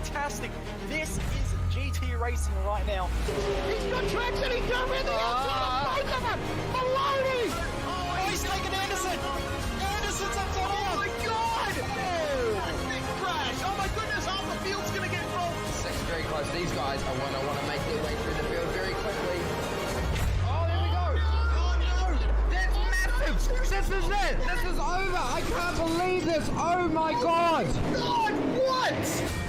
fantastic. This is GT racing right now. He's got traction, he's going around the outside of both of them. Maloney! Oh, he's taken Anderson. Anderson's up top now. Oh my God! Oh, big crash. Oh my goodness, half the field's going to get rolled. It's very close. These guys are want to make their way through the field very quickly. Oh, there we go. Oh no! That's massive. This is it. This is over. I can't believe this. Oh my God! God, what?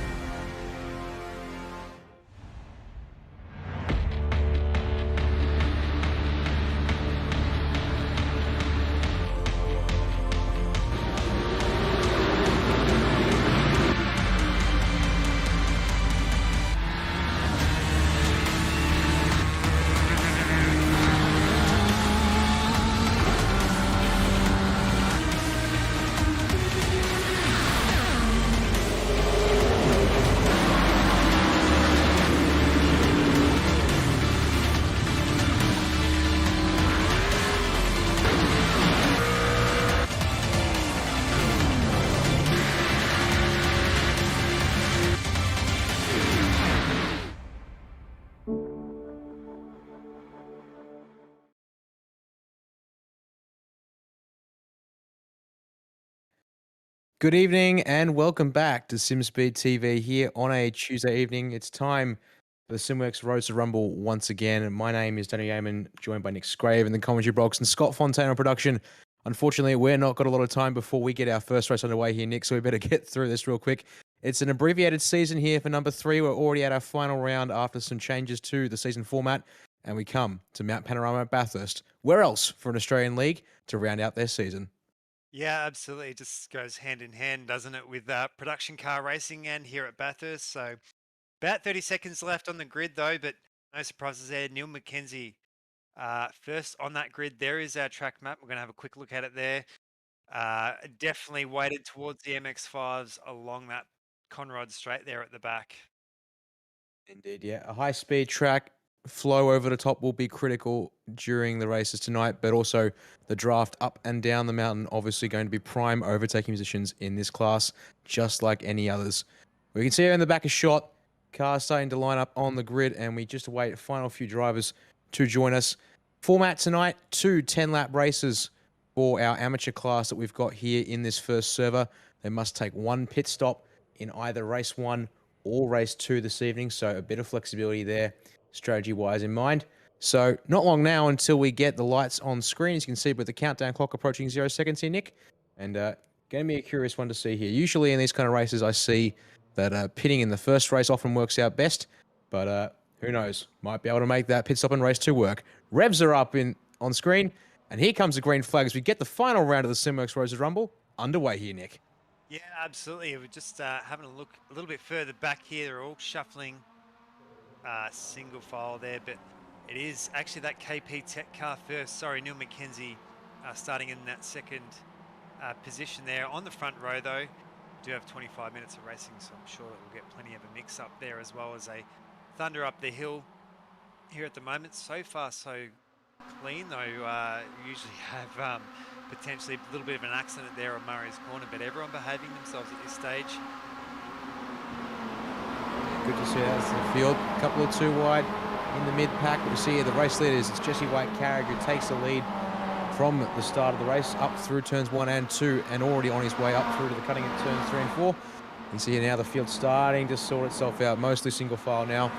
Good evening and welcome back to SimSpeed TV here on a Tuesday evening. It's time for the Simworx Roadster Rumble once again. My name is Danny Yeaman, joined by Nick Scrave in the commentary box and Scott Fontaine on production. Unfortunately, we're not got a lot of time before we get our first race underway here, Nick, so we better get through this real quick. It's an abbreviated season here for number 3. We're already at our final round after some changes to the season format, and we come to Mount Panorama at Bathurst. Where else for an Australian league to round out their season? Yeah, absolutely. It just goes hand in hand, doesn't it, with production car racing and here at Bathurst. So about 30 seconds left on the grid, though, but no surprises there. Neil McKenzie first on that grid. There is our track map. We're going to have a quick look at it there. Definitely weighted towards the MX-5s along that Conrod straight there at the back. Indeed, yeah. A high-speed track. Flow over the top will be critical during the races tonight, but also the draft up and down the mountain obviously going to be prime overtaking positions in this class, just like any others. We can see here in the back a shot, cars starting to line up on the grid, and we just await a final few drivers to join us. Format tonight, 2 10-lap races for our amateur class that we've got here in this first server. They must take 1 pit stop in either race 1 or race 2 this evening, so a bit of flexibility there strategy-wise in mind. So not long now until we get the lights on screen. As you can see with the countdown clock approaching 0 seconds here, Nick. And going to be a curious one to see here. Usually in these kind of races, I see that pitting in the first race often works out best. But who knows? Might be able to make that pit stop in race 2 work. Revs are up on screen. And here comes the green flag as we get the final round of the Simworx Roadster Rumble underway here, Nick. Yeah, absolutely. We're just having a look a little bit further back here. They're all shuffling single file there, but it is actually that KP Tech car first. Sorry, Neil McKenzie starting in that second position there. On the front row, though, do have 25 minutes of racing, so I'm sure that we'll get plenty of a mix-up there, as well as a thunder up the hill here at the moment. So far, so clean, though. You usually have potentially a little bit of an accident there on Murray's Corner, but everyone behaving themselves at this stage. Good to see that. It's the field. A couple of 2 wide in the mid-pack. But you see here the race leaders. It's Jesse White-Carrick who takes the lead from the start of the race up through turns 1 and 2 and already on his way up through to the cutting at turns 3 and 4. You see here now the field starting to sort itself out. Mostly single file now.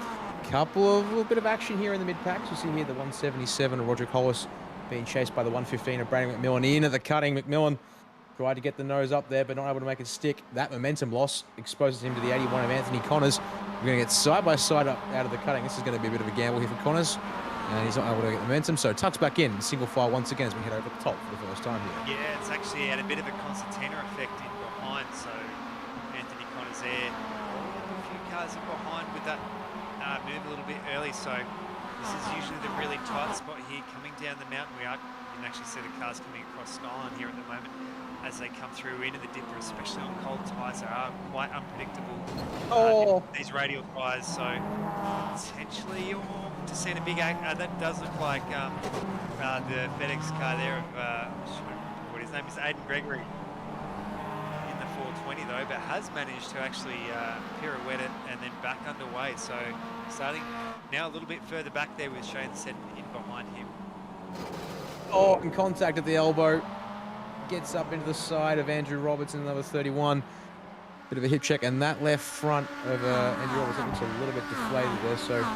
A little bit of action here in the mid-packs. You see here the 177 of Roderick Hollis being chased by the 115 of Brandon McMillan. In at the cutting, McMillan tried to get the nose up there, but not able to make it stick. That momentum loss exposes him to the 81 of Anthony Connors. We're going to get side-by-side up out of the cutting. This is going to be a bit of a gamble here for Connors. And he's not able to get the momentum, so tucks back in. Single file once again as we head over the top for the first time here. Yeah, it's actually had a bit of a concertina effect in behind, so Anthony Connors there. A few cars in behind with that move a little bit early, so this is usually the really tight spot here coming down the mountain. You can actually see the cars coming across Skyline here at the moment as they come through into the dipper, especially on cold tyres. They are quite unpredictable, these radial tyres, so potentially you're to see a big that does look like the FedEx car there of what his name is, Aidan Gregory in the 420. 20 though, but has managed to actually pirouette it and then back underway. So starting now a little bit further back there with Shane Seddon in behind him. Oh, in contact at the elbow. Gets up into the side of Andrew Robertson, number 31. Bit of a hip check, and that left front of Andrew Robertson looks a little bit deflated there. So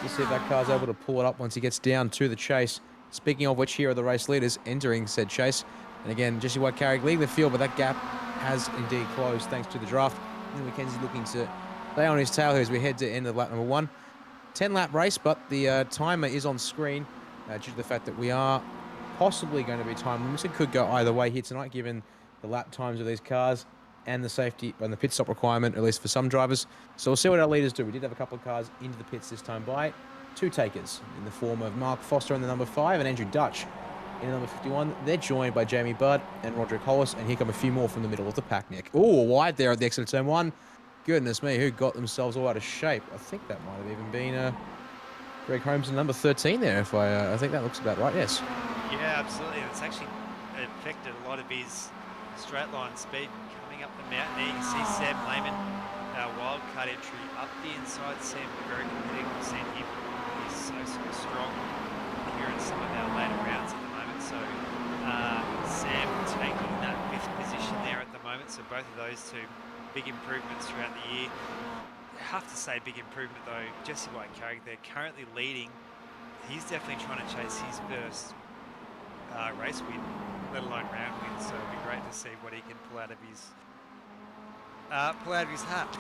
let's see if that car's able to pull it up once he gets down to the chase. Speaking of which, here are the race leaders entering said chase. And again, Jesse White-Carrick leading the field, but that gap has indeed closed thanks to the draft. Neil McKenzie looking to stay on his tail here as we head to end of lap number 1. 10-lap race, but the timer is on screen due to the fact that we are possibly going to be time limits. It could go either way here tonight, given the lap times of these cars and the safety and the pit stop requirement, at least for some drivers. So we'll see what our leaders do. We did have a couple of cars into the pits this time by 2 takers in the form of Mark Foster in the number 5 and Andrew Dutch in the number 51. They're joined by Jamie Budd and Roderick Hollis, and here come a few more from the middle of the pack, Nick. Oh, wide there at the exit of turn 1. Goodness me, who got themselves all out of shape? I think that might have even been Greg Holmes in number 13 there, if I think that looks about right, yes. Yeah, absolutely. It's actually affected a lot of his straight line speed coming up the mountain there. You can see Sam Lehman, our wildcard entry up the inside. Sam, very competitive. We've seen him. He's so strong here in some of our later rounds at the moment. So Sam taking that 5th position there at the moment. So both of those two big improvements throughout the year. I have to say big improvement though. Jesse White-Carrick, they're currently leading. He's definitely trying to chase his first race win, let alone round win. So it'll be great to see what he can pull out of his hat.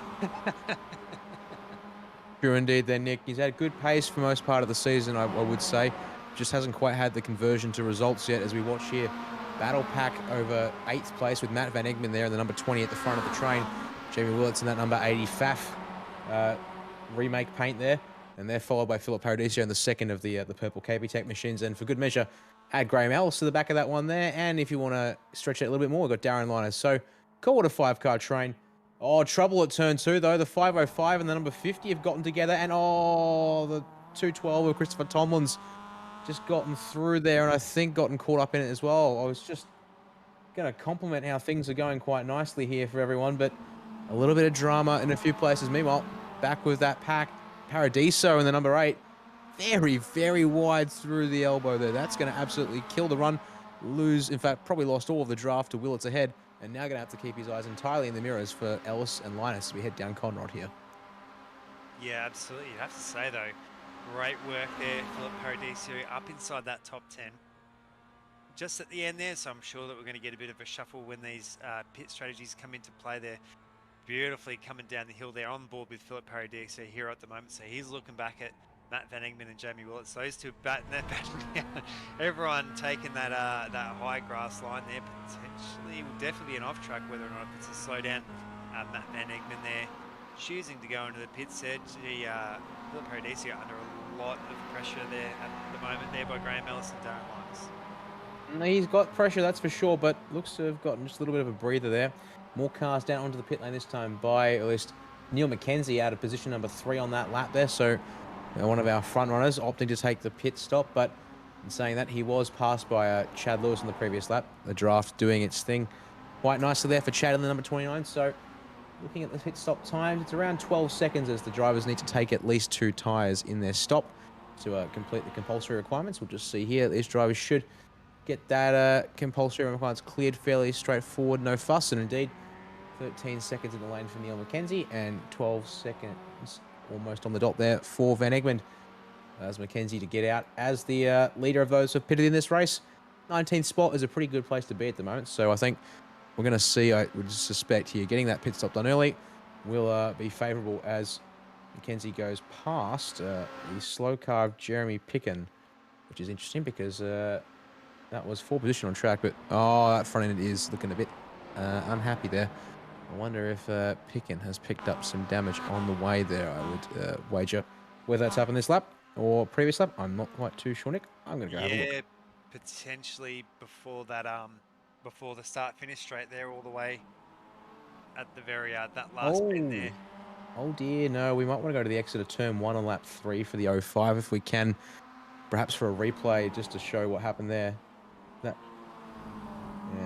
True indeed there, Nick. He's had good pace for most part of the season, I would say. Just hasn't quite had the conversion to results yet, as we watch here. Battle pack over 8th place with Matt Van Egmond there in the number 20 at the front of the train. Jamie Willits in that number 80 Faf remake paint there. And they're followed by Philip Paradiso in the second of the purple KP Tech machines. And for good measure, add Graham Ellis to the back of that one there. And if you want to stretch it a little bit more, we've got Darren Liners. So, call it a 5-car train. Oh, trouble at turn 2, though. The 505 and the number 50 have gotten together. And, oh, the 212 with Christopher Tomlin's just gotten through there. And I think gotten caught up in it as well. I was just going to compliment how things are going quite nicely here for everyone. But a little bit of drama in a few places. Meanwhile, back with that pack. Paradiso in the number 8. Very, very wide through the elbow there. That's going to absolutely kill the run. Lose, in fact, probably lost all of the draft to Willits ahead. And now going to have to keep his eyes entirely in the mirrors for Ellis and Linus as we head down Conrod here. Yeah, absolutely. You have to say, though, great work there, Philip Paradiso, up inside that top 10. Just at the end there, so I'm sure that we're going to get a bit of a shuffle when these pit strategies come into play there. Beautifully coming down the hill there, on board with Philip Paradiso here at the moment. So he's looking back at Matt Van Egmond and Jamie Willits. Those two batting that down. Everyone taking that that high grass line there. Potentially will definitely be an off track, whether or not it's a slowdown. Matt Van Egmond there choosing to go into the pits there. Philip Paradiso under a lot of pressure there at the moment there by Graham Ellis and Darren Linus. He's got pressure, that's for sure, but looks to have gotten just a little bit of a breather there. More cars down onto the pit lane this time by at least Neil McKenzie out of position number 3 on that lap there. So one of our front runners opting to take the pit stop, but in saying that, he was passed by Chad Lewis in the previous lap. The draft doing its thing quite nicely there for Chad in the number 29. So looking at the pit stop times, it's around 12 seconds as the drivers need to take at least 2 tyres in their stop to complete the compulsory requirements. We'll just see here, these drivers should get that compulsory requirements cleared fairly straightforward, no fuss. And indeed, 13 seconds in the lane for Neil McKenzie and 12 seconds almost on the dot there for Van Egmond as McKenzie to get out as the leader of those who have pitted in this race. 19th spot is a pretty good place to be at the moment. So I think we're going to see, I would suspect here, getting that pit stop done early will be favourable as McKenzie goes past the slow car of Jeremy Picken, which is interesting because that was 4th position on track, but that front end is looking a bit unhappy there. I wonder if Picken has picked up some damage on the way there. I would wager whether that's happened this lap or previous lap. I'm not quite too sure, Nick. I'm going to go have a look. Yeah, potentially before that, before the start-finish straight there, all the way at the very that last bit there. Oh dear, no. We might want to go to the exit of turn 1 on lap 3 for the 05 if we can. Perhaps for a replay just to show what happened there. Yeah,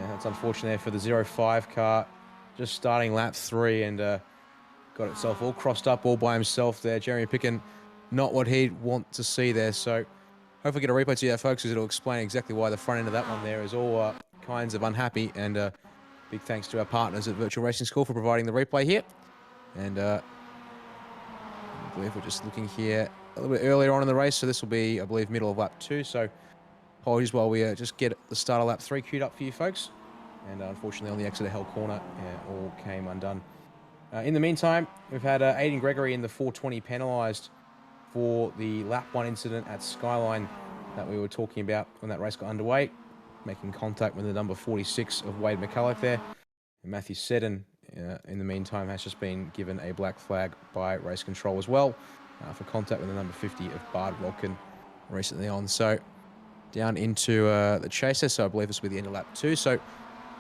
that's unfortunate there for the 05 car. just starting lap 3 and got itself all crossed up all by himself there. Jeremy Picken, not what he'd want to see there. So hopefully get a replay to you, folks, because it'll explain exactly why the front end of that one there is all kinds of unhappy. And big thanks to our partners at Virtual Racing School for providing the replay here. And I believe we're just looking here a little bit earlier on in the race. So this will be, I believe, middle of lap 2. So apologies while we just get the start of lap 3 queued up for you folks. And unfortunately on the exit of Hell Corner, all came undone. In the meantime, we've had Aiden Gregory in the 420 penalised for the lap 1 incident at Skyline that we were talking about when that race got underway, making contact with the number 46 of Wade McCulloch there. And Matthew Seddon, in the meantime, has just been given a black flag by race control as well for contact with the number 50 of Bard Rodkin recently on. So down into the chaser, so I believe this will be the end of lap 2. So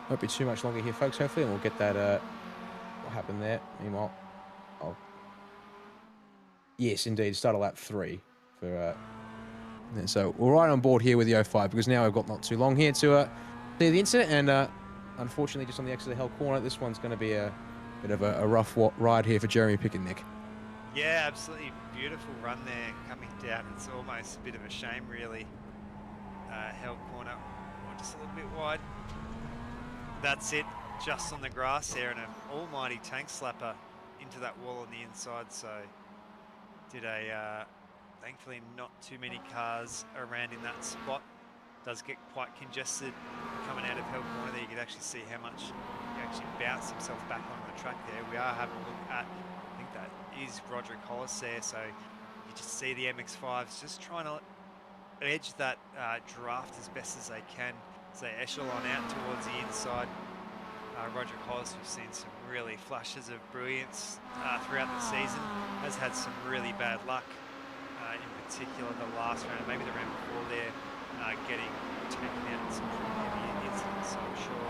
won't be too much longer here, folks, hopefully, and we'll get that what happened there. Meanwhile, yes, indeed, start of lap 3 for so we're right on board here with the 05 because now I've got not too long here to see the incident, and unfortunately just on the exit of the Hell Corner, this one's going to be a bit of a rough ride here for Jeremy Picken, Nick. Yeah, absolutely beautiful run there coming down. It's almost a bit of a shame, really. Hell Corner, just a little bit wide. That's it, just on the grass there, and an almighty tank slapper into that wall on the inside. So did a thankfully not too many cars around in that spot. Does get quite congested coming out of Hell Corner there. You can actually see how much he actually bounced himself back onto the track there. We are having a look at, I think that is Roderick Hollis there. So you just see the MX-5s just trying to edge that draft as best as they can. So echelon out towards the inside. Roderick Hollis, we've seen some really flashes of brilliance throughout the season, has had some really bad luck, in particular the last round, maybe the round before there, getting taken out in some heavy incidents. So I'm sure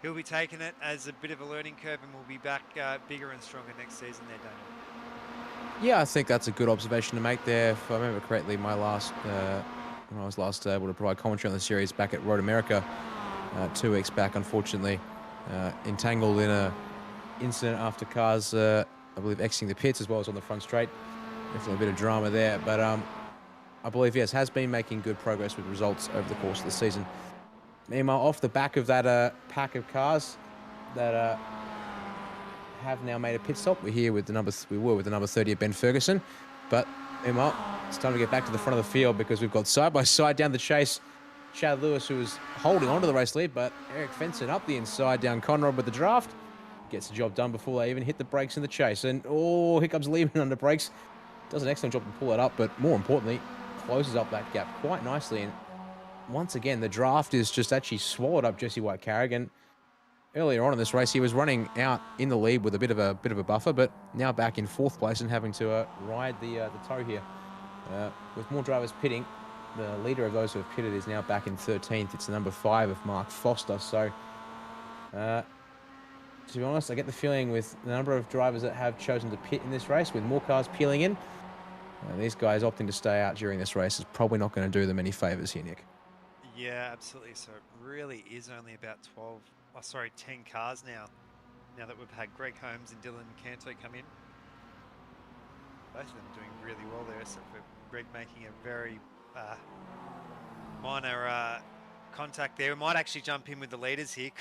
he'll be taking it as a bit of a learning curve, and we'll be back bigger and stronger next season there, Daniel. Yeah, I think that's a good observation to make there. If I remember correctly, my last when I was last able to provide commentary on the series back at Road America 2 weeks back, unfortunately entangled in a incident after cars, I believe, exiting the pits as well as on the front straight. Definitely a bit of drama there, but I believe, yes, has been making good progress with results over the course of the season. Meanwhile, off the back of that pack of cars that have now made a pit stop, we're here with the number 30 of Ben Ferguson, but meanwhile, it's time to get back to the front of the field because we've got side by side down the chase Chad Lewis, who was holding on to the race lead, but Eric Fenson up the inside down Conrad with the draft. Gets the job done before they even hit the brakes in the chase. And, oh, here comes Lehman under brakes. Does an excellent job to pull it up, but more importantly, closes up that gap quite nicely. And once again, the draft is just actually swallowed up Jesse White-Carrigan. Earlier on in this race, he was running out in the lead with a bit of a buffer, but now back in 4th place and having to ride the tow here. With more drivers pitting, the leader of those who have pitted is now back in 13th. It's the number 5 of Mark Foster. So, to be honest, I get the feeling with the number of drivers that have chosen to pit in this race, with more cars peeling in, these guys opting to stay out during this race is probably not going to do them any favours here, Nick. Yeah, absolutely. So it really is only about 10 cars now that we've had Greg Holmes and Dylan Canto come in. Both of them doing really well there, except for Greg making a very minor contact there. We might actually jump in with the leaders here,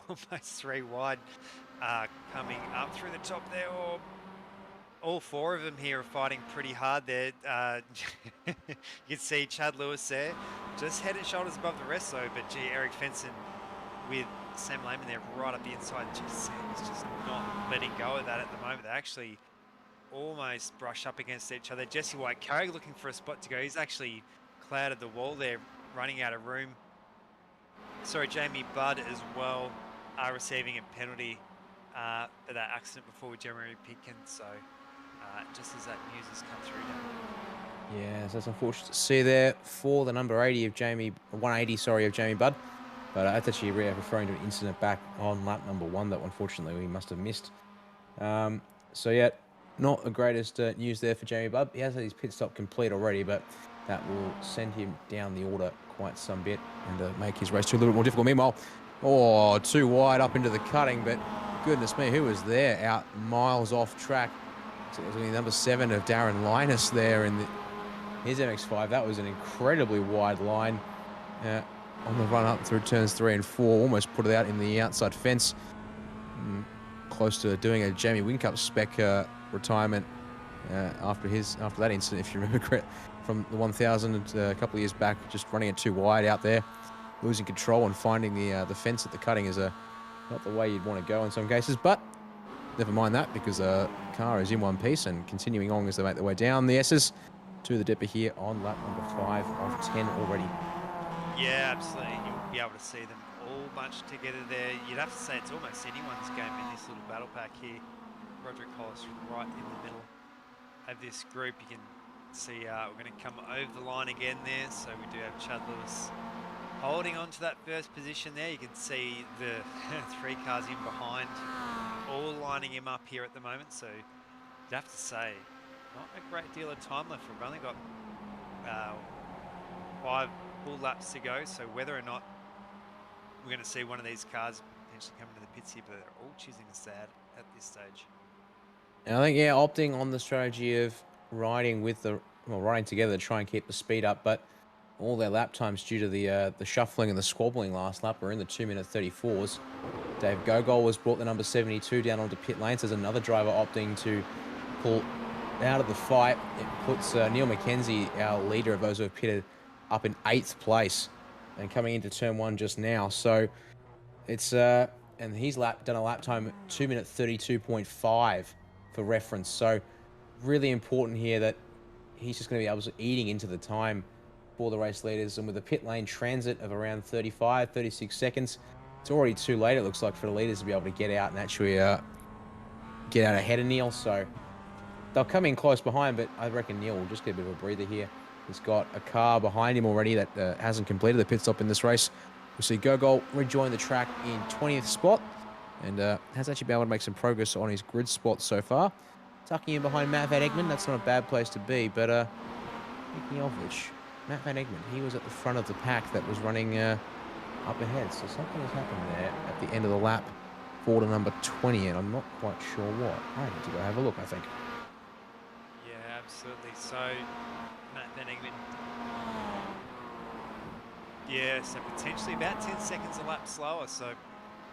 almost 3 wide coming up through the top there. All 4 of them here are fighting pretty hard there. You can see Chad Lewis there, just head and shoulders above the rest though, but gee, Eric Fenson with Sam Lehman there right up the inside. Sam is just not letting go of that at the moment. They actually almost brush up against each other. Jesse White-Carrigan looking for a spot to go. He's actually clouded the wall there, running out of room. Sorry, Jamie Budd as well, receiving a penalty for that accident before with Jeremy Picken. So just as that news has come through now. Yeah, so that's unfortunate to see there for the number 80 of 180, sorry, of Jamie Budd. But that's actually referring to an incident back on lap number 1 that unfortunately we must have missed. So yeah, not the greatest news there for Jamie Budd. He has had his pit stop complete already, but that will send him down the order quite some bit and make his race 2 a little bit more difficult. Meanwhile, Oh, too wide up into the cutting, but goodness me, who was there out miles off track? So it was only number 7 of Darren Linus there in his MX-5. That was an incredibly wide line on the run up through turns 3 and 4. Almost put it out in the outside fence. Close to doing a Jamie Whincup spec retirement after that incident, if you remember correct, from the 1000 a couple of years back, just running it too wide out there, losing control and finding the fence at the cutting is not the way you'd want to go in some cases. But never mind that, because the car is in one piece and continuing on as they make their way down the S's to the dipper here on lap number 5 of 10 already. Yeah, absolutely. You'll be able to see them all bunched together there. You'd have to say it's almost anyone's game in this little battle pack here. Roderick Hollis right in the middle of this group. You can see we're going to come over the line again there. So we do have Chad Lewis holding on to that first position there. You can see the 3 cars in behind, all lining him up here at the moment. So you'd have to say, not a great deal of time left. We've only got 5 full laps to go. So whether or not we're going to see one of these cars potentially coming to the pits here, but they're all choosing to stay out at this stage. And I think, yeah, opting on the strategy of riding together to try and keep the speed up, but all their lap times due to the shuffling and the squabbling last lap were in the 2-minute 34s. Dave Gogol was brought the number 72 down onto pit lanes. There's another driver opting to pull out of the fight. It puts Neil McKenzie, our leader of those who have pitted, up in 8th place and coming into turn 1 just now. So it's and he's done a lap time 2-minute 32.5 for reference. So really important here that he's just going to be able to eating into the time for the race leaders, and with a pit lane transit of around 35, 36 seconds, it's already too late, it looks like, for the leaders to be able to get out and actually get out ahead of Neil. So they'll come in close behind, but I reckon Neil will just get a bit of a breather here. He's got a car behind him already that hasn't completed the pit stop in this race. We'll see Gogol rejoin the track in 20th spot, and has actually been able to make some progress on his grid spot so far. Tucking in behind Matt Van Egmond, that's not a bad place to be, but speaking of which, Matt Van Egmond, he was at the front of the pack that was running up ahead, so something has happened there at the end of the lap for the number 20, and I'm not quite sure what. I need to go have a look, I think. Yeah, absolutely. So Matt Van Egmond, yeah, so potentially about 10 seconds a lap slower, so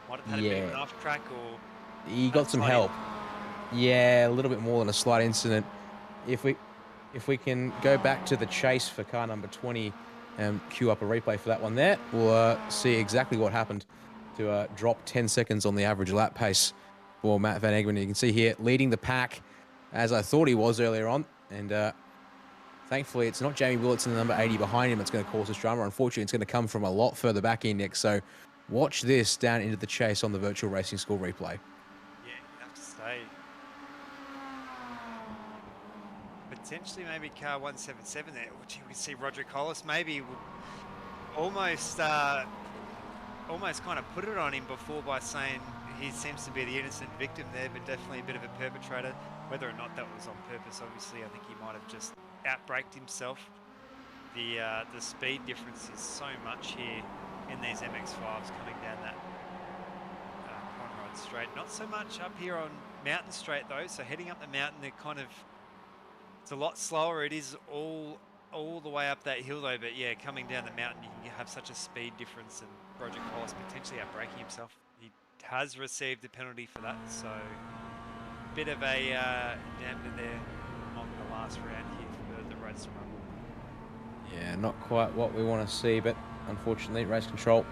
might have had a bit of an off track, or he got some help. Yeah, a little bit more than a slight incident. If we can go back to the chase for car number 20 and queue up a replay for that one there, we'll see exactly what happened to drop 10 seconds on the average lap pace for Matt Van Egmond. You can see here leading the pack as I thought he was earlier on, and thankfully it's not Jamie Willits in the number 80 behind him that's going to cause this drama. Unfortunately, it's going to come from a lot further back in, Nick, so watch this down into the chase on the virtual racing school replay. Yeah, you have to stay. Potentially maybe car 177 there, which you can see Roderick Hollis maybe almost kind of put it on him before by saying he seems to be the innocent victim there, but definitely a bit of a perpetrator. Whether or not that was on purpose, obviously, I think he might have just outbraked himself. The speed difference is so much here in these MX-5s coming down that Conrad Straight. Not so much up here on Mountain Straight though, so heading up the mountain, they're kind of, it's a lot slower. It is all the way up that hill though, but yeah, coming down the mountain, you can have such a speed difference, and Roderick Hollis potentially outbraking himself. He has received a penalty for that, so bit of a damper there on the last round here for the Roadster Rumble. Yeah, not quite what we want to see, but unfortunately, race control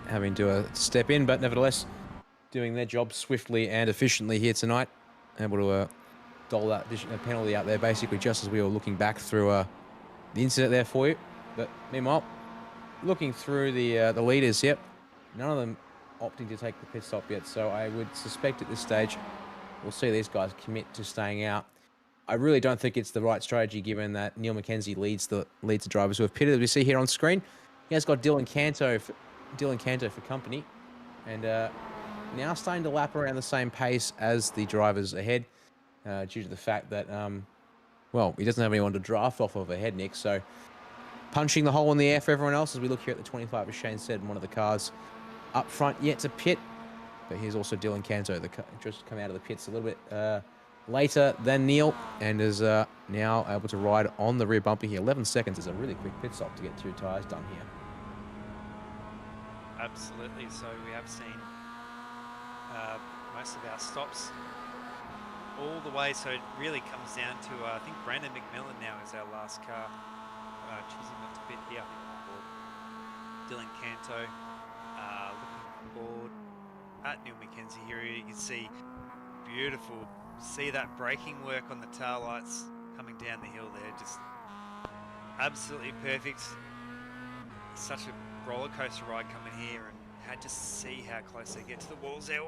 having to step in, but nevertheless, doing their job swiftly and efficiently here tonight. Able to dole that penalty out there, basically just as we were looking back through the incident there for you. But meanwhile, looking through the leaders, yep, none of them opting to take the pit stop yet, so I would suspect at this stage we'll see these guys commit to staying out. I really don't think it's the right strategy, given that Neil McKenzie leads the drivers who have pitted, as we see here on screen. He has got Dylan Canto for company, and now starting to lap around the same pace as the drivers ahead, due to the fact that, well, he doesn't have anyone to draft off of ahead, Nick. So punching the hole in the air for everyone else as we look here at the 25, as Shane said, in one of the cars up front yet to pit. But here's also Dylan Canto, just come out of the pits a little bit later than Neil, and is now able to ride on the rear bumper here. 11 seconds is a really quick pit stop to get 2 tyres done here. Absolutely. So we have seen most of our stops all the way. So it really comes down to, I think Brandon McMillan now is our last car. Choosing not to pit here. Dylan Canto looking forward at Neil McKenzie here. You can see beautiful. See that braking work on the tail lights coming down the hill there. Just absolutely perfect. Such a roller coaster ride coming here, and just see how close they get to the walls there.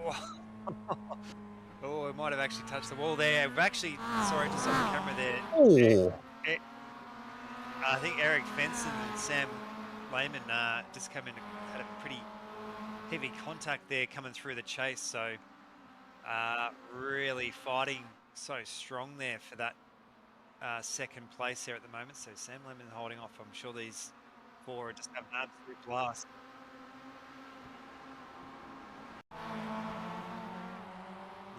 Oh, it might have actually touched the wall there. We've actually, sorry, just off the camera there. Oh. I think Eric Fenson and Sam Lehman just came in, had a pretty heavy contact there coming through the chase. So really fighting so strong there for that second place there at the moment. So Sam Lehman holding off. I'm sure these 4 are just having an absolute blast.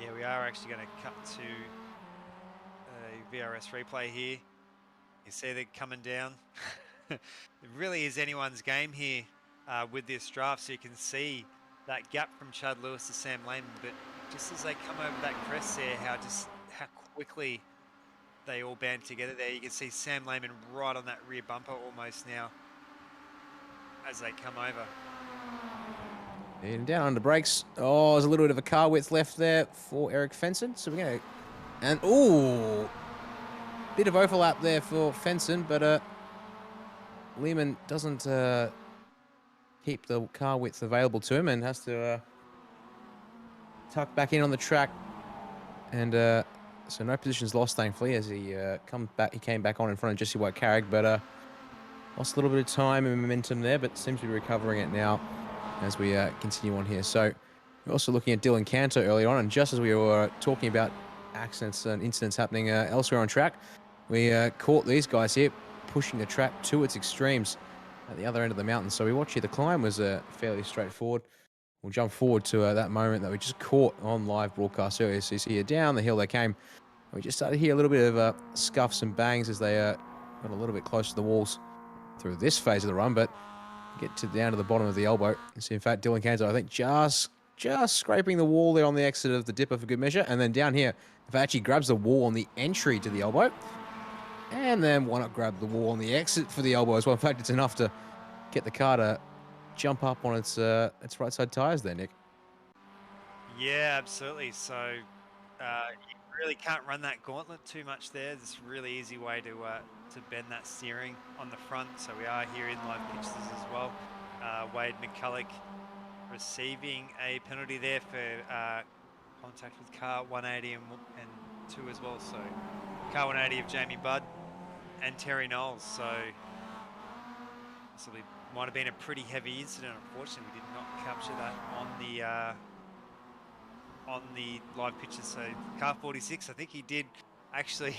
Yeah, we are actually going to cut to a VRS replay here. You see they're coming down. It really is anyone's game here with this draft. So you can see that gap from Chad Lewis to Sam Lehman. But just as they come over that crest there, how quickly they all band together there. You can see Sam Lehman right on that rear bumper almost now as they come over. And down on the brakes. Oh, there's a little bit of a car width left there for Eric Fenson. So we're going to... And, ooh, bit of overlap there for Fenson, but Lehman doesn't keep the car width available to him and has to tuck back in on the track. And so no positions lost, thankfully, as he came back on in front of Jesse White-Carrick, but lost a little bit of time and momentum there, but seems to be recovering it now as we continue on here. So we're also looking at Dylan Canto earlier on, and just as we were talking about accidents and incidents happening elsewhere on track, we caught these guys here pushing the track to its extremes at the other end of the mountain. So we watch here, the climb was fairly straightforward. We'll jump forward to that moment that we just caught on live broadcast earlier. So you see here, down the hill they came. We just started to hear a little bit of scuffs and bangs as they got a little bit closer to the walls through this phase of the run, but get down to the bottom of the elbow. You see, in fact, Dylan Canto, I think, just scraping the wall there on the exit of the dipper for good measure. And then down here, if actually grabs the wall on the entry to the elbow. And then why not grab the wall on the exit for the elbow as well? In fact, it's enough to get the car to jump up on its right side tires there, Nick. Yeah, absolutely. So you really can't run that gauntlet too much there. It's a really easy way to bend that steering on the front. So we are here in live pictures as well. Wade McCulloch receiving a penalty there for contact with car 180 and 2 as well. So car 180 of Jamie Budd and Terry Knowles. So possibly might have been a pretty heavy incident. Unfortunately, we did not capture that on the live pictures. So car 46, I think he did actually,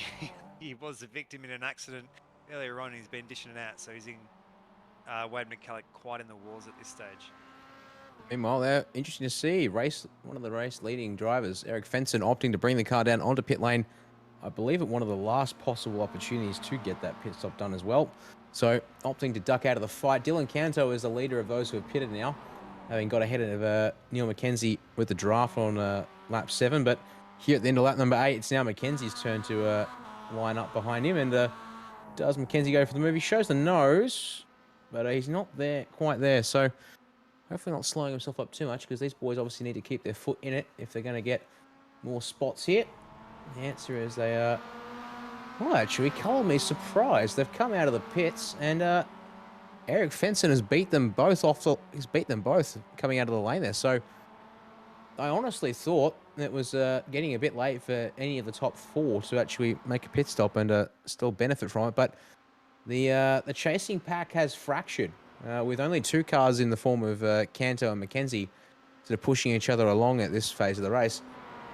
he was a victim in an accident earlier on. He's been dishing it out. So he's in Wade McCulloch quite in the wars at this stage. Meanwhile, they're interesting to see one of the race leading drivers, Eric Fenson, opting to bring the car down onto pit lane. I believe at one of the last possible opportunities to get that pit stop done as well. So opting to duck out of the fight. Dylan Canto is the leader of those who have pitted now, having got ahead of Neil McKenzie with the draft on lap 7. But here at the end of lap number 8, it's now McKenzie's turn to line up behind him. And does McKenzie go for the move? He shows the nose, but he's not quite there. So hopefully not slowing himself up too much, because these boys obviously need to keep their foot in it if they're going to get more spots here. The answer is they are... Well, actually, colour me surprised. They've come out of the pits, and Eric Fenson has beat them both he's beat them both coming out of the lane there. So I honestly thought it was getting a bit late for any of the top 4 to actually make a pit stop and still benefit from it. But the chasing pack has fractured, with only 2 cars in the form of Canto and McKenzie sort of pushing each other along at this phase of the race.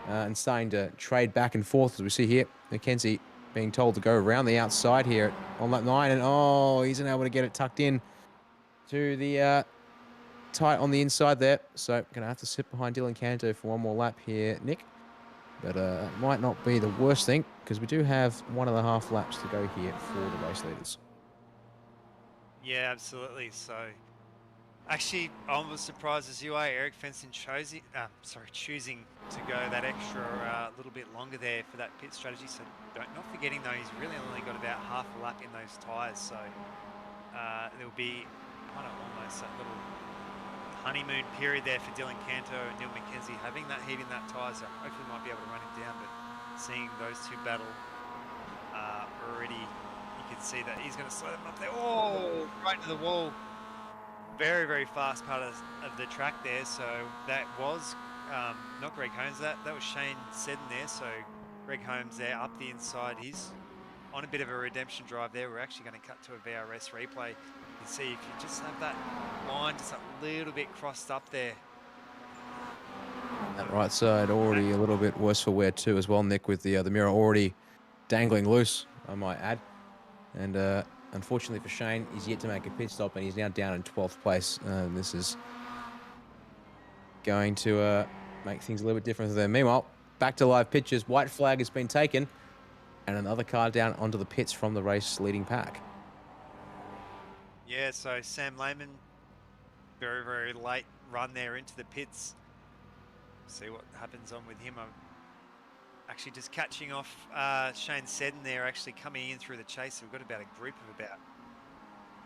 And starting to trade back and forth, as we see here. McKenzie being told to go around the outside here on lap 9, and oh, he's unable to get it tucked in to the tight on the inside there. So going to have to sit behind Dylan Canto for one more lap here, Nick. But it might not be the worst thing because we do have 1.5 laps to go here for the race leaders. Yeah, absolutely. So, actually, I'm as surprised as you are. Eric Fenson choosing to go that extra little bit longer there for that pit strategy. So, not forgetting though, he's really only got about half a lap in those tyres. So, there'll be kind of almost that little honeymoon period there for Dylan Canto and Neil McKenzie having that heat in that tyre. So, hopefully, might be able to run him down. But seeing those two battle already. You can see that he's going to slow them up there. Oh, right into the wall. Very, very fast part of the track there. So that was not Greg Holmes. That was Shane Seddon there. So Greg Holmes there up the inside. He's on a bit of a redemption drive there. We're actually going to cut to a VRS replay. You can see if you just have that line just a little bit crossed up there. That right side already a little bit worse for wear too as well, Nick, with the mirror already dangling loose, I might add. And unfortunately for Shane, he's yet to make a pit stop, and he's now down in 12th place. This is going to make things a little bit different there. Meanwhile, back to live pictures. White flag has been taken, and another car down onto the pits from the race leading pack. Yeah, so Sam Lehman, very, very late run there into the pits. See what happens on with him. I'm actually just catching off Shane Seddon there, actually coming in through the chase. So we've got about a group of about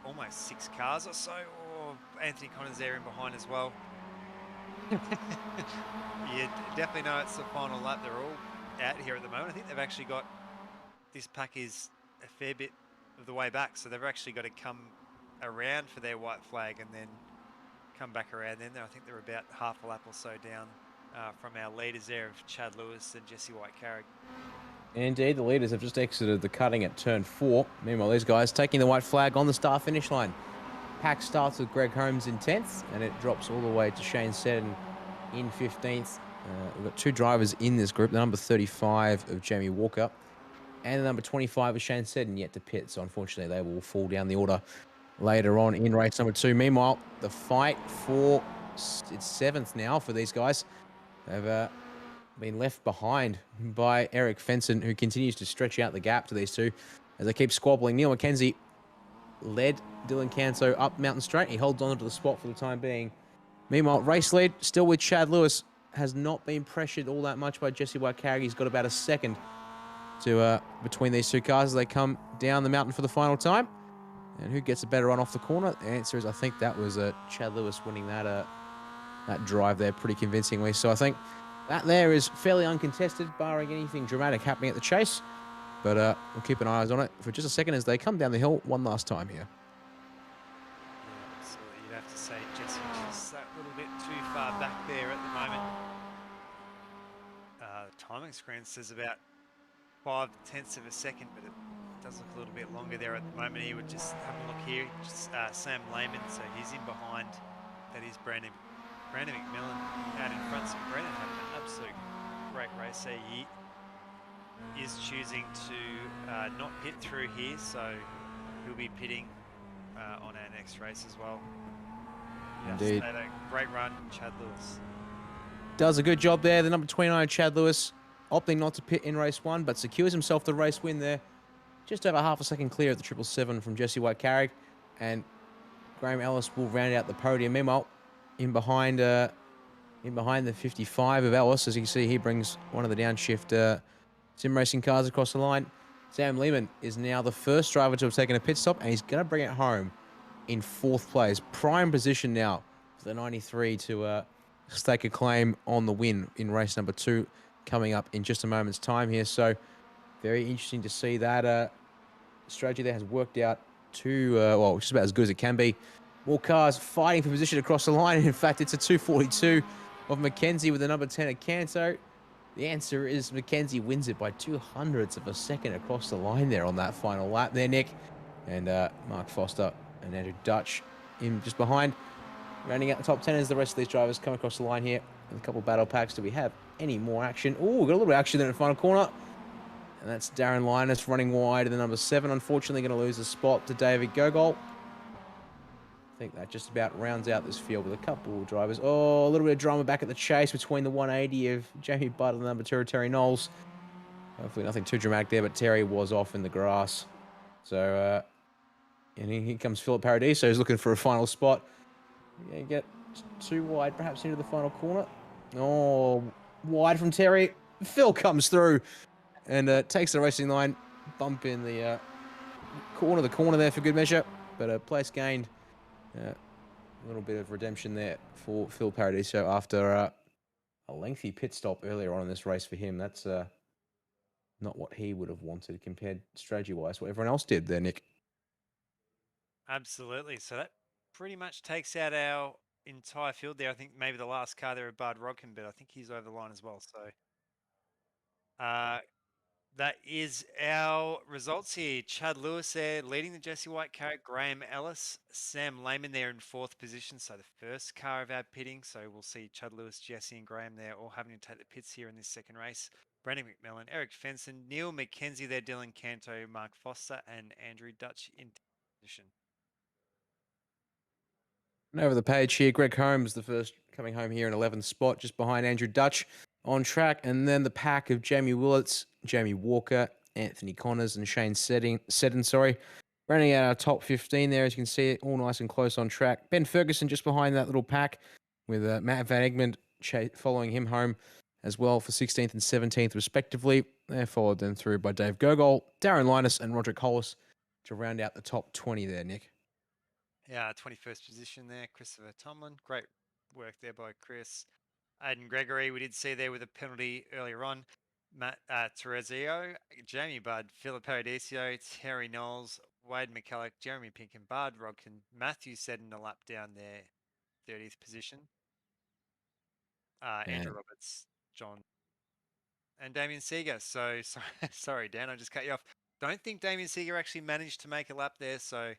almost 6 cars or so. Oh, Anthony Connors there in behind as well. You definitely know it's the final lap. They're all out here at the moment. I think they've actually got, this pack is a fair bit of the way back. So they've actually got to come around for their white flag and then come back around. Then I think they're about half a lap or so down from our leaders there of Chad Lewis and Jesse White-Carrick. Indeed, the leaders have just exited the cutting at turn 4. Meanwhile, these guys taking the white flag on the start-finish line. Pack starts with Greg Holmes in 10th, and it drops all the way to Shane Seddon in 15th. We've got 2 drivers in this group, the number 35 of Jamie Walker and the number 25 of Shane Seddon yet to pit. So unfortunately, they will fall down the order later on in race number 2. Meanwhile, the fight for it's 7th now for these guys. They've been left behind by Eric Fenson, who continues to stretch out the gap to these two as they keep squabbling. Neil McKenzie led Dylan Canto up Mountain Straight. He holds on to the spot for the time being. Meanwhile, race lead still with Chad Lewis, has not been pressured all that much by Jesse White-Carrick. He's got about a second to between these two cars as they come down the mountain for the final time. And who gets a better run off the corner? The answer is, I think that was Chad Lewis winning that drive there pretty convincingly. So I think that there is fairly uncontested, barring anything dramatic happening at the chase. But we'll keep an eye on it for just a second as they come down the hill one last time here. Yeah, absolutely. You'd have to say Jesse just that little bit too far back there at the moment. The timing screen says about 0.5 of a second, but it does look a little bit longer there at the moment. He would just have a look here. Just Sam Lehman, so he's in behind. That is Brandon McMillan out in front. So Brandon had an absolute great race there. He is choosing to not pit through here, so he'll be pitting on our next race as well. Indeed. Had a great run, Chad Lewis. Does a good job there. The number 29, Chad Lewis, opting not to pit in race 1, but secures himself the race win there. Just over half a second clear of the 777 from Jesse White-Carrick, and Graham Ellis will round out the podium. Meanwhile, in behind the 55 of Ellis, as you can see, he brings one of the downshift sim racing cars across the line. Sam Lehman is now the first driver to have taken a pit stop, and he's going to bring it home in 4th place. Prime position now for the 93 to stake a claim on the win in race number 2 coming up in just a moment's time here. So very interesting to see that strategy there has worked out to, well, just about as good as it can be. More cars fighting for position across the line. In fact, it's a 242 of McKenzie with the number 10 of Canto. The answer is McKenzie wins it by 0.02 of a second across the line there on that final lap there, Nick. And Mark Foster and Andrew Dutch in just behind. Rounding out the top 10 as the rest of these drivers come across the line here. With a couple of battle packs. Do we have any more action? Oh, we've got a little bit of action there in the final corner. And that's Darren Linus running wide. The number 7, unfortunately, going to lose a spot to David Gogol. I think that just about rounds out this field with a couple of drivers. Oh, a little bit of drama back at the chase between the 180 of Jamie Butt and the number 2, Terry Knowles. Hopefully nothing too dramatic there, but Terry was off in the grass. So, and here comes Philip Paradiso, who's looking for a final spot. Yeah, get too wide, perhaps into the final corner. Oh, wide from Terry. Phil comes through and takes the racing line. Bump in the corner there for good measure, but a place gained. A little bit of redemption there for Phil Paradiso after a lengthy pit stop earlier on in this race for him. That's not what he would have wanted compared strategy-wise what everyone else did there, Nick. Absolutely. So that pretty much takes out our entire field there. I think maybe the last car there, Bard Rodkin, but I think he's over the line as well. So that is our results here. Chad Lewis there leading the Jesse White car. Graham Ellis, Sam Lehman there in 4th position. So the first car of our pitting. So we'll see Chad Lewis, Jesse and Graham there all having to take the pits here in this second race. Brendan McMillan, Eric Fenson, Neil McKenzie there, Dylan Canto, Mark Foster and Andrew Dutch in position. And over the page here, Greg Holmes, the first coming home here in 11th spot, just behind Andrew Dutch on track. And then the pack of Jamie Willits, Jamie Walker, Anthony Connors, and Shane Seddon, running out our top 15 there, as you can see it, all nice and close on track. Ben Ferguson just behind that little pack with Matt Van Egmond following him home as well for 16th and 17th respectively. They're followed then through by Dave Gogol, Darren Linus, and Roderick Hollis to round out the top 20 there, Nick. Yeah, 21st position there, Christopher Tomlin. Great work there by Chris. Aidan Gregory, we did see there with a penalty earlier on. Matt Terezio, Jamie Budd, Philip Paradiso, Terry Knowles, Wade McCulloch, Jeremy Pink and Bard Rodkin. Matthew Seddon a lap down there, 30th position. Andrew Roberts, John, and Damien Seeger. So, sorry, Dan, I just cut you off. Don't think Damien Seeger actually managed to make a lap there, so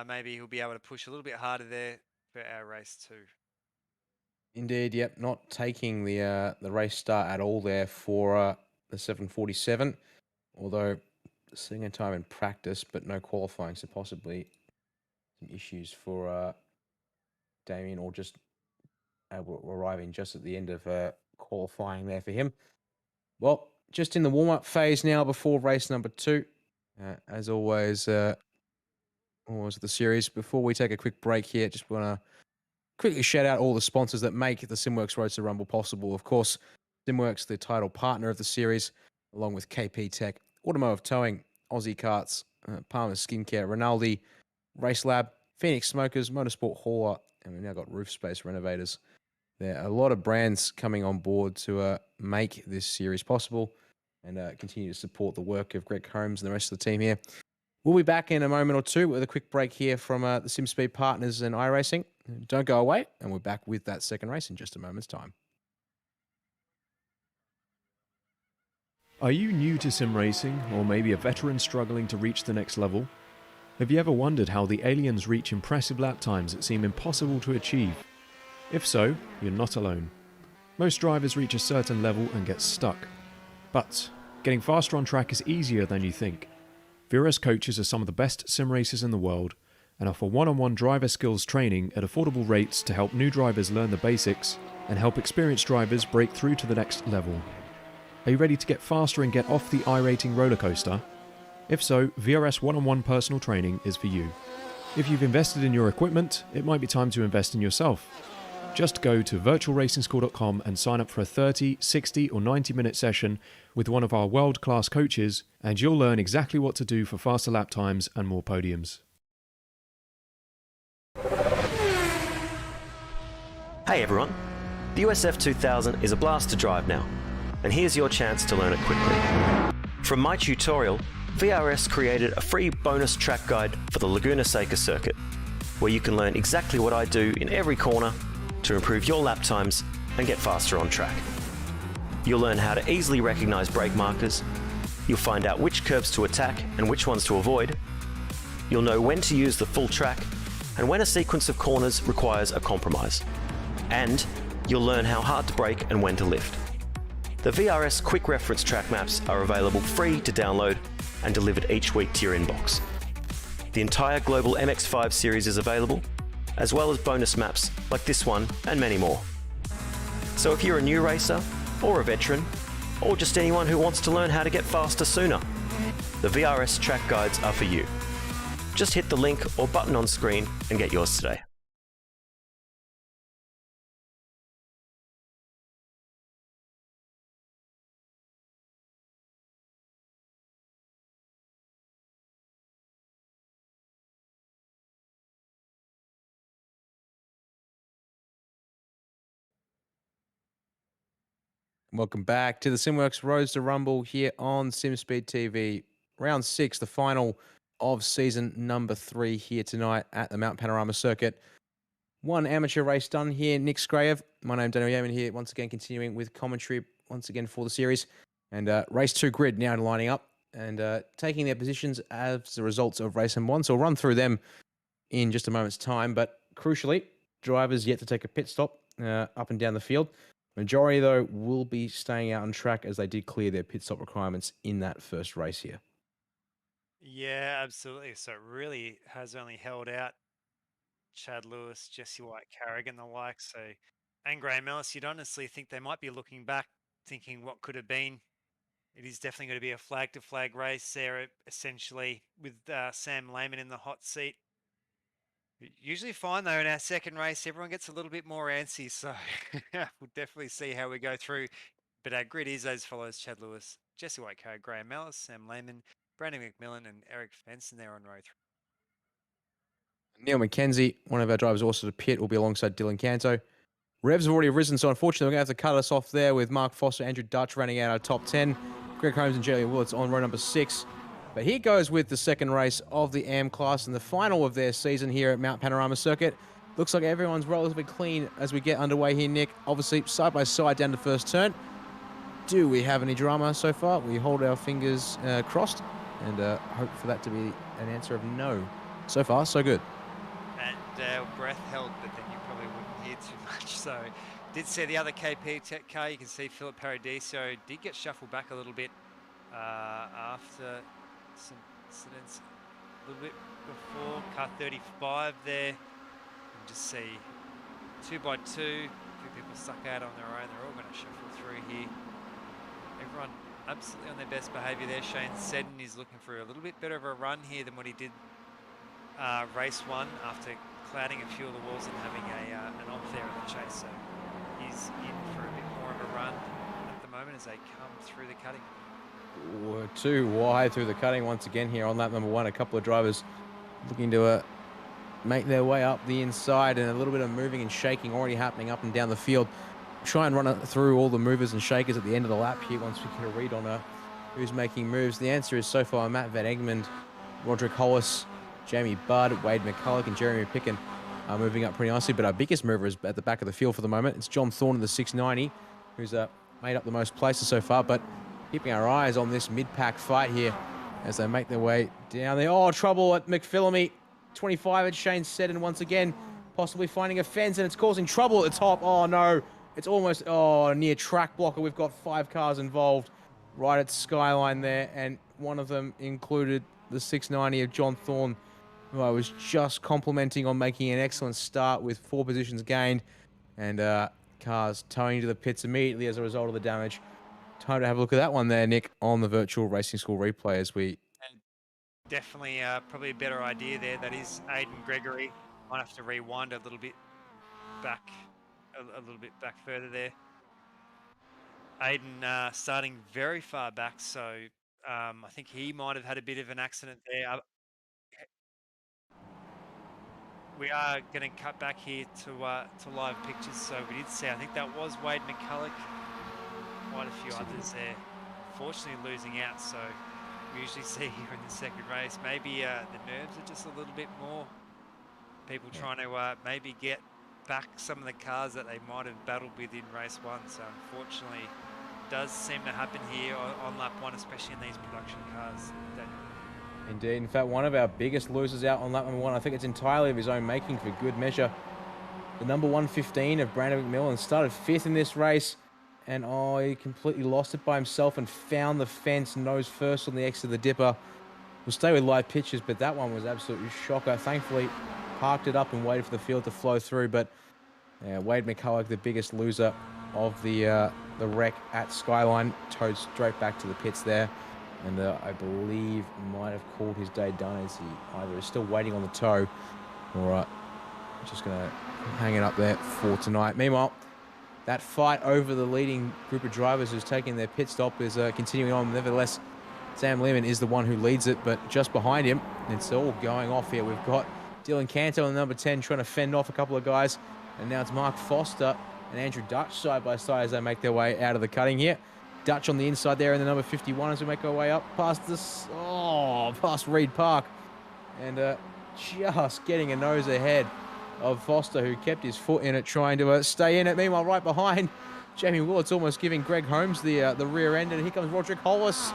maybe he'll be able to push a little bit harder there for our race too. Indeed, yep, not taking the race start at all there for the 747, although seeing a time in practice, but no qualifying, so possibly some issues for Damien, or just arriving just at the end of qualifying there for him. Well, just in the warm-up phase now before race number 2, as always the series. Before we take a quick break here, just want to quickly shout out all the sponsors that make the Simworx Roadster Rumble possible. Of course, Simworx, the title partner of the series, along with KP Tech, Automotive Towing, Aussie Carts, Palmer Skincare, Rinaldi, Race Lab, Phoenix Smokers, Motorsport Hauler, and we've now got Roof Space Renovators. There are a lot of brands coming on board to make this series possible and continue to support the work of Greg Holmes and the rest of the team here. We'll be back in a moment or two with a quick break here from the SimSpeed partners and iRacing. Don't go away, and we're back with that second race in just a moment's time. Are you new to sim racing, or maybe a veteran struggling to reach the next level? Have you ever wondered how the aliens reach impressive lap times that seem impossible to achieve? If so, you're not alone. Most drivers reach a certain level and get stuck. But getting faster on track is easier than you think. VRS coaches are some of the best sim racers in the world and offer one-on-one driver skills training at affordable rates to help new drivers learn the basics and help experienced drivers break through to the next level. Are you ready to get faster and get off the iRating roller coaster? If so, VRS one-on-one personal training is for you. If you've invested in your equipment, it might be time to invest in yourself. Just go to virtualracingschool.com and sign up for a 30, 60 or 90-minute session with one of our world-class coaches, and you'll learn exactly what to do for faster lap times and more podiums. Hey everyone, the USF 2000 is a blast to drive now, and here's your chance to learn it quickly. From my tutorial, VRS created a free bonus track guide for the Laguna Seca circuit, where you can learn exactly what I do in every corner to improve your lap times and get faster on track. You'll learn how to easily recognize brake markers, you'll find out which curves to attack and which ones to avoid, you'll know when to use the full track and when a sequence of corners requires a compromise, and you'll learn how hard to brake and when to lift. The VRS Quick Reference track maps are available free to download and delivered each week to your inbox. The entire Global MX-5 series is available, as well as bonus maps like this one and many more. So if you're a new racer, or a veteran, or just anyone who wants to learn how to get faster sooner, the VRS track guides are for you. Just hit the link or button on screen and get yours today. Welcome back to the Simworx Roadster Rumble here on SimSpeed TV. Round 6, the final of season number 3 here tonight at the Mount Panorama Circuit. One amateur race done here. Nick Skrayev. My name's Daniel Yeaman here, once again continuing with commentary once again for the series. And race 2 grid now lining up and taking their positions as the results of race number 1. So we'll run through them in just a moment's time. But crucially, drivers yet to take a pit stop up and down the field. Majority, though, will be staying out on track as they did clear their pit stop requirements in that first race here. Yeah, absolutely. So it really has only held out Chad Lewis, Jesse White, Carrigan, the like. So, and Graham Ellis, you'd honestly think they might be looking back, thinking what could have been. It is definitely going to be a flag-to-flag race there, essentially, with Sam Lehman in the hot seat. Usually fine, though, in our second race, everyone gets a little bit more antsy, so we'll definitely see how we go through. But our grid is as follows: Chad Lewis, Jesse White, Graham Ellis, Sam Lehman, Brandon McMillan, and Eric Benson there on row 3. Neil McKenzie, one of our drivers also to pit, will be alongside Dylan Canto. Revs have already risen, so unfortunately we're going to have to cut us off there with Mark Foster, Andrew Dutch running out our top 10. Greg Holmes and Jerry Willits on row number 6. But here goes with the second race of the AM class and the final of their season here at Mount Panorama Circuit. Looks like everyone's relatively clean as we get underway here, Nick. Obviously, side by side down the first turn. Do we have any drama so far? We hold our fingers crossed and hope for that to be an answer of no. So far, so good. And breath held, but then you probably wouldn't hear too much. So did see the other KP Tech car. You can see Philip Paradiso did get shuffled back a little bit after some incidents a little bit before. Car 35 there. You can just see 2x2. A few people stuck out on their own. They're all going to shuffle through here. Everyone absolutely on their best behaviour there. Shane Seddon is looking for a little bit better of a run here than what he did race 1 after clouding a few of the walls and having an off there in the chase. So he's in for a bit more of a run at the moment as they come through the cutting. We're too wide through the cutting once again here on lap number 1. A couple of drivers looking to make their way up the inside, and a little bit of moving and shaking already happening up and down the field. Try and run it through all the movers and shakers at the end of the lap here once we get a read on who's making moves. The answer is so far Matt Van Egmond, Roderick Hollis, Jamie Budd, Wade McCulloch, and Jeremy Picken are moving up pretty nicely. But our biggest mover is at the back of the field for the moment. It's John Thorne in the 690, who's made up the most places so far. But keeping our eyes on this mid-pack fight here as they make their way down there. Oh, trouble at McPhillamy. 25 at Shane Seddon once again, possibly finding a fence, and it's causing trouble at the top. Oh, no. It's almost, near track blocker. We've got 5 cars involved right at Skyline there, and one of them included the 690 of John Thorne, who I was just complimenting on making an excellent start with 4 positions gained, and cars towing to the pits immediately as a result of the damage. Time to have a look at that one there, Nick, on the virtual racing school replay as we... And definitely probably a better idea there. That is Aiden Gregory. Might have to rewind a little bit back, a little bit back further there. Aiden starting very far back, so I think he might have had a bit of an accident there. We are going to cut back here to live pictures. So we did see, I think that was Wade McCulloch. Quite a few others there, fortunately losing out. So we usually see here in the second race, maybe the nerves are just a little bit more. People trying to maybe get back some of the cars that they might have battled with in race 1. So unfortunately, it does seem to happen here on lap 1, especially in these production cars. Indeed. In fact, one of our biggest losers out on lap number 1, I think it's entirely of his own making for good measure. The number 115 of Brandon McMillan started 5th in this race, and he completely lost it by himself and found the fence nose first on the exit of the dipper. We'll stay with live pictures, but that one was absolutely shocker. Thankfully, parked it up and waited for the field to flow through. But Wade McCulloch, the biggest loser of the wreck at Skyline, towed straight back to the pits there. And I believe might have called his day done, as he either is still waiting on the tow or just going to hang it up there for tonight. Meanwhile, that fight over the leading group of drivers who's taking their pit stop is continuing on. Nevertheless, Sam Lehman is the one who leads it, but just behind him, it's all going off here. We've got Dylan Canto in number 10 trying to fend off a couple of guys, and now it's Mark Foster and Andrew Dutch side by side as they make their way out of the cutting here. Dutch on the inside there in the number 51 as we make our way up past this, past Reed Park, and just getting a nose ahead of Foster, who kept his foot in it, trying to stay in it. Meanwhile, right behind, Jamie Willard's almost giving Greg Holmes the rear end, and here comes Roderick Hollis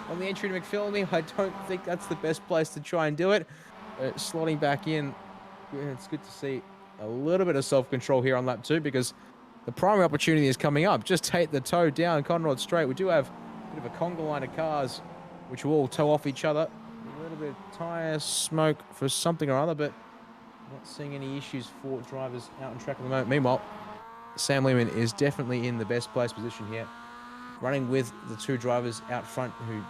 on the entry to McPhillamy. I don't think that's the best place to try and do it. Slotting back in, it's good to see a little bit of self-control here on lap 2, because the primary opportunity is coming up. Just take the tow down Conrod Straight. We do have a bit of a conga line of cars, which will all tow off each other. A little bit of tyre smoke for something or other, but not seeing any issues for drivers out on track at the moment. Meanwhile, Sam Lehman is definitely in the best place position here, running with the two drivers out front who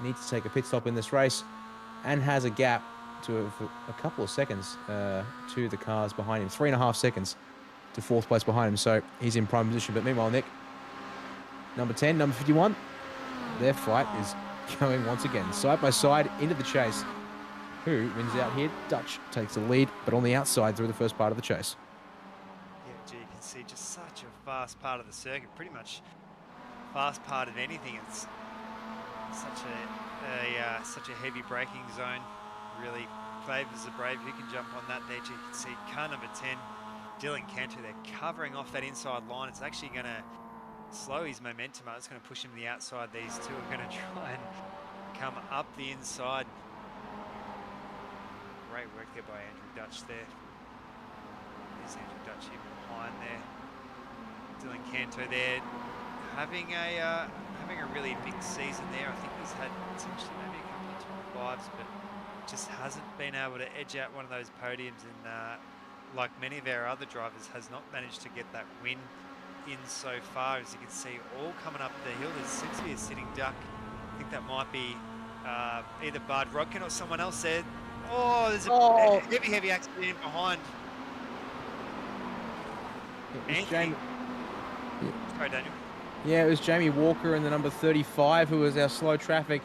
need to take a pit stop in this race, and has a gap to a couple of seconds to the cars behind him. 3.5 seconds to 4th place behind him, so he's in prime position. But meanwhile, Nick, number 10, number 51, their fight is going once again side by side into the chase. Who wins out here? Dutch takes the lead, but on the outside through the first part of the chase. Yeah, gee, you can see just such a fast part of the circuit, pretty much fast part of anything. It's such a heavy braking zone. Really favours the brave who can jump on that there. You can see car number 10, Dylan Cantor, they're covering off that inside line. It's actually going to slow his momentum up. It's going to push him to the outside. These two are going to try and come up the inside. Great work there by Andrew Dutch there. There's Andrew Dutch here behind there. Dylan Canto there, having a really big season there. I think he's had potentially maybe a couple of top 5s, but just hasn't been able to edge out one of those podiums, and like many of our other drivers, has not managed to get that win in so far. As you can see, all coming up the hill. There seems to be a sitting duck. I think that might be either Bard Rodkin or someone else there. Oh, there's a heavy accident in behind. Anthony. Sorry, Daniel. Yeah, it was Jamie Walker in the number 35 who was our slow traffic,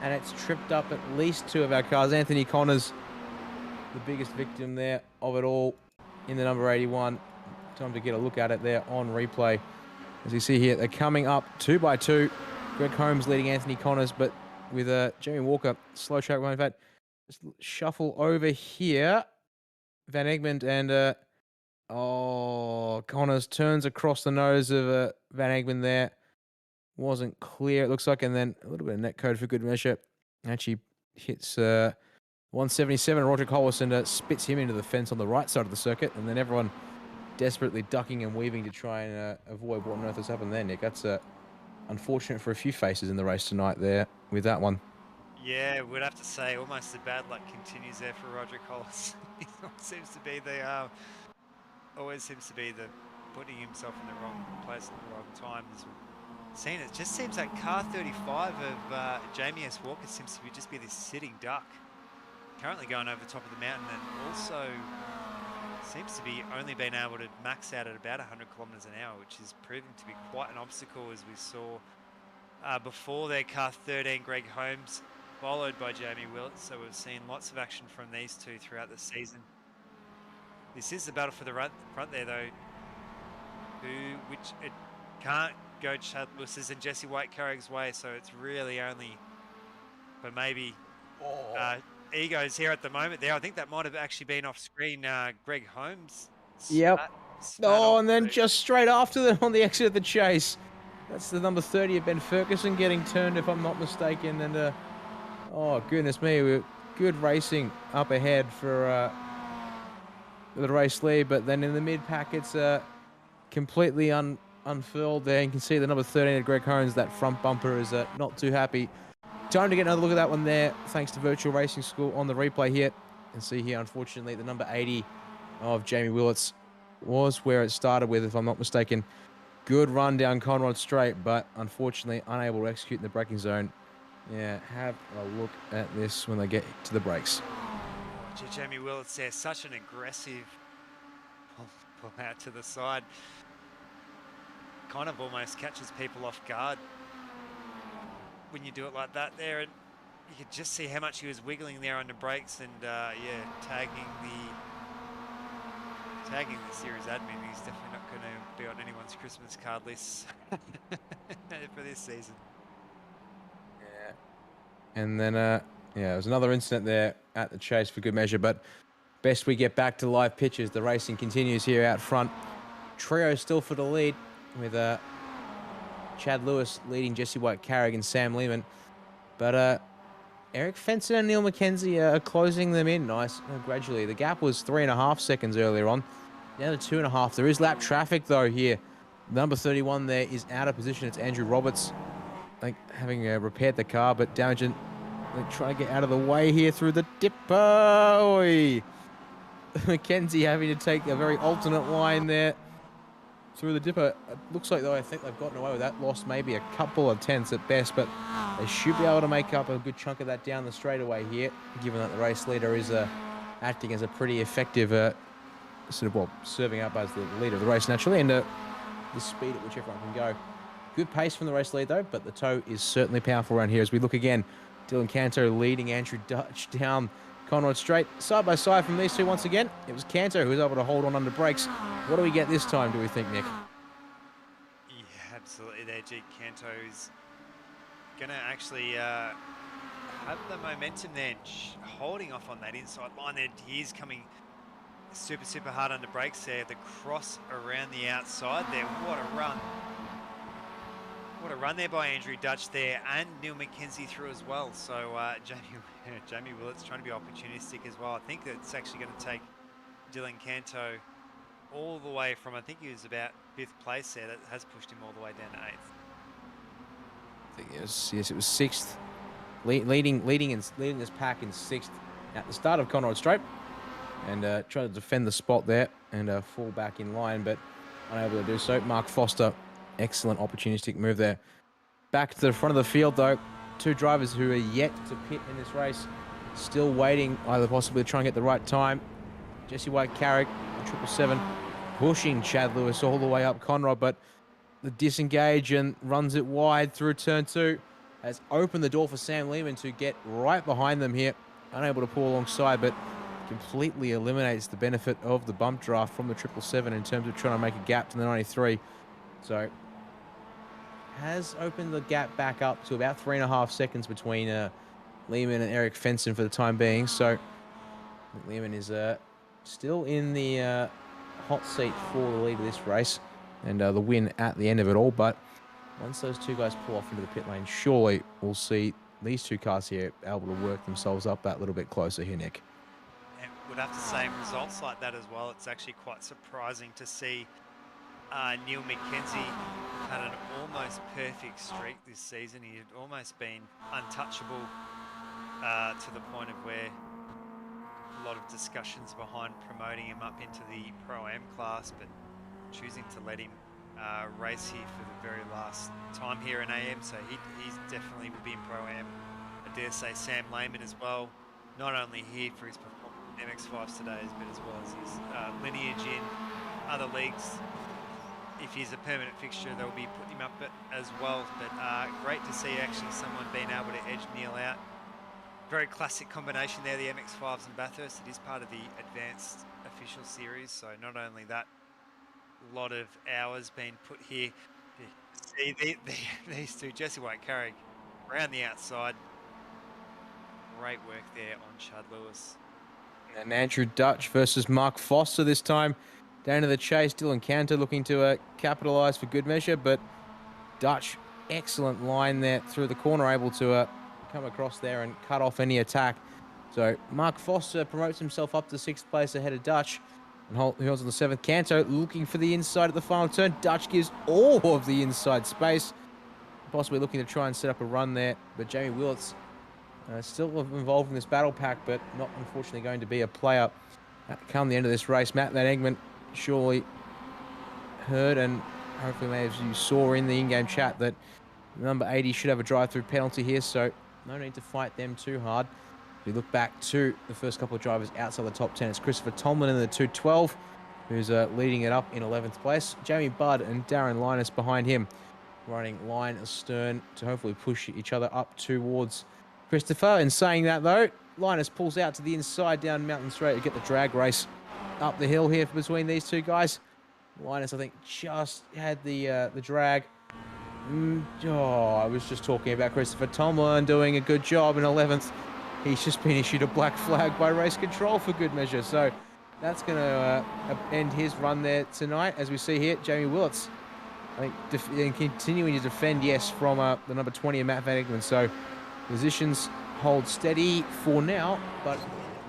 and it's tripped up at least 2 of our cars. Anthony Connors, the biggest victim there of it all, in the number 81. Time to get a look at it there on replay. As you see here, they're coming up 2 by 2. Greg Holmes leading Anthony Connors, but with Jamie Walker, slow track one. In fact, just shuffle over here. Van Egmond and Connors turns across the nose of Van Egmond there. Wasn't clear, it looks like, and then a little bit of net code for good measure. Actually hits 177. Roderick Hollis and spits him into the fence on the right side of the circuit, and then everyone desperately ducking and weaving to try and avoid what on earth has happened there, Nick. That's unfortunate for a few faces in the race tonight there with that one. Yeah, we'd have to say almost the bad luck continues there for Roderick Hollis. He seems to be always seems to be the putting himself in the wrong place at the wrong time. As we've seen, it just seems like car 35 of Jamie S. Walker seems to just be this sitting duck, currently going over the top of the mountain, and also seems to be only being able to max out at about 100 kilometers an hour, which is proving to be quite an obstacle, as we saw before their car 13, Greg Holmes, followed by Jamie Willett. So we've seen lots of action from these two throughout the season. This is the battle for the front there, though, which it can't go Chad Lewis's and Jesse White Carrick's way, so it's really only for maybe egos here at the moment there. I think that might have actually been off screen. Greg Holmes. Yep. And then just straight after them on the exit of the chase. That's the number 30 of Ben Ferguson getting turned, if I'm not mistaken. And oh goodness me, we're good racing up ahead for the race lead, but then in the mid pack it's completely unfurled there. You can see the number 13 of Greg Holmes, that front bumper is not too happy. Time to get another look at that one there, thanks to Virtual Racing School on the replay here. can see here, unfortunately, the number 80 of Jamie Willits was where it started with, if I'm not mistaken. Good run down Conrod Straight, but unfortunately unable to execute in the braking zone. Yeah, have a look at this when they get to the brakes. Jamie Willits there, such an aggressive pull out to the side. Kind of almost catches people off guard when you do it like that there. And you could just see how much he was wiggling there on the brakes and, yeah, tagging the series admin. He's definitely not going to be on anyone's Christmas card list for this season. Yeah. And then, yeah, there was another incident there at the chase for good measure, but best we get back to live pitches. The racing continues here out front. Trio still for the lead with Chad Lewis leading Jesse White-Carrick and Sam Lehman. But Eric Fenson and Neil McKenzie are closing them in nice gradually. The gap was 3.5 seconds earlier on. Now to 2.5. There is lap traffic though here. Number 31 there is out of position. It's Andrew Roberts, like having repaired the car, but damaging. Trying to get out of the way here through the dipper. Oi. McKenzie having to take a very alternate line there through the dipper. It looks like, though, I think they've gotten away with that. Lost maybe a couple of tenths at best, but they should be able to make up a good chunk of that down the straightaway here, given that the race leader is acting as a pretty effective sort of, well, serving up as the leader of the race naturally, and the speed at which everyone can go. Good pace from the race lead, though, but the tow is certainly powerful around here as we look again. Dylan Canto leading Andrew Dutch down Conrod Straight. Side by side from these two once again. It was Canto who was able to hold on under brakes. What do we get this time, do we think, Nick? Yeah, absolutely there. G. Canto is going to actually have the momentum there, holding off on that inside line there. He is coming super hard under brakes there. The cross around the outside there. What a run. What a run there by Andrew Dutch there, and Neil McKenzie through as well. So Jamie Willits trying to be opportunistic as well. I think that's actually going to take Dylan Canto all the way from, I think he was about 5th place there. That has pushed him all the way down to 8th. I think it was 6th. Leading this pack in 6th at the start of Conrod Straight. And try to defend the spot there and fall back in line, but unable to do so. Mark Foster, excellent opportunistic move there. Back to the front of the field, though. Two drivers who are yet to pit in this race. Still waiting, either possibly to try and get the right time. Jesse White-Carrick, 777, pushing Chad Lewis all the way up Conrod, but the disengage and runs it wide through turn 2 has opened the door for Sam Lehman to get right behind them here. Unable to pull alongside, but completely eliminates the benefit of the bump draft from the 777 in terms of trying to make a gap to the 93. So has opened the gap back up to about 3.5 seconds between Lehman and Eric Fenson for the time being. So Lehman is still in the hot seat for the lead of this race and the win at the end of it all. But once those two guys pull off into the pit lane, surely we'll see these two cars here able to work themselves up that little bit closer here, Nick. And would have to say results like that as well. It's actually quite surprising to see Neil McKenzie had an almost perfect streak this season. He had almost been untouchable to the point of where a lot of discussions behind promoting him up into the Pro-Am class, but choosing to let him race here for the very last time here in AM. So he's definitely will be in Pro-Am. I dare say Sam Lehman as well, not only here for his performance in MX5s today, but as well as his lineage in other leagues. If he's a permanent fixture, they'll be putting him up as well. But great to see actually someone being able to edge Neil out. Very classic combination there, the MX5s and Bathurst. It is part of the advanced official series, so not only that, a lot of hours being put here. See these two, Jesse White-Carrick around the outside. Great work there on Chad Lewis. And Andrew Dutch versus Mark Foster this time. Down to the chase, Dylan Cantor looking to capitalise for good measure, but Dutch, excellent line there through the corner, able to come across there and cut off any attack. So Mark Foster promotes himself up to 6th place ahead of Dutch. And he holds on the 7th. Canto looking for the inside at the final turn. Dutch gives all of the inside space. Possibly looking to try and set up a run there. But Jamie Willits Still involved in this battle pack, but not unfortunately going to be a player come the end of this race. Matt Van Egmond surely heard, and hopefully maybe as you saw in the in-game chat, that number 80 should have a drive-through penalty here, so no need to fight them too hard. If you look back to the first couple of drivers outside the top 10, it's Christopher Tomlin in the 212, who's leading it up in 11th place. Jamie Budd and Darren Linus behind him, running line astern to hopefully push each other up towards Christopher. In saying that, though, Linus pulls out to the inside down Mountain Straight to get the drag race up the hill here between these two guys. Linus, I think, just had the drag. I was just talking about Christopher Tomlin doing a good job in 11th. He's just been issued a black flag by race control for good measure. So that's going to end his run there tonight. As we see here, Jamie Willits, I think, continuing to defend, yes, from the number 20 of Matt Van Egmond. So positions hold steady for now, but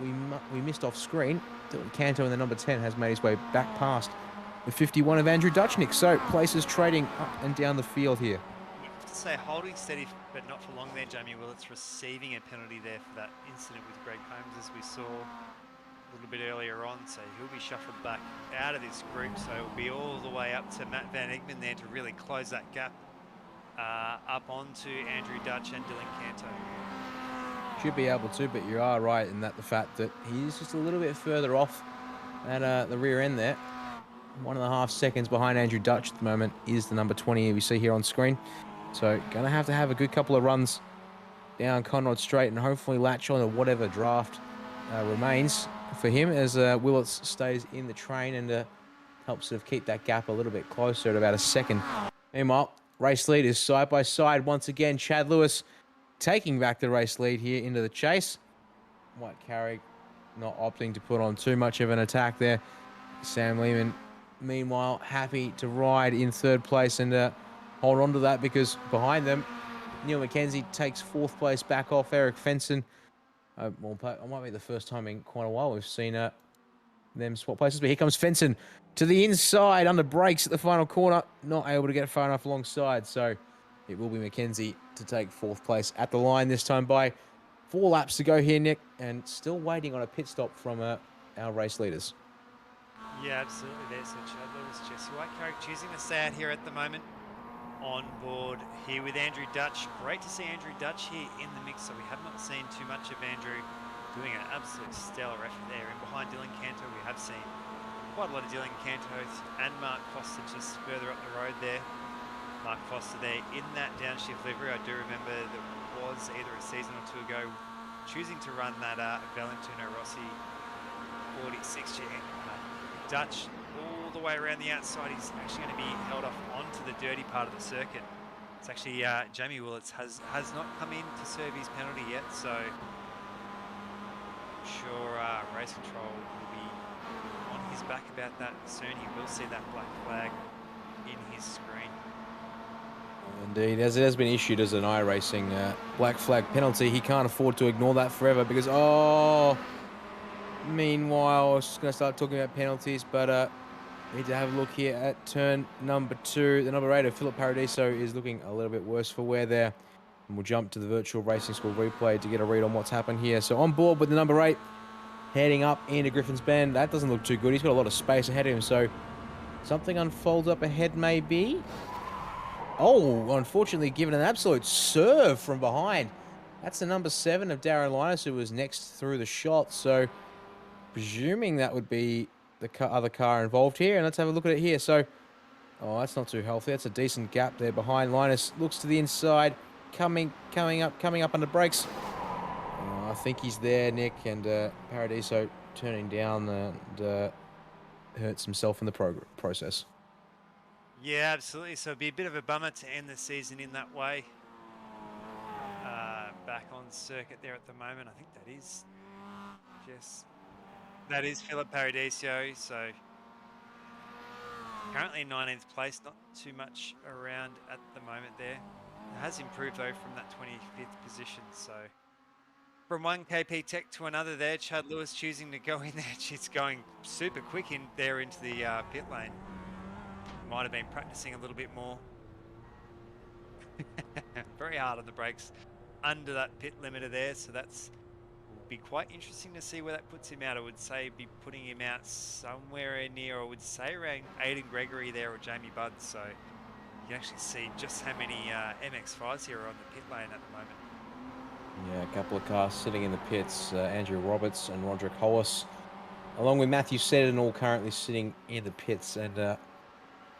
we missed off screen. Dylan Canto in the number 10 has made his way back past the 51 of Andrew Dutchnick. So places trading up and down the field here. I have to say holding steady, but not for long there. Jamie Willits receiving a penalty there for that incident with Greg Holmes, as we saw a little bit earlier on. So he'll be shuffled back out of this group. So it'll be all the way up to Matt Van Egmond there to really close that gap up onto Andrew Dutch and Dylan Canto. Should be able to, but you are right in that the fact that he's just a little bit further off at the rear end there. 1.5 seconds behind Andrew Dutch at the moment is the number 20 we see here on screen. So going to have a good couple of runs down Conrod Straight and hopefully latch on to whatever draft remains for him as Willits stays in the train and helps sort of keep that gap a little bit closer at about a second. Meanwhile, race lead is side by side once again. Chad Lewis taking back the race lead here into the chase. White Carrick not opting to put on too much of an attack there. Sam Lehman, meanwhile, happy to ride in third place and hold on to that, because behind them, Neil McKenzie takes fourth place back off Eric Fenson. It might be the first time in quite a while we've seen them swap places, but here comes Fenson to the inside under brakes at the final corner, not able to get far enough alongside, so it will be McKenzie to take fourth place at the line this time by 4 laps to go here, Nick, and still waiting on a pit stop from our race leaders. Yeah, absolutely. There's Chad Lewis, Jesse White Carrick choosing to stay out here at the moment. On board here with Andrew Dutch. Great to see Andrew Dutch here in the mix, so we have not seen too much of Andrew doing an absolute stellar effort there. And behind Dylan Canto, we have seen quite a lot of Dylan Cantos and Mark Foster just further up the road there. Mark Foster there in that downshift livery. I do remember that was either a season or two ago choosing to run that Valentino Rossi 46G. Dutch all the way around the outside. He's actually going to be held off onto the dirty part of the circuit. It's actually Jamie Willits has not come in to serve his penalty yet, so I'm sure race control will be on his back about that soon. He will see that black flag in his screen. Indeed, as it has been issued as an iRacing black flag penalty, he can't afford to ignore that forever because, meanwhile, I was just going to start talking about penalties, but need to have a look here at turn number 2. The number 8 of Philip Paradiso is looking a little bit worse for wear there. And we'll jump to the virtual racing school replay to get a read on what's happened here. So on board with the number 8, heading up into Griffin's Bend. That doesn't look too good. He's got a lot of space ahead of him, so something unfolds up ahead maybe. Oh, unfortunately given an absolute serve from behind. That's the number 7 of Darren Linus, who was next through the shot. So presuming that would be the other car involved here. And let's have a look at it here. So, that's not too healthy. That's a decent gap there behind. Linus looks to the inside, coming up under brakes. I think he's there, Nick, and Paradiso turning down and hurts himself in the process. Yeah, absolutely. So it'd be a bit of a bummer to end the season in that way. Back on circuit there at the moment. I think that is just... That is Philip Paradiso, so currently in 19th place, not too much around at the moment there. It has improved though from that 25th position, so from one KP Tech to another there, Chad Lewis choosing to go in there. She's going super quick in there into the pit lane. Might have been practicing a little bit more. Very hard on the brakes under that pit limiter there, so that's will be quite interesting to see where that puts him out. I would say be putting him out somewhere near, I would say around Aiden Gregory there or Jamie Budd. So you can actually see just how many MX-5s here are on the pit lane at the moment. Yeah, a couple of cars sitting in the pits. Andrew Roberts and Roderick Hollis, along with Matthew Seddon, all currently sitting in the pits. And,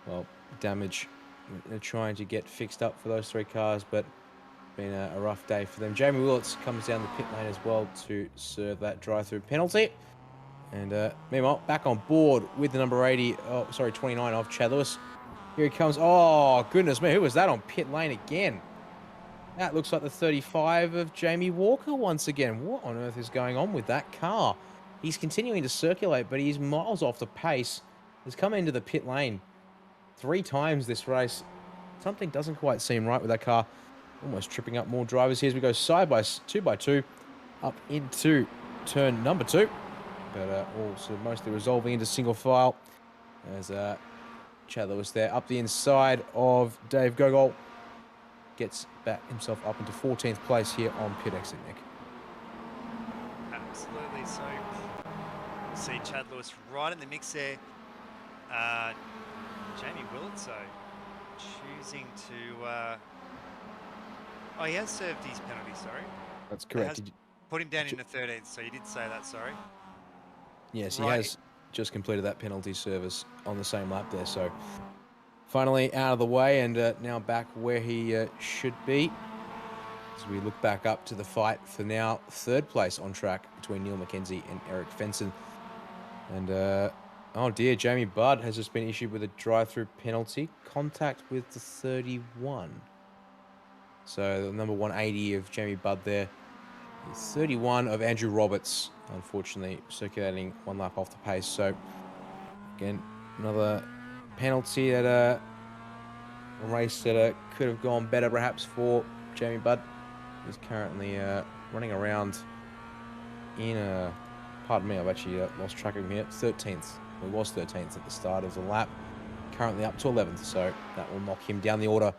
well, damage they're trying to get fixed up for those 3 cars, but been a rough day for them. Jamie Willits comes down the pit lane as well to serve that drive-through penalty. And meanwhile, back on board with the number 29 of Chad Lewis. Here he comes. Oh, goodness me. Who was that on pit lane again? That looks like the 35 of Jamie Walker once again. What on earth is going on with that car? He's continuing to circulate, but he's miles off the pace. He's come into the pit lane 3 times this race. Something doesn't quite seem right with that car. Almost tripping up more drivers here as we go side by 2 by 2 up into turn number 2. But also mostly resolving into single file as Chad Lewis there up the inside of Dave Gogol. Gets back himself up into 14th place here on pit exit, Nick. Absolutely. So we'll see Chad Lewis right in the mix there. Jamie Willits choosing to... oh, he has served his penalty, sorry. That's correct. Put him down in the 13th, so you did say that, sorry. Yes, he has just completed that penalty service on the same lap there, so finally out of the way and now back where he should be. As we look back up to the fight for now 3rd place on track between Neil McKenzie and Eric Fenson. And, oh dear, Jamie Budd has just been issued with a drive-through penalty. Contact with the 31. So the number 180 of Jamie Budd there. The 31 of Andrew Roberts, unfortunately, circulating 1 lap off the pace. So, again, another penalty at a race that could have gone better, perhaps, for Jamie Budd. He's currently running around in a... Pardon me, I've actually lost track of him here. 13th. He was 13th at the start of the lap. Currently up to 11th, so that will knock him down the order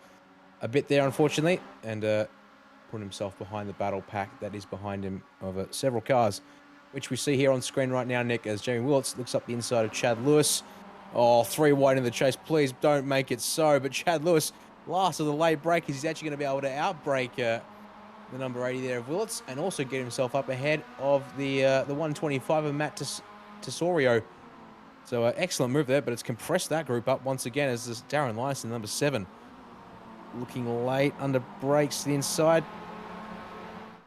a bit there, unfortunately, and put himself behind the battle pack that is behind him of several cars, which we see here on screen right now, Nick, as Jamie Willits looks up the inside of Chad Lewis. Oh, 3 wide in the chase. Please don't make it so. But Chad Lewis, last of the late breakers, he's actually going to be able to outbrake the number 80 there of Willits and also get himself up ahead of the 125 of Matt Tesorio. So excellent move there, but it's compressed that group up once again as this Darren Lyson, number 7. Looking late under brakes to the inside.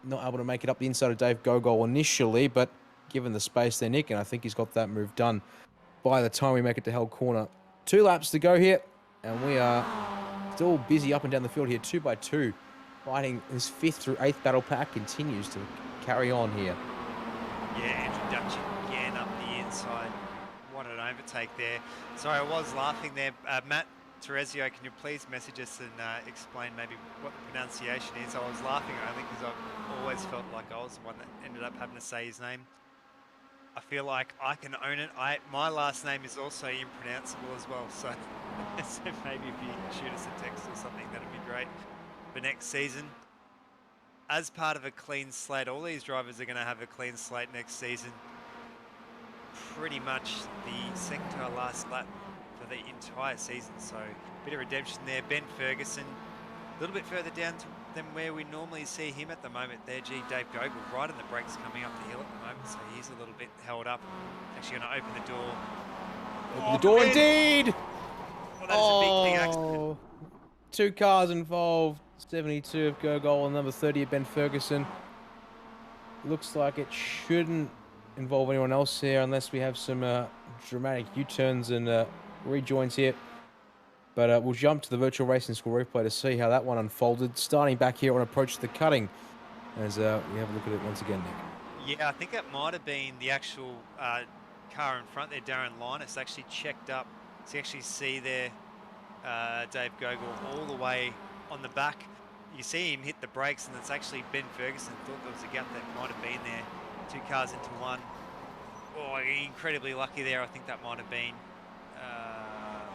Not able to make it up the inside of Dave Gogol initially, but given the space there, Nick, and I think he's got that move done by the time we make it to Hell Corner. 2 laps to go here, and we are still busy up and down the field here, 2 by 2. Fighting this 5th through 8th battle pack continues to carry on here. Yeah, Andrew Dutch again up the inside. What an overtake there. Sorry, I was laughing there. Matt Terezio, can you please message us and explain maybe what the pronunciation is? I was laughing only because I've always felt like I was the one that ended up having to say his name. I feel like I can own it. My last name is also impronounceable as well, so, so maybe if you shoot us a text or something, that'd be great. For next season, as part of a clean slate, all these drivers are going to have a clean slate next season. Pretty much the second to our last lap for the entire season, so a bit of redemption there. Ben Ferguson, a little bit further down than where we normally see him at the moment there. Dave Gogol right in the brakes coming up the hill at the moment, so he's a little bit held up. Actually going to open the door. Open the door indeed! Well, that is a big thing, accident. 2 cars involved. 72 of Gogol and number 30 of Ben Ferguson. Looks like it shouldn't involve anyone else here unless we have some dramatic U-turns and rejoins here. But we'll jump to the virtual racing school replay to see how that one unfolded. Starting back here on approach to the cutting as we have a look at it once again, Nick. Yeah, I think that might have been the actual car in front there, Darren Linus, actually checked up. So you actually see there Dave Gogol all the way on the back. You see him hit the brakes, and it's actually Ben Ferguson. Thought there was a gap that might have been there. 2 cars into one. Oh, incredibly lucky there. I think that might have been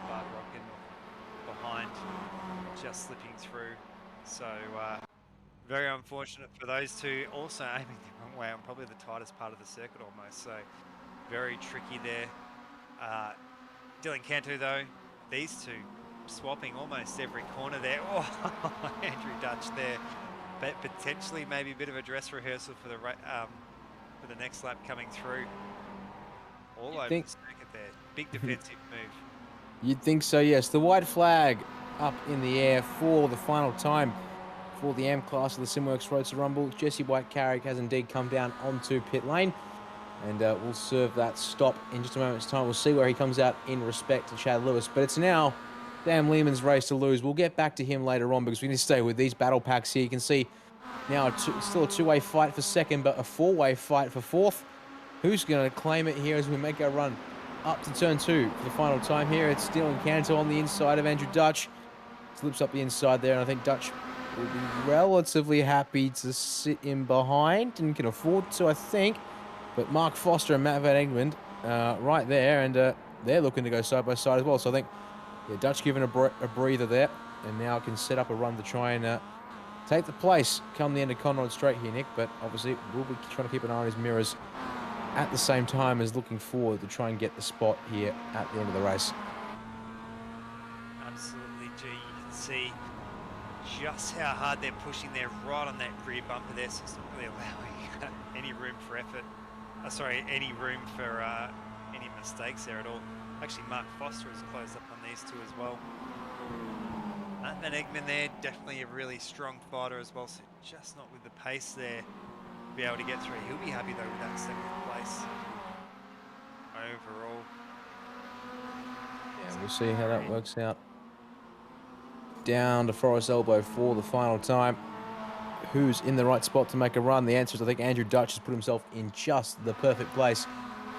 Bart Rockin behind, just slipping through. So Very unfortunate for those two. Also aiming the wrong way on probably the tightest part of the circuit almost. So very tricky there. Dylan Cantu though, these two swapping almost every corner there. Oh, Andrew Dutch there. But potentially maybe a bit of a dress rehearsal for the next lap coming through. All over the circuit there. Big defensive move. You'd think so, yes. The white flag up in the air for the final time for the AM class of the Simworx Roadster Rumble. Jesse White-Carrick has indeed come down onto pit lane, and we'll serve that stop in just a moment's time. We'll see where he comes out in respect to Chad Lewis, but it's now Sam Lehman's race to lose. We'll get back to him later on because we need to stay with these battle packs here. You can see now still a two-way fight for second, but a four-way fight for fourth. Who's going to claim it here as we make our run up to turn 2 for the final time here? It's Dylan Canto on the inside of Andrew Dutch. Slips up the inside there, and I think Dutch will be relatively happy to sit in behind and can afford to, I think. But Mark Foster and Matt Van Egmond right there, and they're looking to go side by side as well. So I think Dutch giving a breather there, and now can set up a run to try and take the place come the end of Conrod Straight here, Nick. But obviously we'll be trying to keep an eye on his mirrors at the same time as looking forward to try and get the spot here at the end of the race. Absolutely, G. You can see just how hard they're pushing there right on that rear bumper there, so it's not really allowing any room for effort. Any room for any mistakes there at all. Actually, Mark Foster has closed up on these two as well. Van Egmond there, definitely a really strong fighter as well, so just not with the pace there to be able to get through. He'll be happy though with that second place overall. Yeah, we'll see how that works out. Down to Forest Elbow for the final time. Who's in the right spot to make a run? The answer is I think Andrew Dutch has put himself in just the perfect place.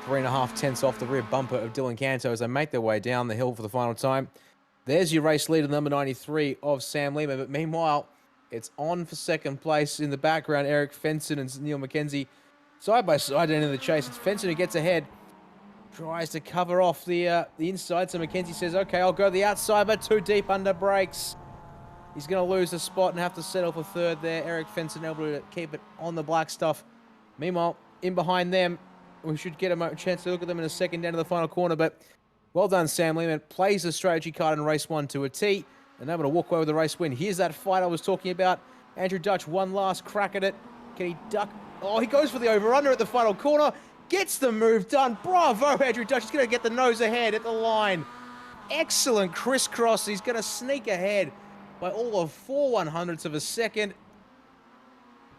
3.5 tenths off the rear bumper of Dylan Canto as they make their way down the hill for the final time. There's your race leader, number 93 of Sam Lehman. But meanwhile, it's on for second place. In the background, Eric Fenson and Neil McKenzie side by side into the chase. It's Fenson who gets ahead. Tries to cover off the inside. So McKenzie says, okay, I'll go the outside, but too deep under brakes. He's going to lose the spot and have to settle for third there. Eric Fenson able to keep it on the black stuff. Meanwhile, in behind them, we should get a chance to look at them in a second down to the final corner. But well done, Sam Lehman. Plays the strategy card in race 1 to a T and able to walk away with the race win. Here's that fight I was talking about. Andrew Dutch, one last crack at it. Can he duck? Oh, he goes for the over-under at the final corner. Gets the move done. Bravo, Andrew Dutch. He's going to get the nose ahead at the line. Excellent crisscross. He's going to sneak ahead by all of 4/100ths of a second.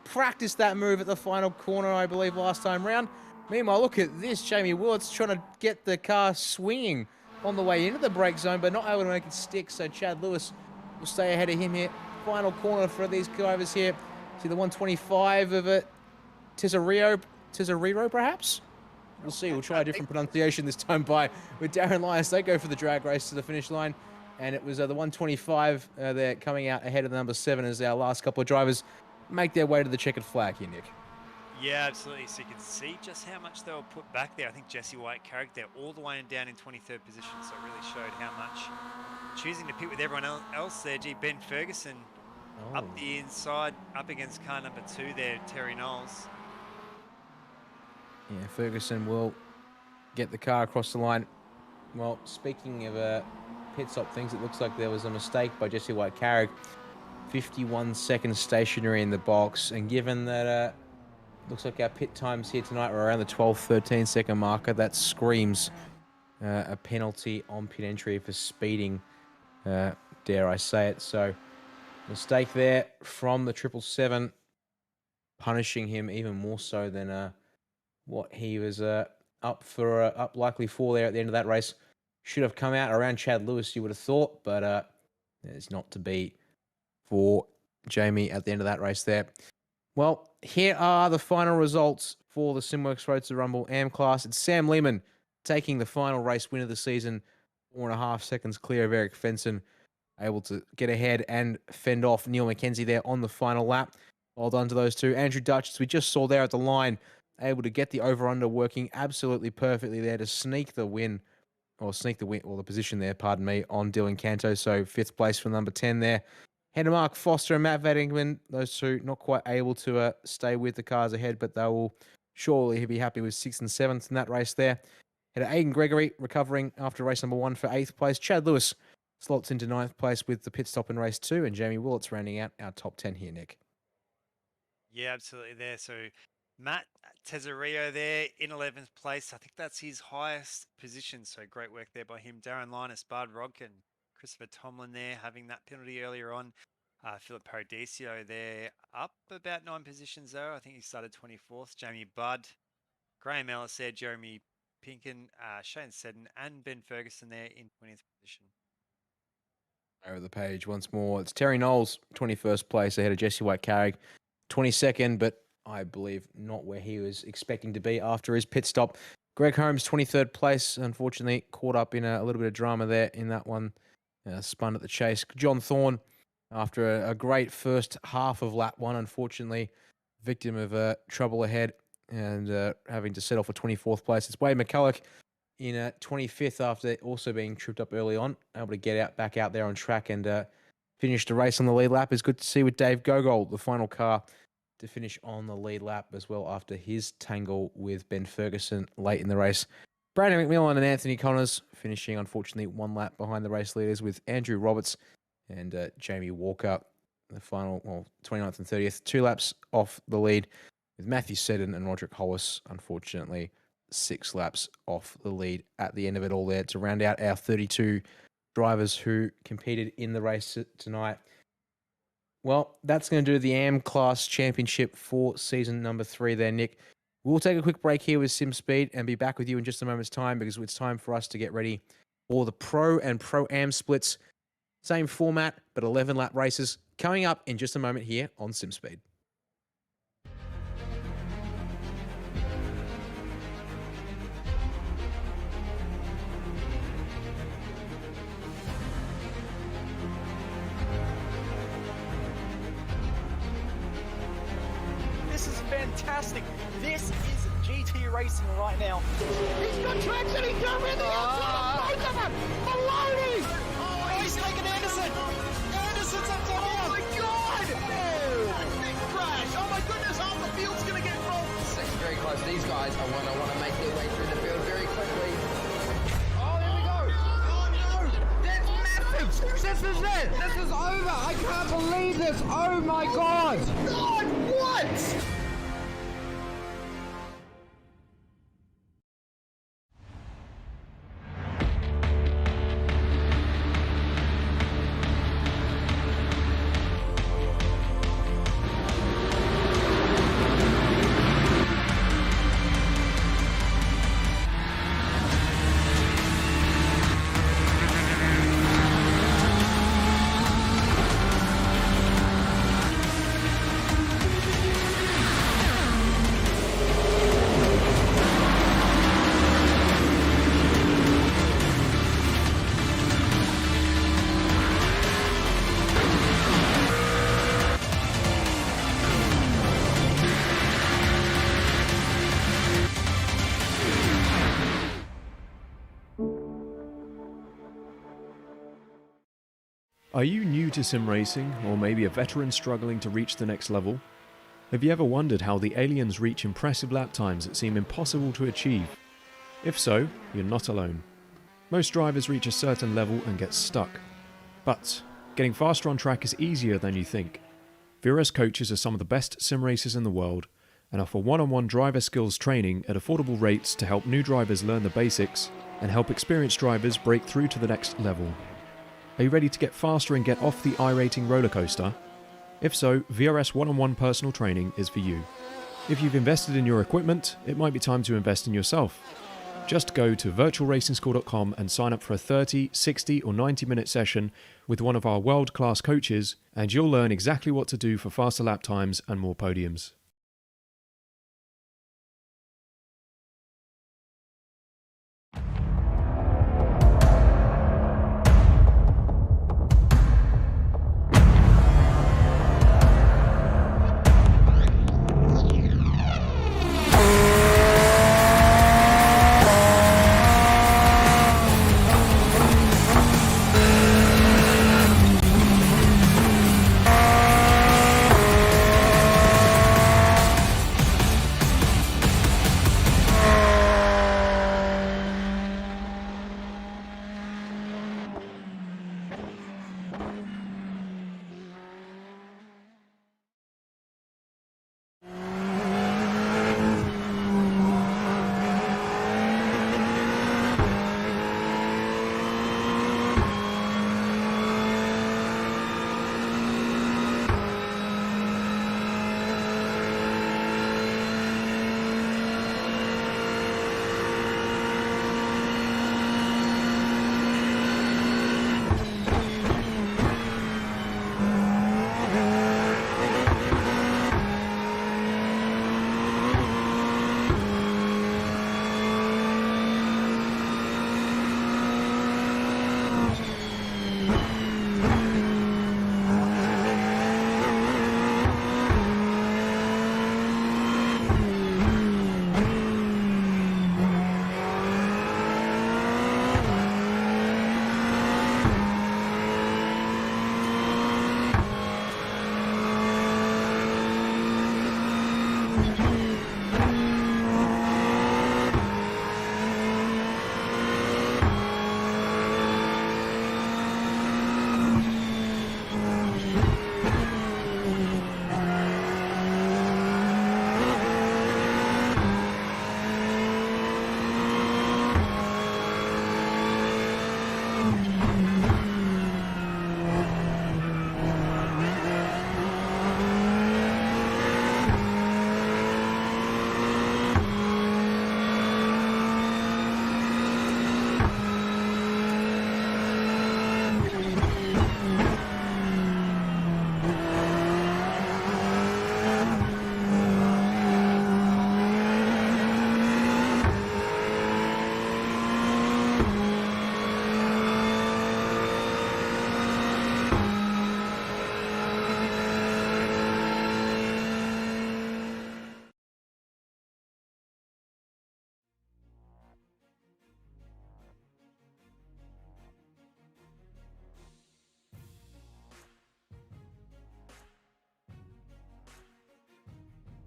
Practiced that move at the final corner, I believe, last time round. Meanwhile, look at this. Jamie Willits trying to get the car swinging on the way into the brake zone, but not able to make it stick. So Chad Lewis will stay ahead of him here. Final corner for these drivers here. See the 125 of it. Tesariro, perhaps? We'll see. We'll try a different pronunciation this time with Darren Lyons. They go for the drag race to the finish line. And it was the 125 there coming out ahead of the number 7 as our last couple of drivers make their way to the checkered flag here, Nick. Yeah, absolutely. So you can see just how much they were put back there. I think Jesse White-Carrick there all the way and down in 23rd position. So it really showed how much choosing to pit with everyone else there. Ben Ferguson up the inside, up against car number 2 there, Terry Knowles. Yeah, Ferguson will get the car across the line. Well, speaking of pit stop things, it looks like there was a mistake by Jesse White-Carrick. 51 seconds stationary in the box, and given that looks like our pit times here tonight are around the 12-13 second marker, that screams a penalty on pit entry for speeding, dare I say it. So mistake there from the 777, punishing him even more so than what he was up likely for there at the end of that race. Should have come out around Chad Lewis, you would have thought, but it's not to be for Jamie at the end of that race there. Well, here are the final results for the Simworx Roadster Rumble AM class. It's Sam Lehman taking the final race win of the season, 4.5 seconds clear of Eric Fenson, able to get ahead and fend off Neil McKenzie there on the final lap. Well done to those two. Andrew Dutch, as we just saw there at the line, able to get the over-under working absolutely perfectly there to sneak the position there, pardon me, on Dylan Canto. So 5th place for number 10 there. Mark Foster and Matt Vettingman, those two not quite able to stay with the cars ahead, but they will surely be happy with 6th and 7th in that race there. Head Aidan Gregory recovering after race number 1 for 8th place. Chad Lewis slots into 9th place with the pit stop in race 2, and Jamie Willett's rounding out our top 10 here, Nick. Yeah, absolutely there. So Matt Tesorio there in 11th place. I think that's his highest position. So great work there by him. Darren Linus, Bard Rodkin, Christopher Tomlin there having that penalty earlier on. Philip Paradiso there up about 9 positions though. I think he started 24th. Jamie Budd, Graham Ellis there, Jeremy Pinkin, Shane Seddon and Ben Ferguson there in 20th position. Over the page once more. It's Terry Knowles, 21st place ahead of Jesse White-Carrick. 22nd, but I believe not where he was expecting to be after his pit stop. Greg Holmes, 23rd place, unfortunately caught up in a little bit of drama there in that one. Spun at the chase. John Thorne, after a great first half of lap 1, unfortunately, victim of trouble ahead and having to settle for 24th place. It's Wade McCulloch in 25th after also being tripped up early on, able to get back out there on track and finish the race on the lead lap. It's good to see with Dave Gogol, the final car to finish on the lead lap as well after his tangle with Ben Ferguson late in the race. Brandon McMillan and Anthony Connors finishing, unfortunately, 1 lap behind the race leaders with Andrew Roberts and Jamie Walker, the final, 29th and 30th, 2 laps off the lead with Matthew Seddon and Roderick Hollis, unfortunately, 6 laps off the lead at the end of it all there to round out our 32 drivers who competed in the race tonight. Well, that's going to do the AM Class Championship for season number 3 there, Nick. We'll take a quick break here with SimSpeed and be back with you in just a moment's time because it's time for us to get ready for the Pro and Pro-Am splits. Same format, but 11 lap races coming up in just a moment here on SimSpeed. This is fantastic. This is GT racing right now. He's got traction. He's got everything outside. Both of them. Maloney. Oh, he's taking Anderson. Anderson's up top. Oh my God. Oh, big crash. Oh my goodness. Half the field's going to get rolled. Second very close. These guys I want to make their way through the field very quickly. Oh, there we go. Oh, no. That's massive. This is it. This is over. I can't believe this. Oh, my God. God, what? Are you new to sim racing, or maybe a veteran struggling to reach the next level? Have you ever wondered how the aliens reach impressive lap times that seem impossible to achieve? If so, you're not alone. Most drivers reach a certain level and get stuck. But getting faster on track is easier than you think. VRS coaches are some of the best sim racers in the world and offer one-on-one driver skills training at affordable rates to help new drivers learn the basics and help experienced drivers break through to the next level. Are you ready to get faster and get off the iRacing roller coaster? If so, VRS one-on-one personal training is for you. If you've invested in your equipment, it might be time to invest in yourself. Just go to virtualracingschool.com and sign up for a 30, 60 or 90-minute session with one of our world-class coaches, and you'll learn exactly what to do for faster lap times and more podiums.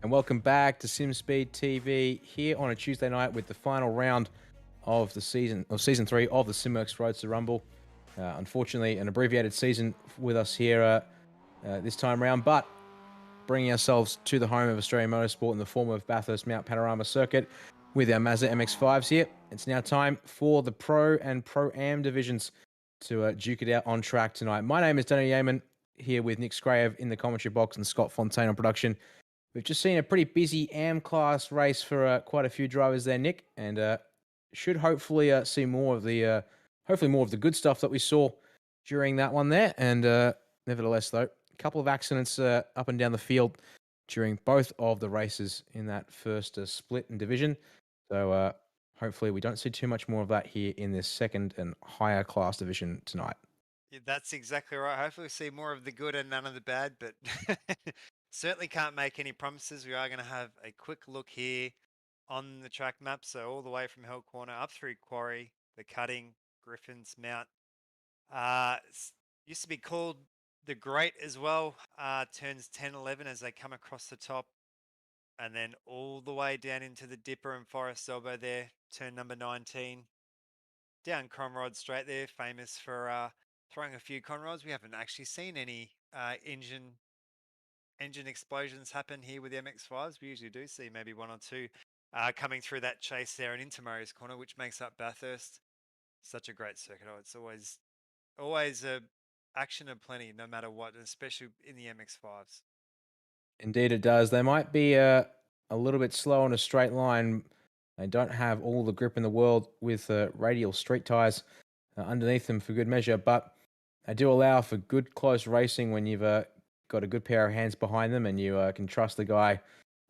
And welcome back to SimSpeed TV here on a Tuesday night with the final round of the season 3 of the Simworx Roadster Rumble. Unfortunately, an abbreviated season with us here this time round, but bringing ourselves to the home of Australian motorsport in the form of Bathurst Mount Panorama Circuit with our Mazda MX-5s here. It's now time for the Pro and Pro-Am divisions to duke it out on track tonight. My name is Danny Yeaman, here with Nick Scrayev in the commentary box and Scott Fontaine on production. We've just seen a pretty busy AM class race for quite a few drivers there, Nick, and should hopefully see more of the good stuff that we saw during that one there. And nevertheless, though, a couple of accidents up and down the field during both of the races in that first split and division. So hopefully we don't see too much more of that here in this second and higher class division tonight. Yeah, that's exactly right. Hopefully we see more of the good and none of the bad, but certainly can't make any promises. We are going to have a quick look here on the track map. So all the way from Hill Corner up through Quarry, the Cutting, Griffin's Mount. Used to be called the Great as well. Turns 10, 11 as they come across the top. And then all the way down into the Dipper and Forest Elbow there, turn number 19. Down Conrod Straight there, famous for throwing a few Conrods. We haven't actually seen any engine explosions happen here with the MX-5s. We usually do see maybe one or two coming through that chase there and into Murray's Corner, which makes up Bathurst. Such a great circuit. Oh, it's always action aplenty, no matter what, especially in the MX-5s. Indeed, it does. They might be a little bit slow on a straight line. They don't have all the grip in the world with radial street tires underneath them for good measure, but they do allow for good close racing when you've got a good pair of hands behind them and you can trust the guy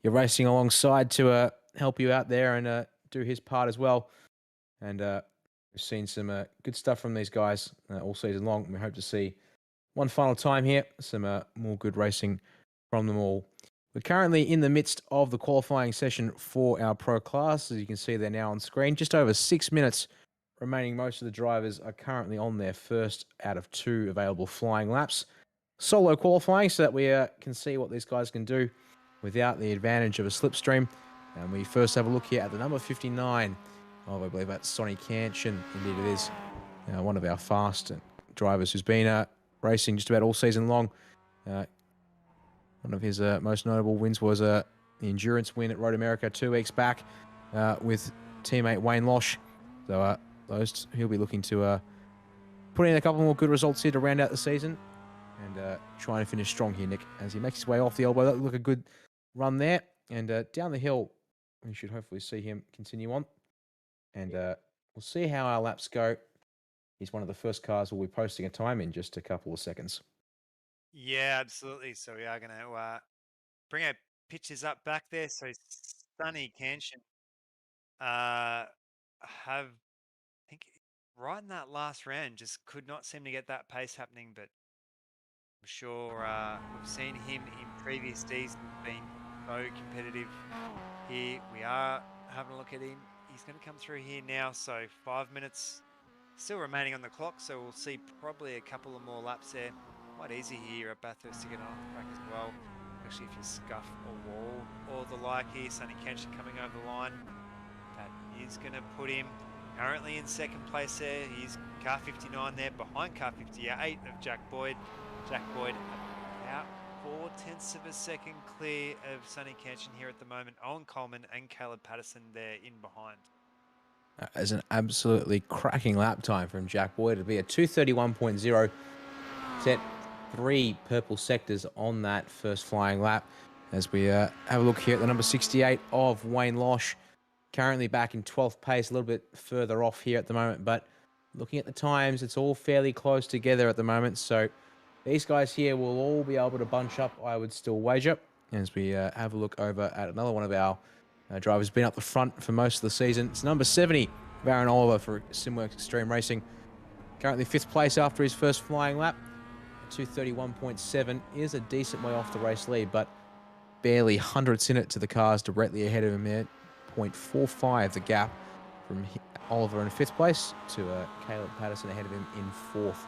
you're racing alongside to help you out there and do his part as well. And we've seen some good stuff from these guys all season long. We hope to see one final time here, some more good racing from them all. We're currently in the midst of the qualifying session for our pro class. As you can see, they're now on screen. Just over 6 minutes remaining. Most of the drivers are currently on their first out of 2 available flying laps. Solo qualifying so that we can see what these guys can do without the advantage of a slipstream. And we first have a look here at the number 59 of, I believe that's Sonny Canchin. Indeed it is. One of our fast drivers who's been racing just about all season long. One of his most notable wins was the endurance win at Road America 2 weeks back with teammate Wayne Losh. So he'll be looking to put in a couple more good results here to round out the season and trying to finish strong here, Nick, as he makes his way off the elbow. That look a good run there. And down the hill, we should hopefully see him continue on. And we'll see how our laps go. He's one of the first cars we'll be posting a time in just a couple of seconds. Yeah, absolutely. So we are going to bring our pictures up back there. So Sonny Canchin I think, right in that last round, just could not seem to get that pace happening. But I'm sure we've seen him in previous seasons being so competitive. Here we are having a look at him. He's going to come through here now. So 5 minutes still remaining on the clock. So we'll see probably a couple of more laps there. Quite easy here at Bathurst to get on the track as well. Actually, if you scuff a wall or the like here, Sonny Canchin coming over the line. That is going to put him currently in second place there. He's car 59 there, behind car 58 of Jack Boyd. Jack Boyd about 0.4 of a second clear of Sonny Canchin here at the moment. Owen Coleman and Caleb Patterson there in behind. As an absolutely cracking lap time from Jack Boyd. It'll be a 2:31.0. Set 3 purple sectors on that first flying lap. As we have a look here at the number 68 of Wayne Losh. Currently back in 12th pace, a little bit further off here at the moment. But looking at the times, it's all fairly close together at the moment. So these guys here will all be able to bunch up, I would still wager. As we have a look over at another one of our drivers who's been up the front for most of the season. It's number 70, Baron Oliver for Simworx Extreme Racing. Currently 5th place after his first flying lap. 2:31.7 is a decent way off the race lead, but barely hundredths in it to the cars directly ahead of him there. 0.45 the gap from Oliver in 5th place to Caleb Patterson ahead of him in 4th.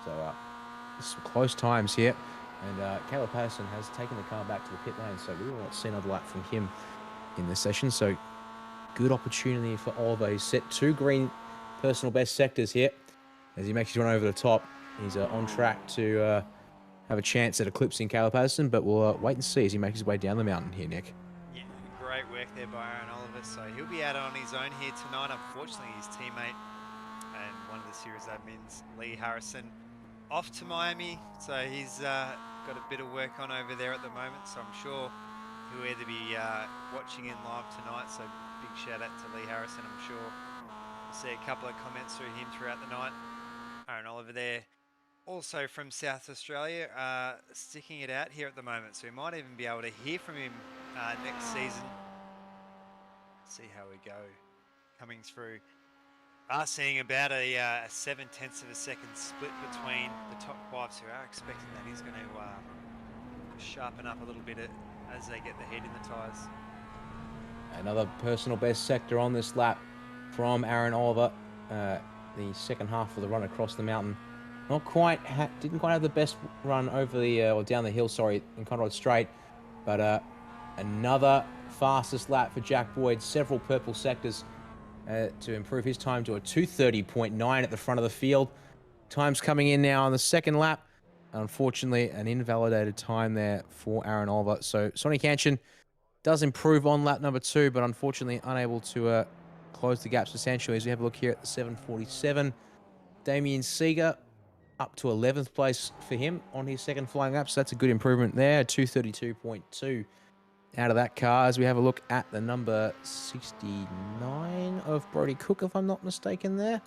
So some close times here. And Caleb Patterson has taken the car back to the pit lane, so we will not see another lap from him in this session. So good opportunity for Oliver. He's set 2 green personal best sectors here as he makes his run over the top. He's on track to have a chance at eclipsing Caleb Patterson, but we'll wait and see as he makes his way down the mountain here, Nick. Yeah, great work there by Aaron Oliver. So he'll be out on his own here tonight. Unfortunately, his teammate and one of the series admins, Lee Harrison, off to Miami. So he's got a bit of work on over there at the moment. So I'm sure he'll either be watching in live tonight. So big shout out to Lee Harrison. I'm sure we'll see a couple of comments through him throughout the night. Aaron Oliver there, also from South Australia, sticking it out here at the moment. So we might even be able to hear from him next season. See how we go coming through. Seeing about a 0.7 of a second split between the top 5, so we are expecting that he's going to sharpen up a little bit as they get the heat in the tyres. Another personal best sector on this lap from Aaron Oliver. The second half of the run across the mountain. Not quite, didn't quite have the best run over the, or down the hill, sorry, in Conrad Straight. But another fastest lap for Jack Boyd. Several purple sectors to improve his time to a 2:30.9 at the front of the field. Time's coming in now on the second lap. Unfortunately, an invalidated time there for Aaron Oliver. So Sonny Canchin does improve on lap number 2, but unfortunately unable to close the gap substantially. As we have a look here at the 7:47, Damien Seeger up to 11th place for him on his second flying lap. So that's a good improvement there. 2:32.2 out of that car. As we have a look at the number 69 of Brody Cook, if I'm not mistaken there.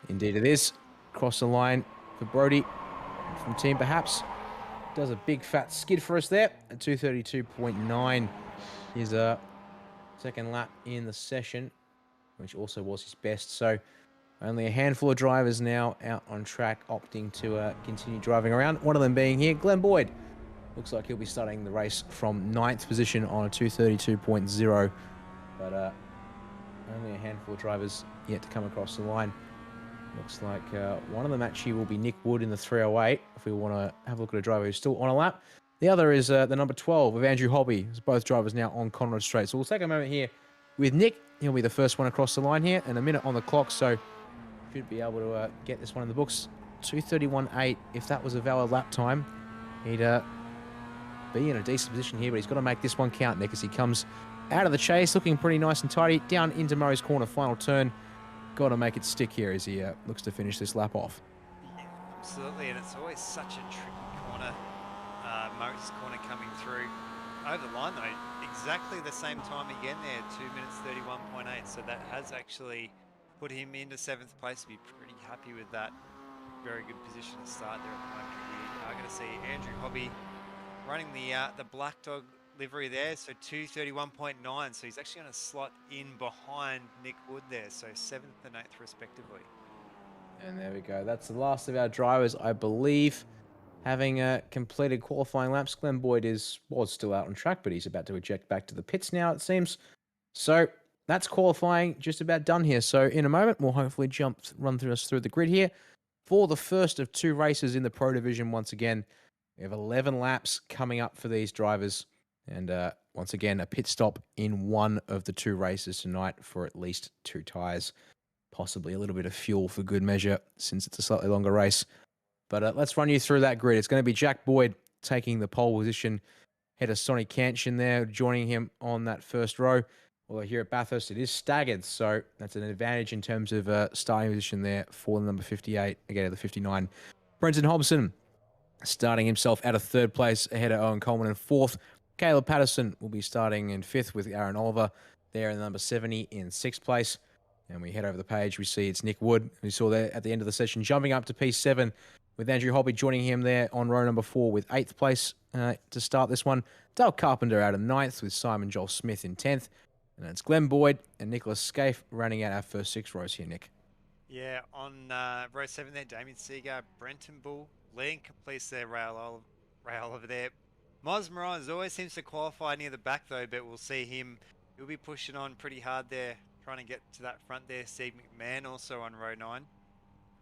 Indeed it is. Cross the line for Brody from Team Perhaps. Does a big fat skid for us there at 2:32.9. His second lap in the session, which also was his best. So only a handful of drivers now out on track opting to continue driving around. One of them being here, Glenn Boyd. Looks like he'll be starting the race from 9th position on a 2:32.0. But only a handful of drivers yet to come across the line. Looks like one of them actually will be Nick Wood in the 308, if we want to have a look at a driver who's still on a lap. The other is the number 12 of Andrew Hobby. Both drivers now on Conrad Straight. So we'll take a moment here with Nick. He'll be the first one across the line here, and a minute on the clock, so should be able to get this one in the books. 2:31.8. If that was a valid lap time, he'd be in a decent position here, but he's got to make this one count, Nick, as he comes out of the chase, looking pretty nice and tidy, down into Murray's Corner, final turn. Got to make it stick here as he looks to finish this lap off. Yeah, absolutely, and it's always such a tricky corner. Murray's Corner coming through. Over the line, though, exactly the same time again there, 2 minutes 31.8, so that has actually put him into 7th place. Be pretty happy with that. Very good position to start there at the moment. We are going to see Andrew Hobby running the Black Dog livery there, so 2:31.9, so he's actually going to slot in behind Nick Wood there, so 7th and 8th respectively. And there we go. That's the last of our drivers, I believe, having completed qualifying laps. Glenn Boyd was still out on track, but he's about to eject back to the pits now, it seems. So that's qualifying just about done here. So in a moment, we'll hopefully run through the grid here for the first of 2 races in the Pro Division once again. We have 11 laps coming up for these drivers. And once again, a pit stop in one of the 2 races tonight for at least 2 tyres. Possibly a little bit of fuel for good measure since it's a slightly longer race. But let's run you through that grid. It's going to be Jack Boyd taking the pole position. Head of Sonny Canchin there, joining him on that first row. Although here at Bathurst, it is staggered. So that's an advantage in terms of starting position there for the number 58, again at the 59. Brenton Hobson starting himself out of 3rd place ahead of Owen Coleman in 4th. Caleb Patterson will be starting in 5th with Aaron Oliver there in the number 70 in 6th place. And we head over the page, we see it's Nick Wood, who we saw there at the end of the session, jumping up to P7 with Andrew Hobby joining him there on row number 4 with 8th place to start this one. Dale Carpenter out of 9th with Simon Joel Smith in 10th. And it's Glenn Boyd and Nicholas Scaife rounding out our first 6 rows here, Nick. Yeah, on row 7 there, Damien Seeger, Brenton Bull, Liam completes their rail over there. Moz Morons always seems to qualify near the back though, but we'll see him. He'll be pushing on pretty hard there, trying to get to that front there. Steve McMahon also on row 9.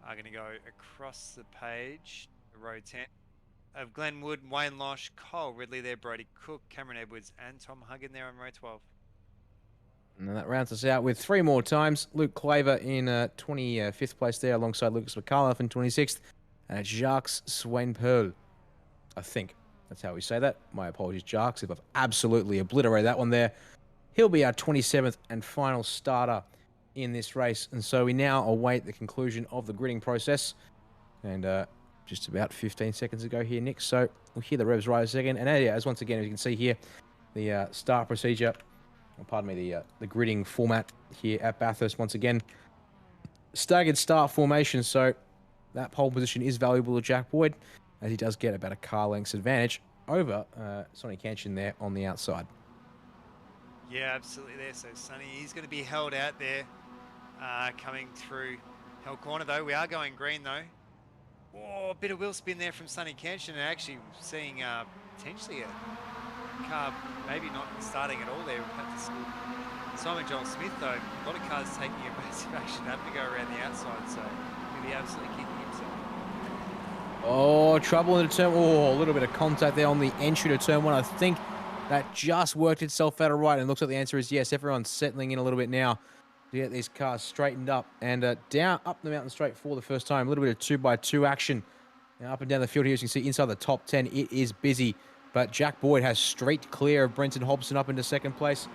I'm going to go across the page to row 10. of Glenn Wood, Wayne Losh, Cole Ridley there, Brody Cook, Cameron Edwards, and Tom Huggin there on row 12. And that rounds us out with 3 more times. Luke Claver in 25th place there, alongside Lucas McCullough in 26th. And Jacques Swainpearl. I think that's how we say that. My apologies, Jacques, if I've absolutely obliterated that one there. He'll be our 27th and final starter in this race. And so we now await the conclusion of the gridding process. And just about 15 seconds ago here, Nick. So we'll hear the revs right a second. And as once again, as you can see here, the start procedure, or pardon me, the gridding format here at Bathurst once again. Staggered start formation. So that pole position is valuable to Jack Boyd, as he does get about a car length's advantage over Sonny Canchin there on the outside. Yeah, absolutely there. So Sonny, he's going to be held out there coming through Hell Corner though. We are going green though. Oh, a bit of wheel spin there from Sonny Canchin, and actually seeing potentially a car maybe not starting at all there. Simon Joel Smith though, a lot of cars taking a massive action, having to go around the outside, so he'll be absolutely kicking himself. Oh, trouble in the turn. Oh, a little bit of contact there on the entry to turn 1. I think that just worked itself out all right, and looks like the answer is yes. Everyone's settling in a little bit now to get these cars straightened up and down up the mountain straight for the first time. A little bit of 2x2 action now up and down the field here. As you can see inside the top 10, it is busy, but Jack Boyd has straight clear of Brenton Hobson up into second place.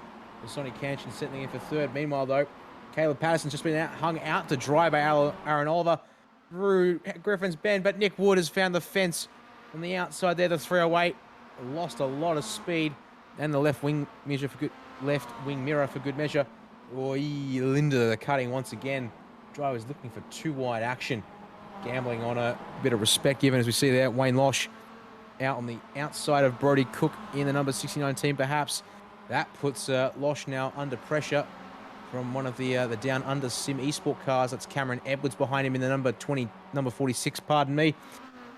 With Sonny Canchin settling in for third. Meanwhile, though, Caleb Patterson's just been hung out to dry by Aaron Oliver through Griffin's Bend, but Nick Wood has found the fence on the outside there, the 308. Lost a lot of speed, and the left wing mirror for good measure. Oh, Linda the cutting once again. Drivers looking for too wide action. Gambling on a bit of respect given, as we see there. Wayne Losh out on the outside of Brody Cook in the number 69 team, perhaps. That puts Losh now under pressure from one of the down under Sim Esport cars. That's Cameron Edwards behind him in the number 46, pardon me.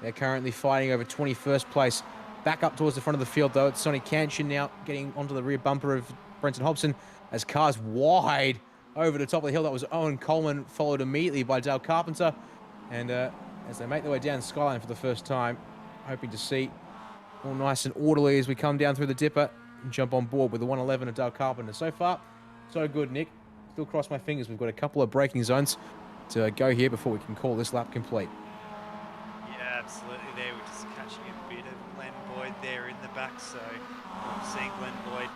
They're currently fighting over 21st place. Back up towards the front of the field, though. It's Sonny Canchin now getting onto the rear bumper of Brenton Hobson as cars wide over the top of the hill. That was Owen Coleman, followed immediately by Dale Carpenter. And as they make their way down Skyline for the first time, hoping to see all nice and orderly as we come down through the dipper and jump on board with the 111 of Dale Carpenter. So far, so good, Nick. Still cross my fingers. We've got a couple of braking zones to go here before we can call this lap complete. Yeah, absolutely there. We're just catching a bit of Glenn Boyd there in the back, so I'm seeing Glenn Boyd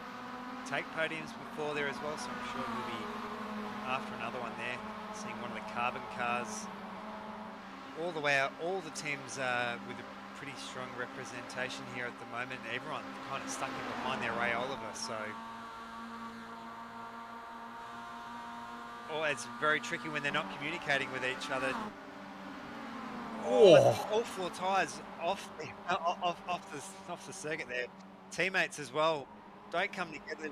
take podiums before there as well, so I'm sure we'll be after another one there. Seeing one of the carbon cars all the way out, all the teams with a pretty strong representation here at the moment. Everyone kind of stuck in behind their Ray Oliver, so it's very tricky when they're not communicating with each other. All 4 tyres off the circuit there. Teammates as well don't come together.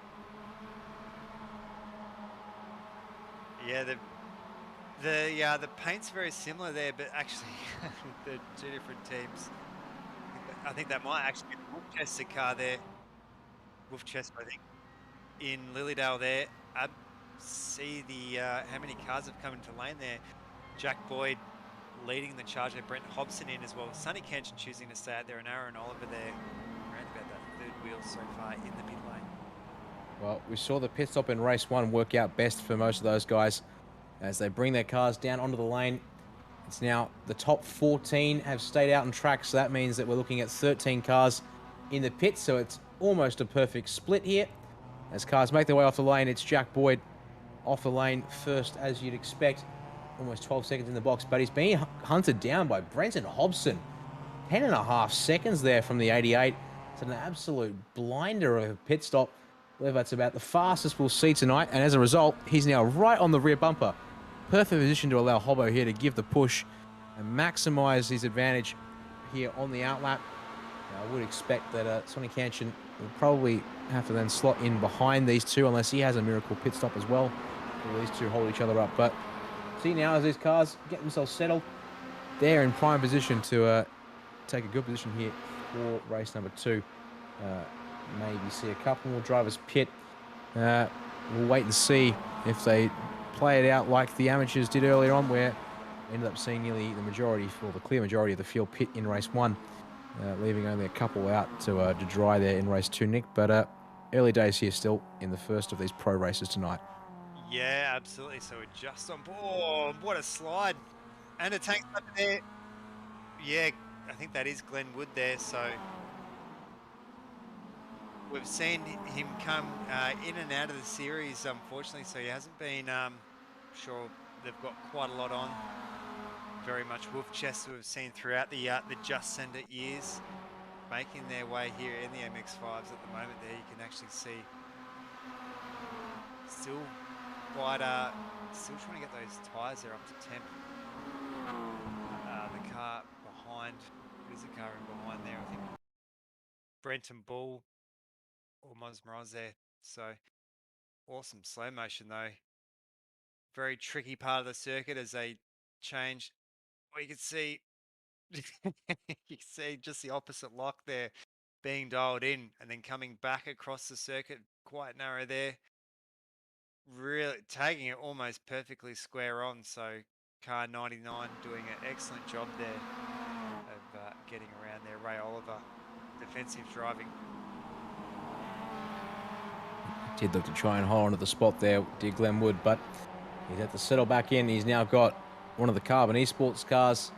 Yeah, the paint's very similar there, but actually the 2 different teams. I think that might actually be the Wolfchester car there. Wolfchester, I think, in Lilydale there. See the how many cars have come into lane there. Jack Boyd leading the charge there. Brent Hobson in as well. Sonny Canchin choosing to stay out there, and Aaron Oliver there around about that 3rd wheel so far in the mid lane. Well, we saw the pit stop in race 1 work out best for most of those guys as they bring their cars down onto the lane. It's now the top 14 have stayed out on track, so that means that we're looking at 13 cars in the pit, so it's almost a perfect split here. As cars make their way off the lane, it's Jack Boyd off the lane first, as you'd expect. Almost 12 seconds in the box, but he's being hunted down by Brenton Hobson. 10.5 seconds there from the 88. It's an absolute blinder of a pit stop. I believe that's about the fastest we'll see tonight, and as a result, he's now right on the rear bumper. Perfect position to allow Hobbo here to give the push and maximize his advantage here on the outlap. Now, I would expect that Sonny Canchin will probably have to then slot in behind these two unless he has a miracle pit stop as well. These two hold each other up, but see now as these cars get themselves settled, they're in prime position to take a good position here for race number 2. Maybe see a couple more drivers pit. We'll wait and see if they play it out like the amateurs did earlier on, where we ended up seeing nearly the majority, or the clear majority of the field pit in race 1. leaving only a couple out to dry there in race 2, Nick. But early days here still in the first of these pro races tonight. Yeah, absolutely. So we're just on board. Oh, what a slide. And a tank up there. Yeah, I think that is Glenn Wood there. So we've seen him come in and out of the series, unfortunately. So he hasn't been, sure they've got quite a lot on. Very much wolf chests we've seen throughout the Just Send It years, making their way here in the MX-5s at the moment. There you can actually see still quite still trying to get those tyres there up to temp. The car behind, there's a car in behind there, I think Brenton Bull or Mosmeroz there. So awesome slow motion though. Very tricky part of the circuit as they change. Well, you can see you can see just the opposite lock there being dialed in and then coming back across the circuit, quite narrow there. Really tagging it almost perfectly square on. So car 99 doing an excellent job there of getting around there. Ray Oliver, defensive driving. Did look to try and hold on to the spot there, did Glenn Wood, but he's had to settle back in. He's now got one of the Carbon Esports cars.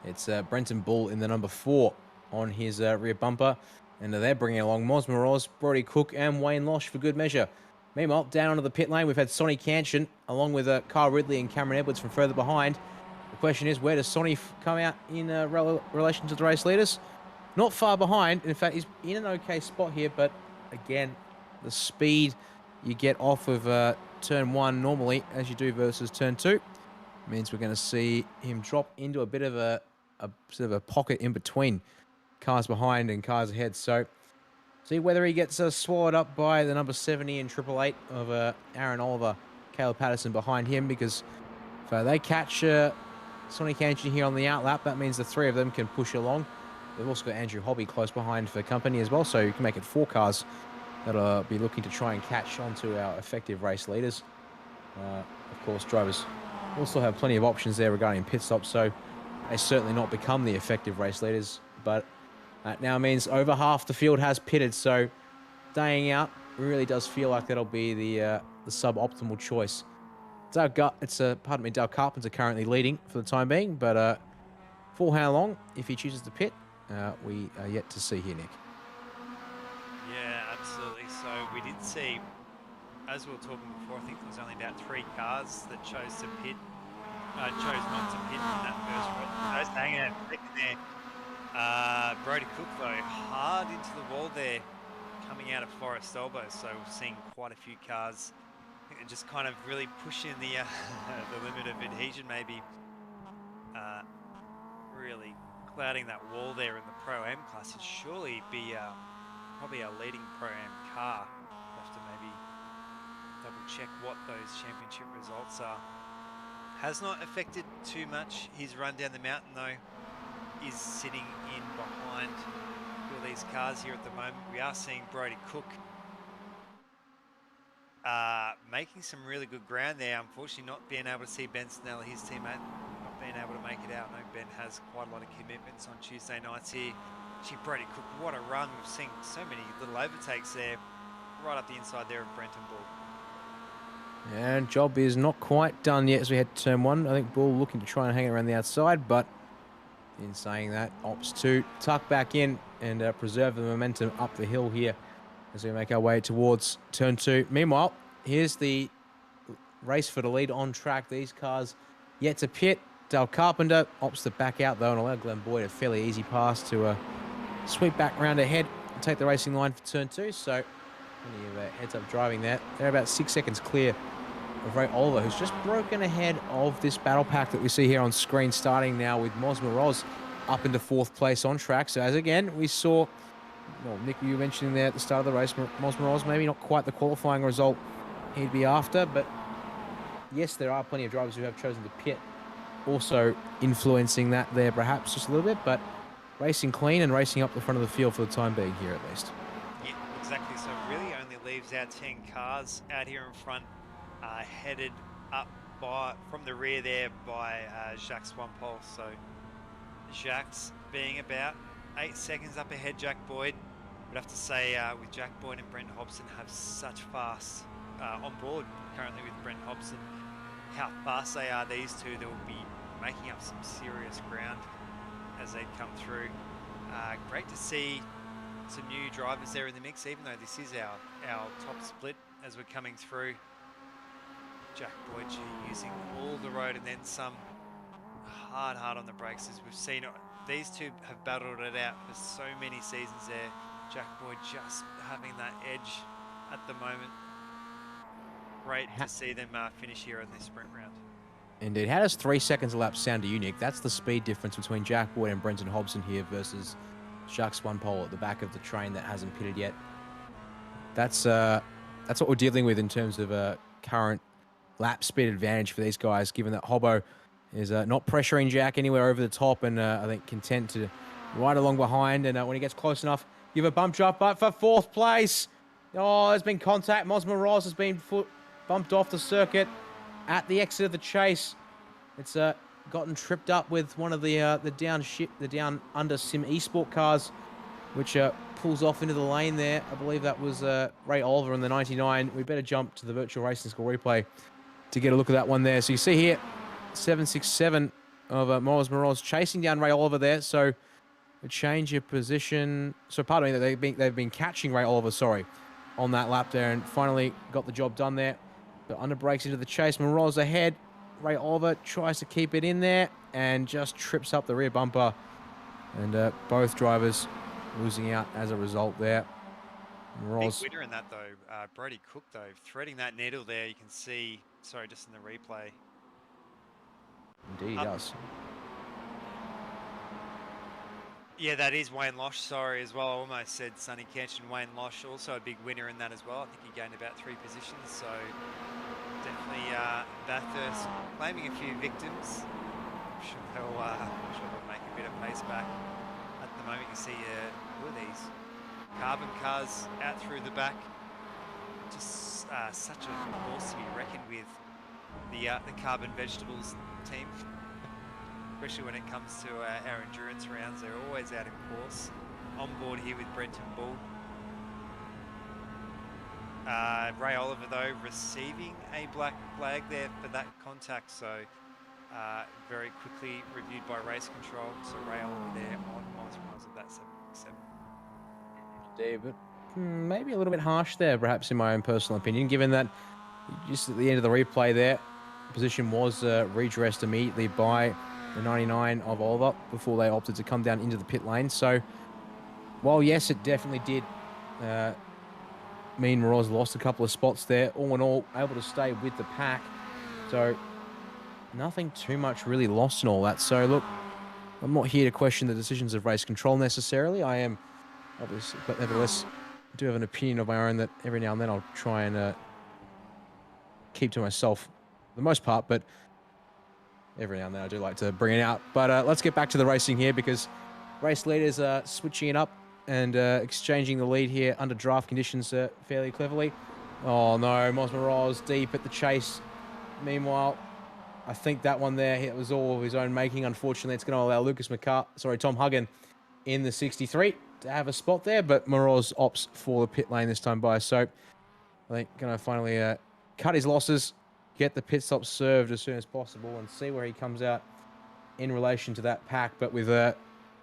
It's Brenton Bull in the number 4 on his rear bumper. And they're bringing along Mosmeroz, Brody Cook, and Wayne Losh for good measure. Meanwhile, down onto the pit lane, we've had Sonny Canshin, along with Kyle Ridley and Cameron Edwards from further behind. The question is, where does Sonny come out in relation to the race leaders? Not far behind. In fact, he's in an okay spot here, but again, the speed you get off of turn 1 normally, as you do versus turn 2, means we're going to see him drop into a bit of a sort of a pocket in between cars behind and cars ahead. So see whether he gets swallowed up by the number 70 and 888 of Aaron Oliver, Caleb Patterson behind him, because if they catch Sonny Canshin here on the outlap, that means the 3 of them can push along. They've also got Andrew Hobby close behind for company as well, so you can make it 4 cars that'll be looking to try and catch onto our effective race leaders. Of course, drivers will still have plenty of options there regarding pit stops, so they certainly not become the effective race leaders. But that now means over half the field has pitted, so staying out really does feel like that'll be the suboptimal choice. Dale Carpenter currently leading for the time being, but for how long, if he chooses to pit, we are yet to see here, Nick. Yeah, absolutely. So we did see, as we were talking before, I think there was only about 3 cars that chose to pit, chose not to pit in that first race. Hanging out there. Brody Cook though, hard into the wall there, coming out of Forest Elbow. So we're seeing quite a few cars just kind of really pushing the the limit of adhesion, maybe really clouding that wall there in the Pro-Am class. It'd surely be probably our leading Pro-Am car. Have to maybe double check what those championship results are. Has not affected too much his run down the mountain though. Is sitting in behind all these cars here at the moment. We are seeing Brody Cook making some really good ground there. Unfortunately, not being able to see Ben Snell, his teammate, not being able to make it out. I know Ben has quite a lot of commitments on Tuesday nights here. Gee, Brody Cook, what a run. We've seen so many little overtakes there, right up the inside there of Brenton Bull. And job is not quite done yet as we head to turn 1. I think Bull looking to try and hang it around the outside, but in saying that, opts to tuck back in and preserve the momentum up the hill here as we make our way towards turn 2. Meanwhile, here's the race for the lead on track. These cars yet to pit. Dale Carpenter opts to back out though and allow Glenn Boyd a fairly easy pass to sweep back round ahead and take the racing line for turn 2. So plenty of heads up driving there. They're about 6 seconds clear of Ray Oliver, who's just broken ahead of this battle pack that we see here on screen, starting now with Mosmeroz up into 4th place on track. So as again, we saw, well, Nick, you were mentioning there at the start of the race, Mosmeroz, maybe not quite the qualifying result he'd be after, but yes, there are plenty of drivers who have chosen to pit, also influencing that there perhaps just a little bit, but racing clean and racing up the front of the field for the time being here at least. Yeah, exactly. So really only leaves our 10 cars out here in front, headed up from the rear there by Jacques Swampole. So Jacques being about 8 seconds up ahead, Jack Boyd. I'd have to say with Jack Boyd and Brent Hobson have such fast on board currently with Brent Hobson. How fast they are, these two, they'll be making up some serious ground as they come through. Great to see some new drivers there in the mix, even though this is our top split as we're coming through. Jack Boyd using all the road and then some hard on the brakes, as we've seen. These two have battled it out for so many seasons there. Jack Boyd just having that edge at the moment. Great to see them finish here in this sprint round. Indeed. How does 3 seconds a lap sound to you, Nick? That's the speed difference between Jack Boyd and Brenton Hobson here versus Jacques One-Pole at the back of the train that hasn't pitted yet. That's what we're dealing with in terms of current lap speed advantage for these guys, given that Hobbo is not pressuring Jack anywhere over the top and I think content to ride along behind. And when he gets close enough, give a bump drop, but for 4th place. Oh, there's been contact. Mosma Ross has been bumped off the circuit at the exit of the chase. It's gotten tripped up with one of the down under Sim Esport cars, which pulls off into the lane there. I believe that was Ray Oliver in the 99. We better jump to the virtual racing score replay to get a look at that one there. So you see here, 767 of Miles Moroz chasing down Ray Oliver there. So a change of position. So pardon me, they've been catching Ray Oliver, sorry, on that lap there, and finally got the job done there. But under brakes into the chase, Moroz ahead. Ray Oliver tries to keep it in there and just trips up the rear bumper. And both drivers losing out as a result there. Big winner in that though, Brody Cook though, threading that needle there. You can see, sorry, just in the replay. Indeed, he does. Yeah, that is Wayne Losh, sorry, as well. I almost said Sonny Kench and Wayne Losh, also a big winner in that as well. I think he gained about 3 positions, so definitely Bathurst claiming a few victims. I'm sure they'll make a bit of pace back. At the moment, you see who are these? Carbon cars out through the back. Just such a force to be reckoned with, the Carbon Vegetables team. Especially when it comes to our endurance rounds, they're always out in course. On board here with Brenton Bull. Ray Oliver though receiving a black flag there for that contact, so very quickly reviewed by race control. So Ray Oliver there on miles of that 767. David, maybe a little bit harsh there, perhaps in my own personal opinion, given that just at the end of the replay there, position was redressed immediately by the 99 of Oliver before they opted to come down into the pit lane. So while yes, it definitely did mean Moroz lost a couple of spots there, all in all able to stay with the pack. So nothing too much really lost in all that. So look, I'm not here to question the decisions of race control necessarily. I am obviously, but nevertheless I do have an opinion of my own that every now and then I'll try and keep to myself for the most part, but every now and then I do like to bring it out. But let's get back to the racing here, because race leaders are switching it up and exchanging the lead here under draft conditions fairly cleverly. Oh no, Mosmaroz deep at the chase. Meanwhile, I think that one there, it was all of his own making. Unfortunately, it's going to allow Tom Huggan in the 63 to have a spot there, but Moroz opts for the pit lane this time by. So I think going to finally cut his losses, get the pit stop served as soon as possible, and see where he comes out in relation to that pack. But with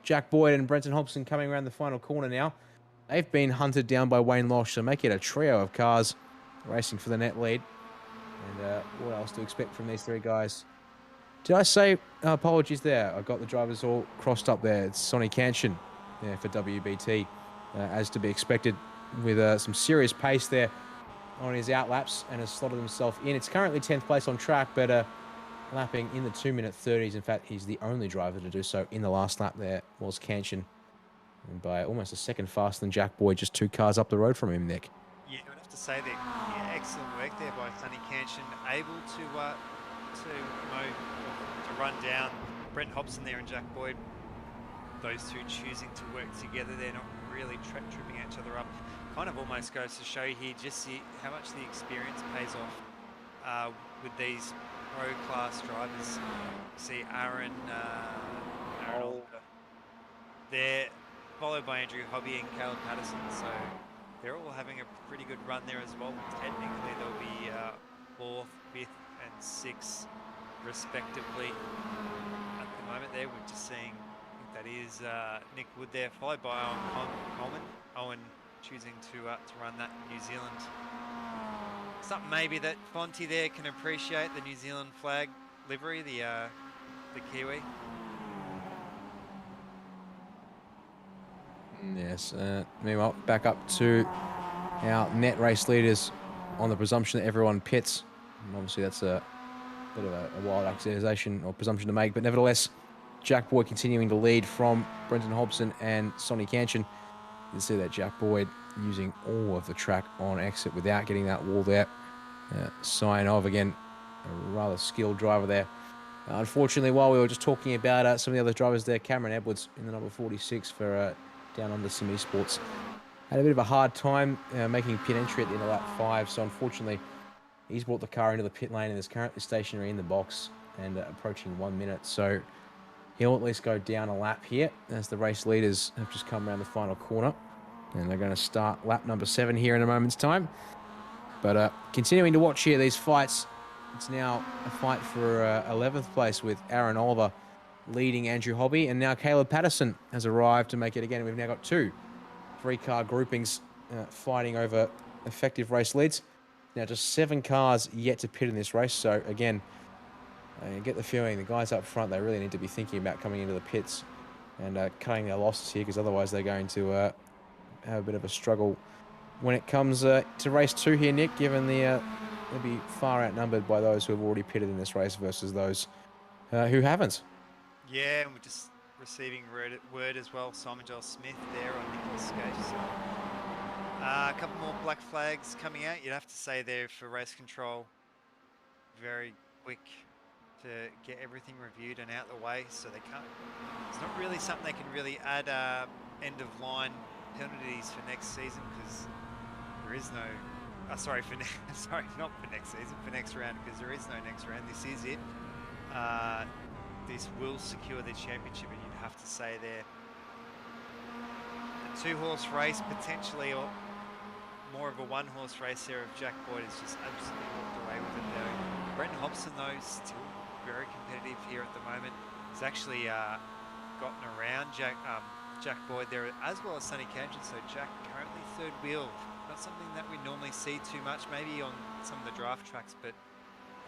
Jack Boyd and Brenton Hobson coming around the final corner now, they've been hunted down by Wayne Losh, so make it a trio of cars racing for the net lead. And what else to expect from these three guys? Did I say apologies there? I got the drivers all crossed up there. It's Sonny Canshin there for WBT, as to be expected, with some serious pace there on his outlaps, and has slotted himself in. It's currently 10th place on track, but lapping in the 2-minute 30s. In fact, he's the only driver to do so in the last lap there, was Canshin. And by almost a second faster than Jack Boyd, just 2 cars up the road from him, Nick. Yeah, I would have to say that, yeah, excellent work there by Sonny Canshin, able to run down Brent Hobson there and Jack Boyd. Those two choosing to work together, they're not really tripping each other up. Kind of almost goes to show here just how much the experience pays off with these pro class drivers. You see Aaron Oliver there followed by Andrew Hobby and Caleb Patterson. So they're all having a pretty good run there as well. Technically, they'll be 4th, 5th, and 6th, respectively. At the moment, there we're just seeing, I think that is Nick Wood there, followed by Owen Coleman. Owen choosing to run that New Zealand. Something maybe that Fonty there can appreciate, the New Zealand flag livery, the Kiwi. Yes. Meanwhile, back up to our net race leaders on the presumption that everyone pits. And obviously, that's a bit of a wild accusation or presumption to make, but nevertheless, Jack Boyd continuing to lead from Brenton Hobson and Sonny Canchin. You can see that Jack Boyd using all of the track on exit without getting that wall there. Sign of, again, a rather skilled driver there. Unfortunately, while we were just talking about some of the other drivers there, Cameron Edwards in the number 46 for Down Under Sim Esports had a bit of a hard time making pit entry at the end of lap 5. So unfortunately, he's brought the car into the pit lane and is currently stationary in the box and approaching 1 minute. So he'll at least go down a lap here as the race leaders have just come around the final corner. And they're going to start lap number 7 here in a moment's time. But continuing to watch here, these fights. It's now a fight for 11th place with Aaron Oliver leading Andrew Hobby. And now Caleb Patterson has arrived to make it again. We've now got 2 3-car groupings fighting over effective race leads. Now just 7 cars yet to pit in this race. So again, I get the feeling the guys up front, they really need to be thinking about coming into the pits and cutting their losses here, because otherwise they're going to have a bit of a struggle when it comes to race 2 here, Nick, given they'll be far outnumbered by those who have already pitted in this race versus those who haven't. Yeah, and we're just receiving word as well. Simon Joel Smith there on Nicholas Gage. A couple more black flags coming out. You'd have to say there for race control, very quick to get everything reviewed and out the way, so they can't. It's not really something they can really add end of line penalties for next season, because there is no. Sorry, not for next season, for next round, because there is no next round. This is it. This will secure the championship, and you'd have to say there. A 2-horse race, potentially, or more of a 1-horse race there if Jack Boyd has just absolutely walked away with it there. Brenton Hobson, though, still very competitive here at the moment. He's actually gotten around Jack Boyd there, as well as Sonny Canchin. So Jack currently 3rd wheel. Not something that we normally see too much, maybe on some of the draft tracks, but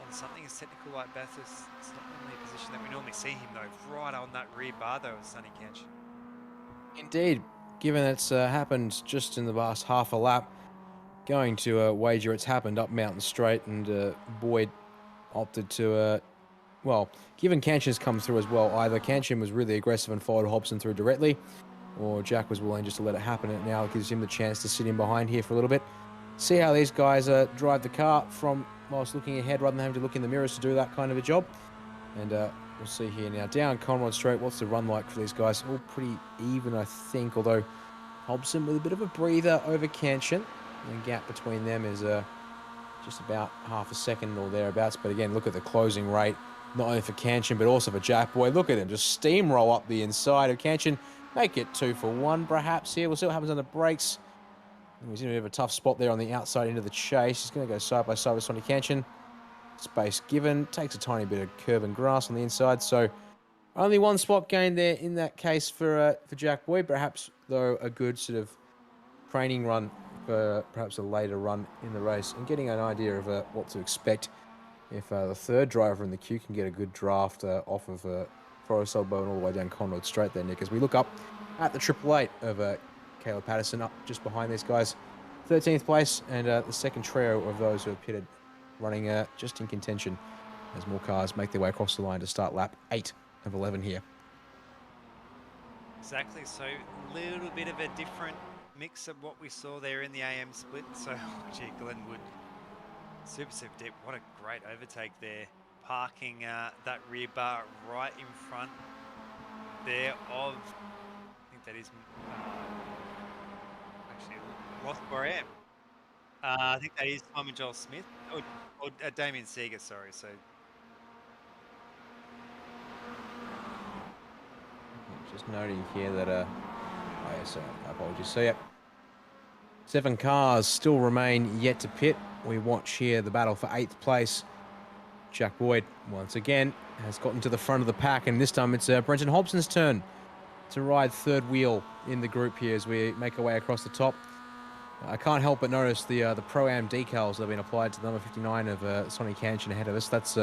on something as technical like Bathurst, it's not normally a position that we normally see him, though. Right on that rear bar, though, with Sonny Canchin. Indeed, given it's happened just in the last half a lap, going to wager it's happened up Mountain Straight, and Boyd opted to, well, given Canchin's come through as well, either Canchin was really aggressive and followed Hobson through directly, or Jack was willing just to let it happen, and now it gives him the chance to sit in behind here for a little bit. See how these guys drive the car from whilst looking ahead rather than having to look in the mirrors to do that kind of a job. And we'll see here now. Down Conrod Straight, what's the run like for these guys? All pretty even, I think, although Hobson with a bit of a breather over Canchin. The gap between them is just about half a second or thereabouts. But again, look at the closing rate, not only for Canchin, but also for Jack Boyd. Look at him just steamroll up the inside of Canchin. Make it 2 for 1 perhaps here. We'll see what happens on the brakes. He's in a bit of a tough spot there on the outside into the chase. He's going to go side by side with Sonny Canchin. Space given. Takes a tiny bit of curb and grass on the inside. So only 1 spot gained there in that case for Jack Boyd. Perhaps, though, a good sort of training run for perhaps a later run in the race. And getting an idea of what to expect if the 3rd driver in the queue can get a good draft off of Forest Elbow and all the way down Conrod Straight there, Nick. As we look up at the 888 of Caleb Patterson, up just behind these guys. 13th place, and the second trio of those who have pitted running just in contention as more cars make their way across the line to start lap 8 of 11 here. Exactly, so a little bit of a different mix of what we saw there in the AM split. So, gee, Glenwood, super deep. What a great overtake there. Parking that rear bar right in front there of, I think that is, actually, lost where I am. I think that is Simon Joel Smith, or Damien Seeger, sorry. So just noting here that yes, apologies. So, yeah, 7 cars still remain yet to pit. We watch here the battle for 8th place. Jack Boyd, once again, has gotten to the front of the pack, and this time it's Brenton Hobson's turn to ride third wheel in the group here as we make our way across the top. I can't help but notice the Pro-Am decals that have been applied to the number 59 of Sonny Canchin ahead of us. That's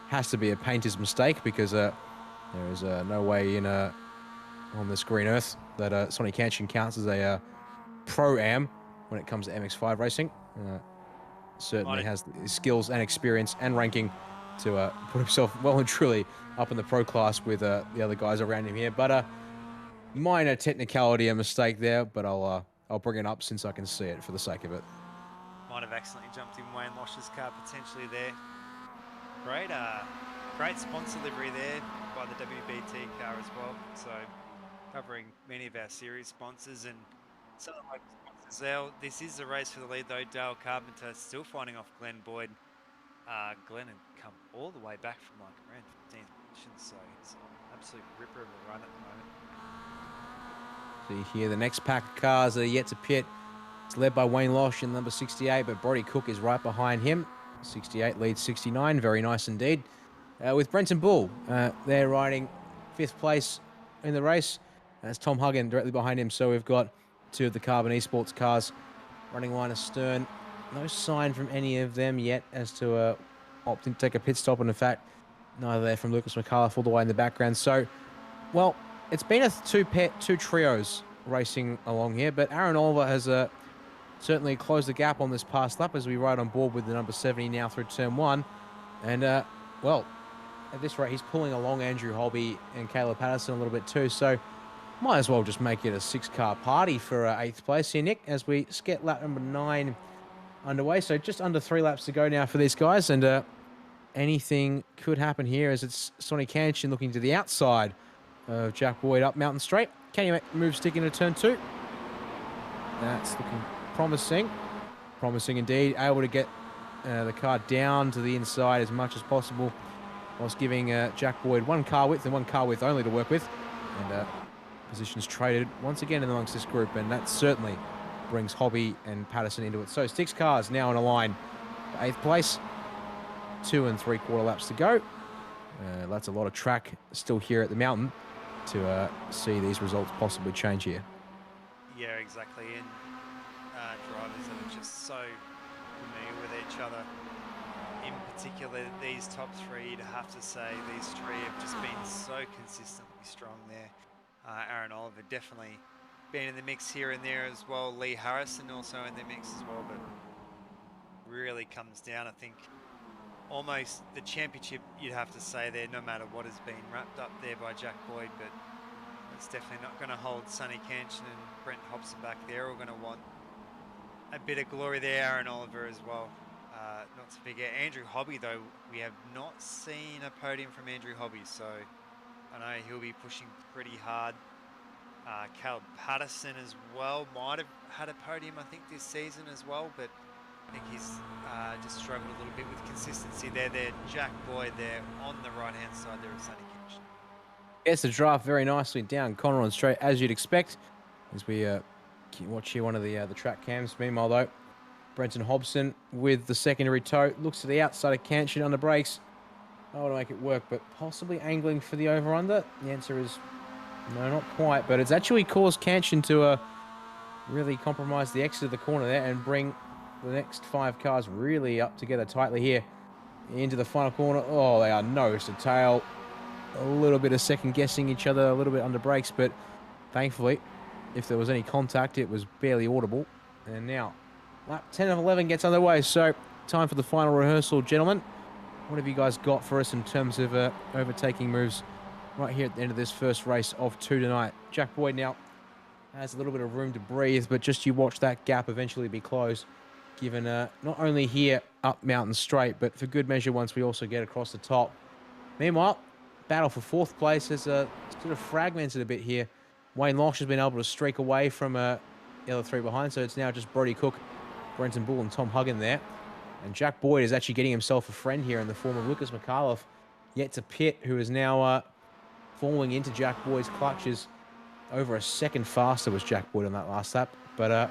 has to be a painter's mistake, because there is no way in on this green earth that Sonny Canchin counts as a Pro-Am when it comes to MX-5 racing. Certainly has the skills and experience and ranking to put himself well and truly up in the pro class with the other guys around him here. But minor technicality, a mistake there, but I'll bring it up since I can see it for the sake of it. Might have accidentally jumped in Wayne Losh's car potentially there. Great sponsor livery there by the WBT car as well. So covering many of our series sponsors and some of the local sponsors there. This is the race for the lead though. Dale Carpenter still fighting off Glenn Boyd. Glenn had come all the way back from like around 15th position, so it's an absolute ripper of a run at the moment. See here, the next pack of cars that are yet to pit. It's led by Wayne Losh in number 68, but Brodie Cook is right behind him. 68 leads 69, very nice indeed. With Brenton Bull, they're riding 5th place in the race. That's Tom Huggin directly behind him, so we've got 2 of the Carbon Esports cars running line astern. No sign from any of them yet as to opting to take a pit stop, and in fact, neither there from Lucas McAuliffe all the way in the background. So, well, it's been a two trios racing along here, but Aaron Oliver has certainly closed the gap on this past lap as we ride on board with the number 70 now through turn 1. And, well, at this rate, he's pulling along Andrew Hobby and Caleb Patterson a little bit too, so might as well just make it a 6-car party for 8th place here, Nick, as we get lap number 9 underway. So just under 3 laps to go now for these guys, and anything could happen here as it's Sonny Canchin looking to the outside of Jack Boyd up Mountain Straight. Can you move stick into turn 2? That's looking promising. Promising indeed. Able to get the car down to the inside as much as possible, whilst giving Jack Boyd 1 car width and 1 car width only to work with. And positions traded once again in amongst this group, and that certainly brings Hobby and Patterson into it. So 6 cars now in a line for 8th place. 2 3/4 laps to go. That's a lot of track still here at the mountain to see these results possibly change here. Yeah, exactly. And drivers that are just so familiar with each other. In particular, these top 3, you'd have to say these 3 have just been so consistently strong there. Aaron Oliver definitely been in the mix here and there as well. Lee Harrison also in the mix as well, but really comes down, I think, almost the championship, you'd have to say there, no matter what has been wrapped up there by Jack Boyd, but it's definitely not going to hold Sonny Canchin and Brent Hobson back. They're all going to want a bit of glory there. Aaron Oliver as well. Not to forget Andrew Hobby, though. We have not seen a podium from Andrew Hobby, so I know he'll be pushing pretty hard. Caleb Patterson as well might have had a podium, I think, this season as well, but I think he's just struggled a little bit with consistency there. Jack Boyd there on the right-hand side there of Sonny Canchin. Gets the draft very nicely down Conroy Straight, as you'd expect, as we watch here one of the track cams. Meanwhile, though, Brenton Hobson with the secondary tow looks to the outside of Canchin under brakes. I want to make it work, but possibly angling for the over-under. The answer is no, not quite, but it's actually caused Canchin to really compromise the exit of the corner there and bring the next 5 cars really up together tightly here into the final corner. Oh, they are nose to tail. A little bit of second guessing each other, a little bit under brakes, but thankfully, if there was any contact, it was barely audible. And now, lap 10 of 11 gets underway, so time for the final rehearsal, gentlemen. What have you guys got for us in terms of overtaking moves right here at the end of this first race of 2 tonight? Jack Boyd now has a little bit of room to breathe, but just you watch that gap eventually be closed, given not only here up Mountain Straight, but for good measure once we also get across the top. Meanwhile, battle for 4th place has sort of fragmented a bit here. Wayne Losh has been able to streak away from the other 3 behind, so it's now just Brodie Cook, Brenton Bull, and Tom Huggin there. And Jack Boyd is actually getting himself a friend here in the form of Lucas McAuliffe, yet to pit, who is now falling into Jack Boyd's clutches over a second faster was Jack Boyd on that last lap. But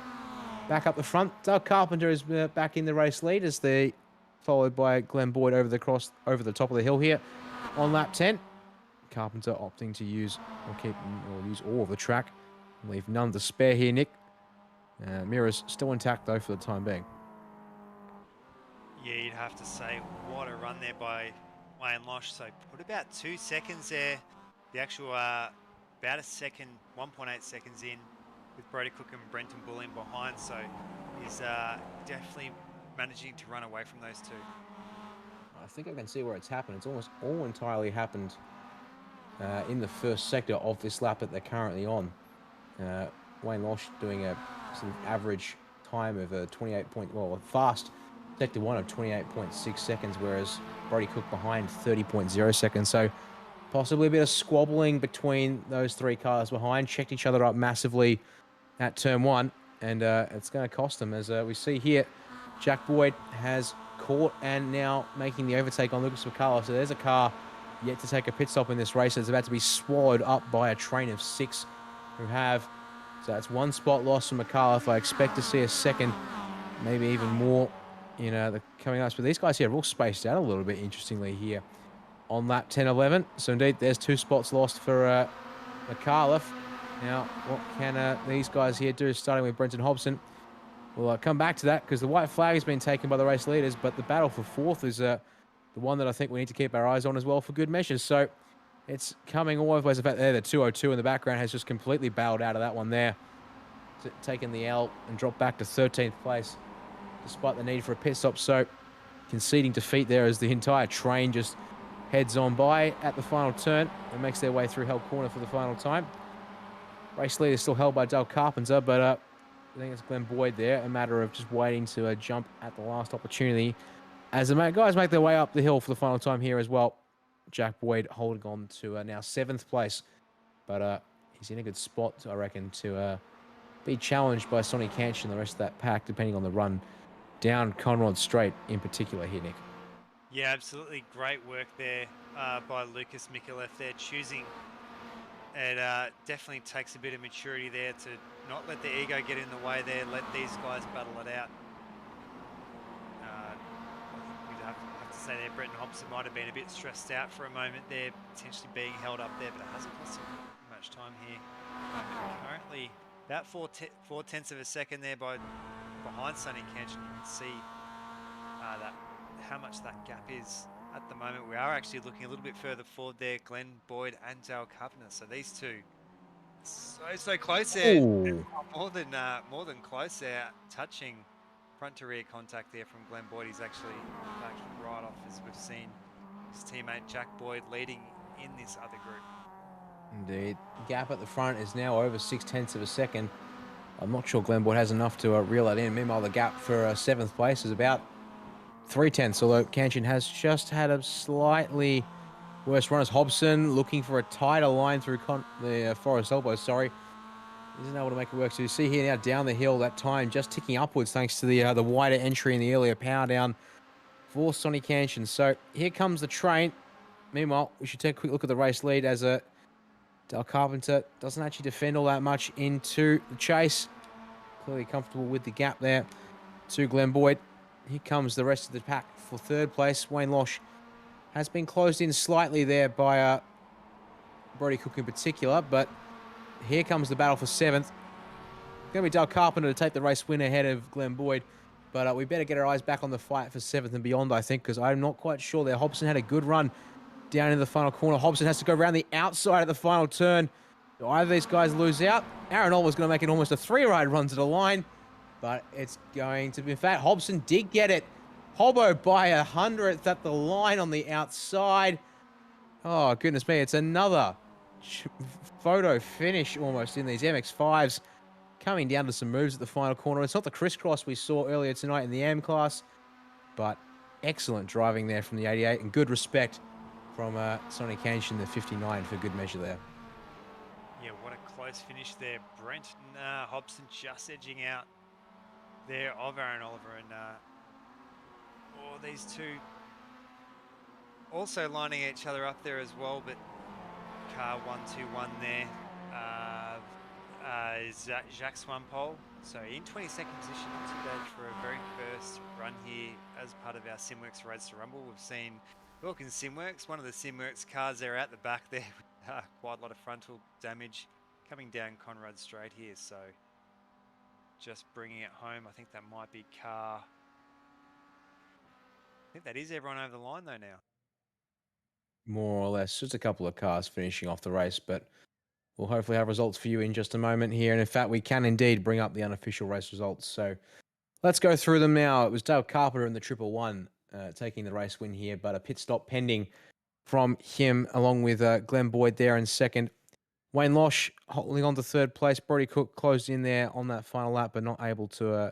back up the front, Doug Carpenter is back in the race lead as they followed by Glenn Boyd over the top of the hill here on lap 10. Carpenter opting to use use all of the track, leave none to spare here, Nick. Mirrors still intact though for the time being. Yeah, you'd have to say what a run there by Wayne Losh. So put about 2 seconds there. The actual about a second, 1.8 seconds in with Brody Cook and Brenton Bullen behind. So he's definitely managing to run away from those two. I think I can see where it's happened. It's almost all entirely happened in the first sector of this lap that they're currently on. Wayne Losh doing a sort of average time of a fast sector 1 of 28.6 seconds, whereas Brody Cook behind 30.0 seconds. So possibly a bit of squabbling between those three cars behind. Checked each other up massively at turn 1, and it's going to cost them. As we see here, Jack Boyd has caught and now making the overtake on Lucas McCullough. So there's a car yet to take a pit stop in this race. It's about to be swallowed up by a train of 6 who have. So that's 1 spot loss from McCullough. I expect to see a second, maybe even more, the coming up. But these guys here are all spaced out a little bit, interestingly, here on lap 10-11. So indeed, there's 2 spots lost for McCullough. Now, what can these guys here do, starting with Brenton Hobson? We'll come back to that because the white flag has been taken by the race leaders, but the battle for 4th is the one that I think we need to keep our eyes on as well for good measure. So it's coming all over the place. In fact, there, the 202 in the background has just completely bailed out of that one there, taking the L and dropped back to 13th place, despite the need for a pit stop. So conceding defeat there as the entire train just heads on by at the final turn and makes their way through Hell Corner for the final time. Race leader is still held by Doug Carpenter, but I think it's Glenn Boyd there. A matter of just waiting to jump at the last opportunity as the guys make their way up the hill for the final time here as well. Jack Boyd holding on to now 7th place, but he's in a good spot, I reckon, to be challenged by Sonny Canch and the rest of that pack, depending on the run down Conrod Straight in particular here, Nick. Yeah, absolutely great work there by Lucas Mikulev there, choosing. It definitely takes a bit of maturity there to not let the ego get in the way there, let these guys battle it out. We'd have to say there, Brenton Hobson might have been a bit stressed out for a moment there, potentially being held up there, but it hasn't cost him much time here. Currently, about 4/10 of a second there behind Sonny Canch, and you can see how much that gap is at the moment. We are actually looking a little bit further forward there, Glenn Boyd and Dale Carpenter. So these two, so close there. Ooh. More than close there, touching front to rear contact there from Glenn Boyd. He's actually backing right off, as we've seen his teammate Jack Boyd leading in this other group. Indeed. Gap at the front is now over 0.6 of a second. I'm not sure Glenn Boyd has enough to reel that in. Meanwhile, the gap for 7th place is about 0.3, although Canchin has just had a slightly worse run as Hobson, looking for a tighter line through the Forest Elbow, isn't able to make it work. So you see here now down the hill, that time just ticking upwards thanks to the wider entry and the earlier power down for Sonny Canchin. So here comes the train. Meanwhile, we should take a quick look at the race lead as Dale Carpenter doesn't actually defend all that much into the chase. Clearly comfortable with the gap there to Glenn Boyd. Here comes the rest of the pack for 3rd place. Wayne Losh has been closed in slightly there by Brody Cook in particular, but here comes the battle for 7th. Going to be Dale Carpenter to take the race win ahead of Glenn Boyd, but we better get our eyes back on the fight for 7th and beyond, I think, because I'm not quite sure there. Hobson had a good run down in the final corner. Hobson has to go around the outside at the final turn. Do either of these guys lose out? Aaron Oliver's going to make it almost a 3-ride run to the line, but it's going to be... In fact, Hobson did get it. Hobbo by 100th at the line on the outside. Oh, goodness me. It's another photo finish almost in these MX-5s. Coming down to some moves at the final corner. It's not the crisscross we saw earlier tonight in the M class, but excellent driving there from the 88 and good respect from Sonny Canch in the 59 for good measure there. Yeah, what a close finish there. Brenton Hobson just edging out there of Aaron Oliver, and these two also lining each other up there as well, but car 1-2-1 there. is Jacques Swampole. So in 22nd position, not too bad for a very first run here as part of our Simworx Roadster Rumble. We've seen Wilkins Simworx, one of the Simworx cars there out the back there, quite a lot of frontal damage coming down Conrad Straight here. So just bringing it home. I think that might be car. I think that is everyone over the line though now. More or less, just a couple of cars finishing off the race, but we'll hopefully have results for you in just a moment here. And in fact, we can indeed bring up the unofficial race results. So let's go through them now. It was Dale Carpenter in the 111 taking the race win here, but a pit stop pending from him, along with Glenn Boyd there in second. Wayne Losh holding on to third place. Brody Cook closed in there on that final lap, but not able to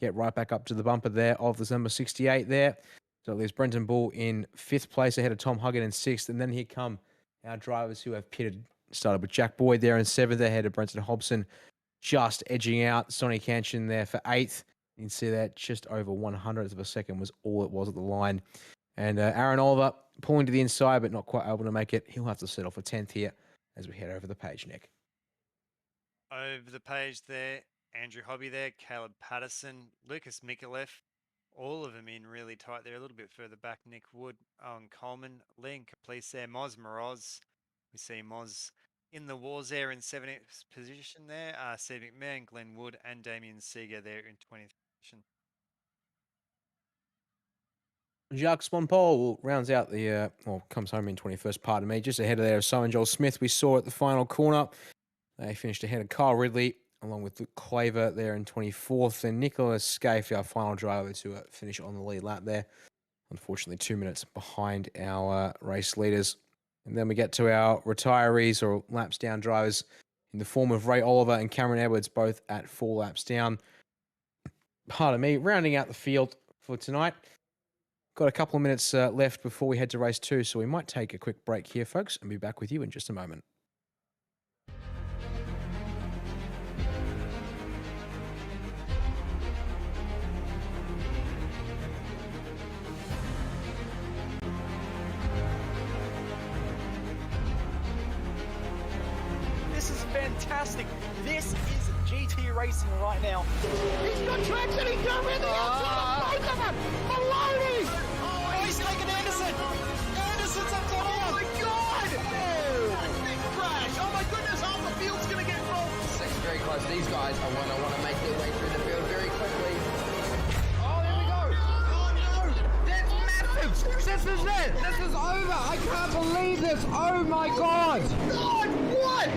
get right back up to the bumper there of the number 68 there. So it leaves Brenton Bull in fifth place ahead of Tom Huggin in sixth. And then here come our drivers who have pitted. Started with Jack Boyd there in seventh ahead of Brenton Hobson, just edging out Sonny Canchin there for eighth. You can see that just over 100th of a second was all it was at the line. And Aaron Oliver pulling to the inside, but not quite able to make it. He'll have to settle for 10th here as we head over the page, Nick. Over the page there, Andrew Hobby there, Caleb Patterson, Lucas Mikulev, all of them in really tight there. A little bit further back, Nick Wood, Owen Coleman, Liam Caplice there, Moz Moroz. We see Moz in the wars there in 7th position there. Steve McMahon, Glenn Wood, and Damien Seeger there in 20th position. Jacques Swampole rounds out the, comes home in 21st, pardon me, just ahead of there of Simon Joel Smith. We saw at the final corner. They finished ahead of Kyle Ridley, along with Luke Claver there in 24th, and Nicholas Scaife, our final driver, to finish on the lead lap there. Unfortunately, 2 minutes behind our race leaders. And then we get to our retirees or laps down drivers in the form of Ray Oliver and Cameron Edwards, both at 4 laps down. Pardon me, rounding out the field for tonight. Got a couple of minutes left before we head to race 2, so we might take a quick break here, folks, and be back with you in just a moment. This is fantastic. This is GT racing right now. He's got traction. He's going the outside. Both of them. Maloney. Oh, he's taken Anderson. Anderson's up top. Oh my God. Big crash. Oh my goodness. Half the field's going to get rolled. Section's very close. These guys, I want to make their way through the field very quickly. Oh, there we go. Oh no, that's massive. This is it. This is over. I can't believe this. Oh my God. God, what?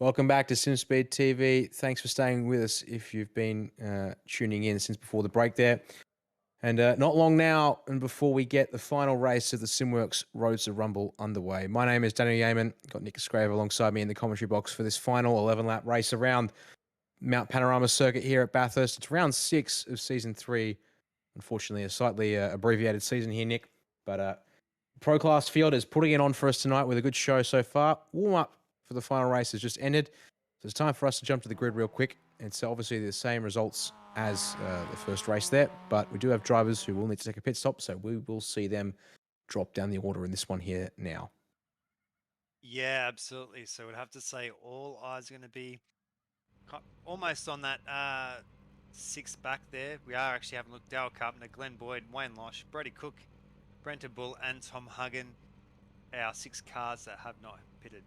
Welcome back to SimSpeed TV. Thanks for staying with us if you've been tuning in since before the break there. And not long now, and before we get the final race of the Simworx Roadster Rumble underway. My name is Daniel Yeaman. Got Nick Scraver alongside me in the commentary box for this final 11-lap race around Mount Panorama Circuit here at Bathurst. It's round 6 of Season 3. Unfortunately, a slightly abbreviated season here, Nick. But Pro Class Field is putting it on for us tonight with a good show so far. Warm-up for the final race has just ended. So it's time for us to jump to the grid real quick. It's obviously the same results as the first race there, but we do have drivers who will need to take a pit stop, so we will see them drop down the order in this one here now. Yeah, absolutely. So we'd have to say all eyes are going to be almost on that 6 back there. We are actually having a look. Dale Carpenter, Glenn Boyd, Wayne Losh, Brody Cook, Brenton Bull, and Tom Huggin. Our 6 cars that have not pitted.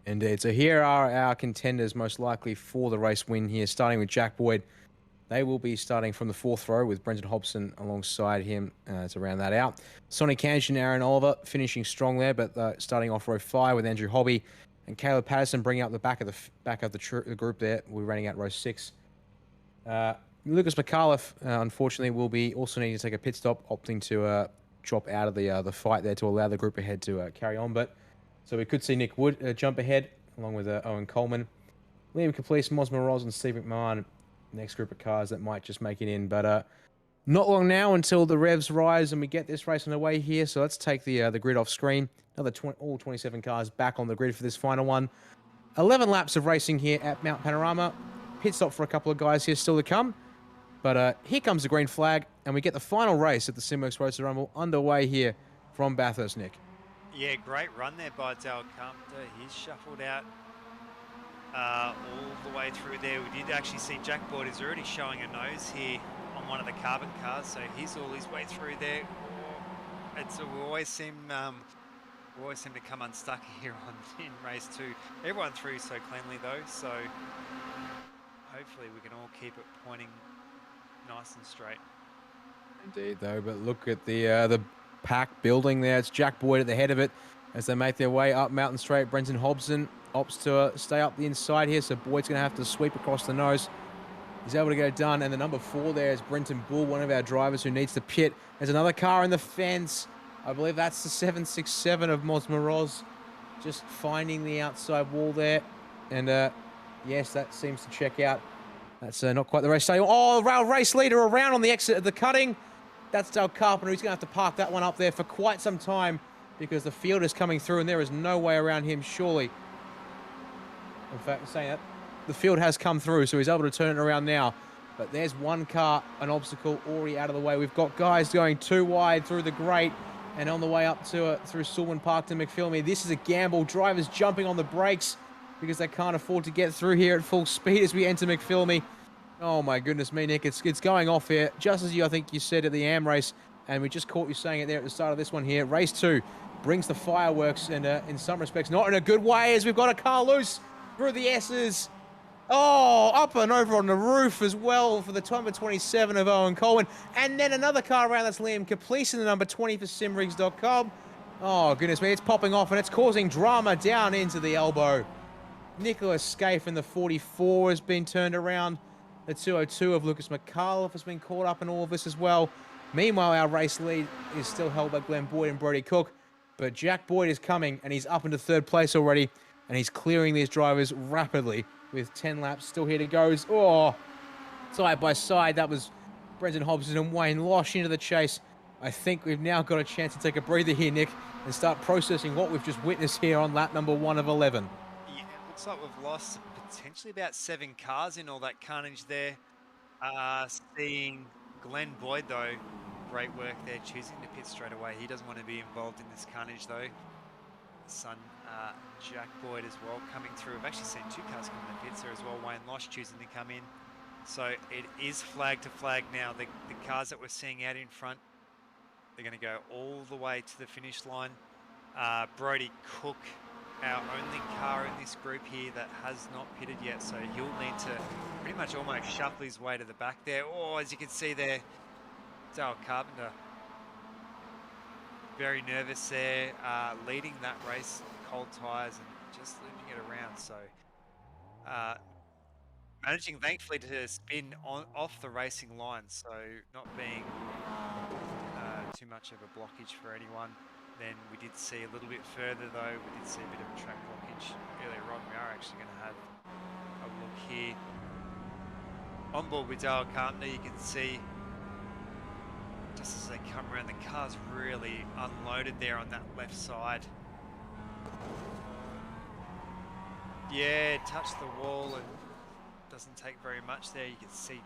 Indeed. So here are our contenders most likely for the race win here, starting with Jack Boyd. They will be starting from the 4th row with Brenton Hobson alongside him to round that out. Sonny Kanch and Aaron Oliver finishing strong there, but starting off row 5 with Andrew Hobby and Caleb Patterson bringing up the back of the group there. We're running out row 6. Lucas McAuliffe, unfortunately, will be also needing to take a pit stop, opting to drop out of the fight there to allow the group ahead to carry on. But so we could see Nick Wood jump ahead along with Owen Coleman, Liam Caplice, Moz Moroz, and Steve McMahon. Next group of cars that might just make it in, but not long now until the revs rise and we get this race on the way here. So let's take the grid off screen. Another all 27 cars back on the grid for this final one. 11 laps of racing here at Mount Panorama. Pit stop for a couple of guys here still to come. But here comes the green flag, and we get the final race at the Simworx Roadster Rumble underway here from Bathurst, Nick. Yeah, great run there by Dale Carpenter. He's shuffled out all the way through there. We did actually see Jack Boyd is already showing a nose here on one of the carbon cars, so he's all his way through there. We always seem to come unstuck here in race 2. Everyone through so cleanly though, so hopefully we can all keep it pointing nice and straight. Indeed, though, but look at the pack building there. It's Jack Boyd at the head of it as they make their way up Mountain Straight. Brenton Hobson opts to stay up the inside here, so Boyd's going to have to sweep across the nose. He's able to get it done, and the number 4 there is Brenton Bull, one of our drivers who needs to pit. There's another car in the fence. I believe that's the 767 of Moz Moroz, just finding the outside wall there. And yes, that seems to check out. That's not quite the race style. Oh, rail race leader around on the exit of the cutting. That's Dale Carpenter. He's going to have to park that one up there for quite some time because the field is coming through and there is no way around him, surely. In fact, saying that, the field has come through, so he's able to turn it around now. But there's one car, an obstacle already out of the way. We've got guys going too wide through the grate and on the way up to through Sulman Park to McPhilmy. This is a gamble. Drivers jumping on the brakes because they can't afford to get through here at full speed as we enter McPhilmy. Oh my goodness me, Nick, it's going off here, just as I think you said at the AM race, and we just caught you saying it there at the start of this one here. Race 2 brings the fireworks, and in some respects, not in a good way, as we've got a car loose through the S's. Oh, up and over on the roof as well for the number 27 of Owen Coleman. And then another car around, that's Liam Caplice in the number 20 for Simrigs.com. Oh, goodness me, it's popping off, and it's causing drama down into the elbow. Nicholas Scaife in the 44 has been turned around. The 202 of Lucas McAuliffe has been caught up in all of this as well. Meanwhile, our race lead is still held by Glenn Boyd and Brody Cook. But Jack Boyd is coming, and he's up into 3rd place already. And he's clearing these drivers rapidly with 10 laps still here to go. Oh, side by side, that was Brenton Hobson and Wayne Losh into the chase. I think we've now got a chance to take a breather here, Nick, and start processing what we've just witnessed here on lap number 1 of 11. Yeah, it looks like we've lost potentially about 7 cars in all that carnage there. Seeing Glenn Boyd, though, great work there, choosing to pit straight away. He doesn't want to be involved in this carnage, though. His son, Jack Boyd, as well, coming through. I've actually seen 2 cars coming to pits there as well. Wayne Losh choosing to come in. So it is flag to flag now. The cars that we're seeing out in front, they're going to go all the way to the finish line. Brody Cook, our only car in this group here that has not pitted yet, so he'll need to pretty much almost shuffle his way to the back there. Oh, as you can see there, Dale Carpenter very nervous there, leading that race, cold tyres, and just looping it around. So managing thankfully to spin off the racing line, so not being too much of a blockage for anyone. Then we did see a little bit further though, we did see a bit of a track blockage earlier on. We are actually going to have a look here. On board with Dale Carpenter, you can see just as they come around, the car's really unloaded there on that left side. Yeah, touched the wall and doesn't take very much there. You can see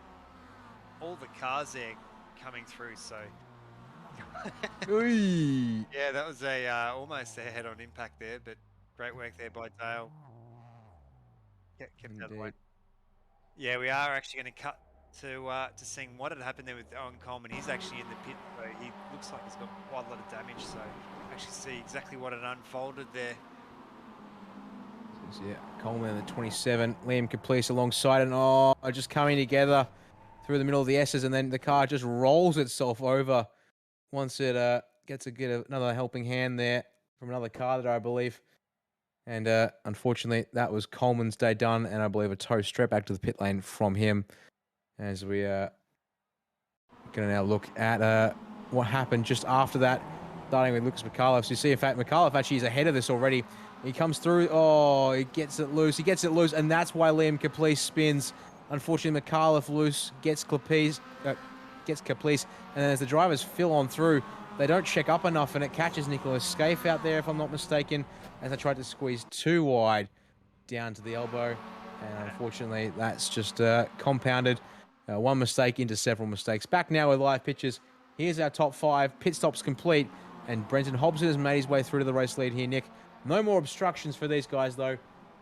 all the cars there coming through, so yeah, that was a almost a head-on impact there, but great work there by Dale. Kept out of the way. Yeah, we are actually going to cut to seeing what had happened there with Owen Coleman. He's actually in the pit, so he looks like he's got quite a lot of damage. So actually see exactly what had unfolded there. Yeah, Coleman in the 27, Liam Caplice alongside, and just coming together through the middle of the S's, and then the car just rolls itself over once it gets another helping hand there from another car there, I believe. And unfortunately, that was Coleman's day done, and I believe a tow straight back to the pit lane from him. As we going to now look at what happened just after that, starting with Lucas McAuliffe. So you see, in fact, McAuliffe actually is ahead of this already. He comes through. Oh, he gets it loose. He gets it loose, and that's why Liam Caplice spins. Unfortunately, McAuliffe loose gets Caplice, and then as the drivers fill on through, they don't check up enough, and it catches Nicholas Scaife out there, if I'm not mistaken, as I tried to squeeze too wide down to the elbow. And unfortunately, that's just compounded. One mistake into several mistakes. Back now with live pictures. Here's our top 5. Pit stops complete. And Brenton Hobson has made his way through to the race lead here, Nick. No more obstructions for these guys, though.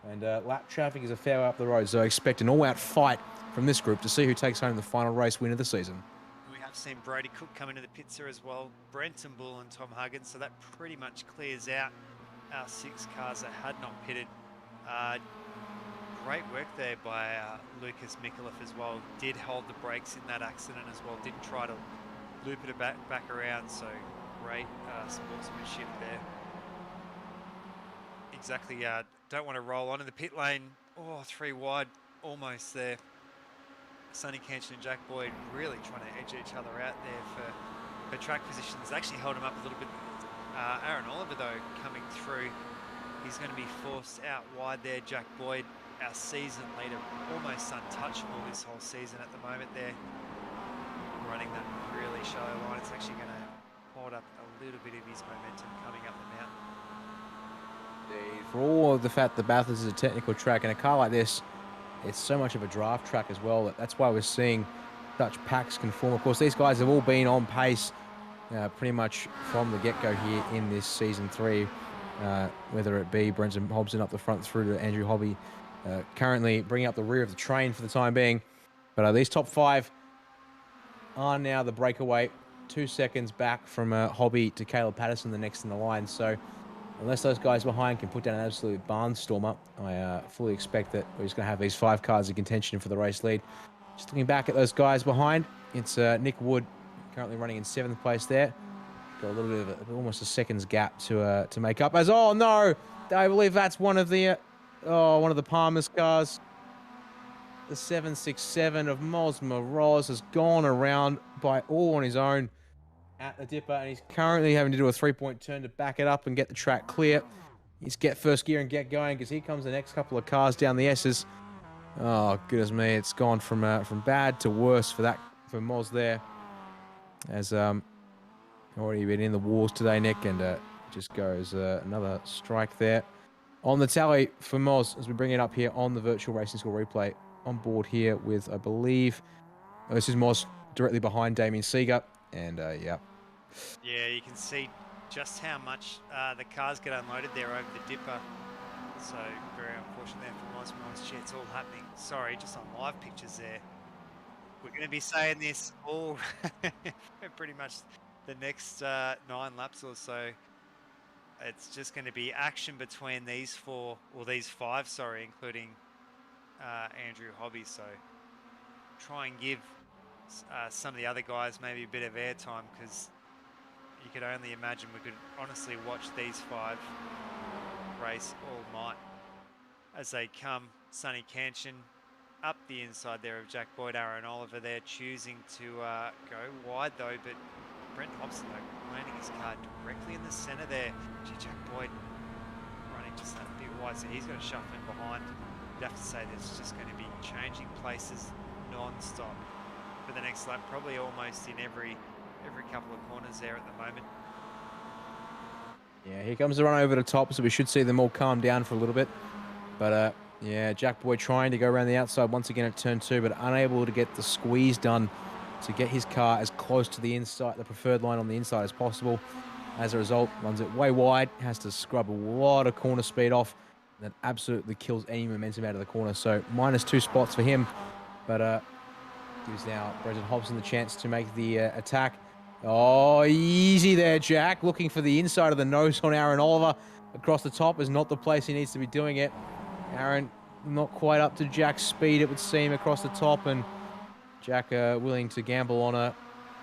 And lap traffic is a fair way up the road. So I expect an all-out fight from this group to see who takes home the final race win of the season. We have seen Brody Cook come into the pits here as well. Brenton Bull and Tom Huggins. So that pretty much clears out our 6 cars that had not pitted. Great work there by Lucas McAuliffe as well. Did hold the brakes in that accident as well. Didn't try to loop it back around. So great sportsmanship there. Exactly. Don't want to roll on in the pit lane. Oh, 3 wide, almost there. Sonny Canchin and Jack Boyd really trying to edge each other out there for track positions. Actually held him up a little bit. Aaron Oliver though coming through. He's going to be forced out wide there. Jack Boyd, our season leader, almost untouchable this whole season at the moment there. Running that really shallow line. It's actually going to hold up a little bit of his momentum coming up the mountain. For all of the fact that Bathurst is a technical track, and a car like this, it's so much of a draft track as well. That's why we're seeing such packs can form. Of course, these guys have all been on pace pretty much from the get-go here in this Season 3, whether it be Brenton Hobson up the front through to Andrew Hobby, currently bringing up the rear of the train for the time being. But these top 5 are now the breakaway, 2 seconds back from Hobby to Caleb Patterson, the next in the line. So unless those guys behind can put down an absolute barnstormer, I fully expect that we're just going to have these 5 cars in contention for the race lead. Just looking back at those guys behind, it's Nick Wood currently running in 7th place there. Got a little bit of almost a second's gap to make up. As oh no, I believe that's one of the Palmer's cars. The 767 of Mosma Roz has gone around by all on his own at the dipper, and he's currently having to do a 3-point turn to back it up and get the track clear. He's get first gear and get going, because here comes the next couple of cars down the S's. Oh goodness me, it's gone from bad to worse for Moz there. As already been in the wars today, Nick, and just goes another strike there on the tally for Moz as we bring it up here on the virtual racing school replay. On board here with, I believe, this is Moz directly behind Damien Seeger, and yeah. Yeah, you can see just how much the cars get unloaded there over the dipper. So very unfortunate there for Moz. It's all happening. Sorry, just on live pictures there. We're going to be saying this all pretty much the next 9 laps or so. It's just going to be action between these 5, sorry, including Andrew Hobby. So try and give some of the other guys maybe a bit of airtime, because you could only imagine we could honestly watch these 5 race all night. as they come. Sonny Canchin up the inside there of Jack Boyd. Aaron Oliver there choosing to go wide though, but Brent Hobson though landing his car directly in the centre there. Gee, Jack Boyd running just a bit wide, so he's got to shuffle in behind. You'd have to say there's just going to be changing places non-stop for the next lap, probably almost in every couple of corners there at the moment. Yeah, here comes the run over the top, so we should see them all calm down for a little bit. But yeah, Jack Boyd trying to go around the outside once again at turn 2, but unable to get the squeeze done to get his car as close to the inside, the preferred line on the inside as possible. As a result, runs it way wide, has to scrub a lot of corner speed off. That absolutely kills any momentum out of the corner. So -2 spots for him, but gives now Brendan Hobson the chance to make the attack. Oh, easy there, Jack. Looking for the inside of the nose on Aaron Oliver. Across the top is not the place he needs to be doing it. Aaron not quite up to Jack's speed, it would seem, across the top. And Jack willing to gamble on a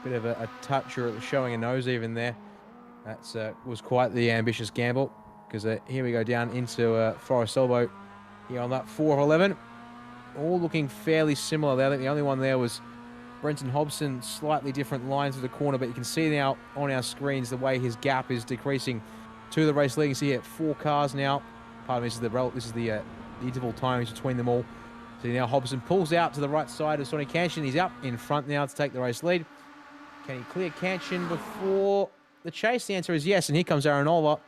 bit of a touch or showing a nose even there. That was quite the ambitious gamble. Because here we go down into Forest Elbow here on that 4 of 11. All looking fairly similar there. I think the only one there was Brenton Hobson, slightly different lines of the corner, but you can see now on our screens the way his gap is decreasing to the race leading. You see here 4 cars now. Pardon me, this is the interval times between them all. So now Hobson pulls out to the right side of Sonny Canchin. He's up in front now to take the race lead. Can he clear Canchin before the chase? The answer is yes, and here comes Aaron Oliver.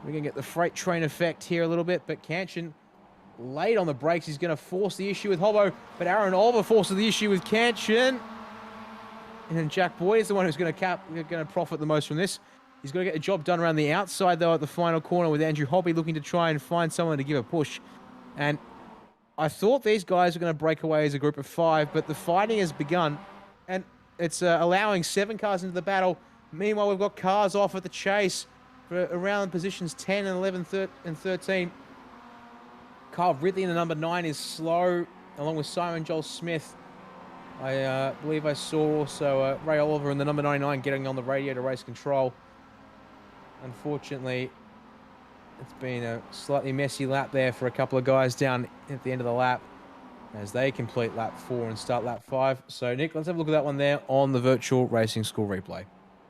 We're going to get the freight train effect here a little bit, but Canchin late on the brakes. He's going to force the issue with Hobbo, but Aaron Oliver forces the issue with Canchin. And then Jack Boyd is the one who's going to profit the most from this. He's got to get the job done around the outside, though, at the final corner with Andrew Hobby looking to try and find someone to give a push. And I thought these guys were going to break away as a group of 5, but the fighting has begun, and it's allowing 7 cars into the battle. Meanwhile, we've got cars off at the chase for around positions 10 and 11 and 13. Carl Ridley in the number 9 is slow, along with Simon Joel Smith. I believe I saw also Ray Oliver in the number 99 getting on the radio to race control. Unfortunately, it's been a slightly messy lap there for a couple of guys down at the end of the lap as they complete lap 4 and start lap 5. So, Nick, let's have a look at that one there on the virtual racing school replay.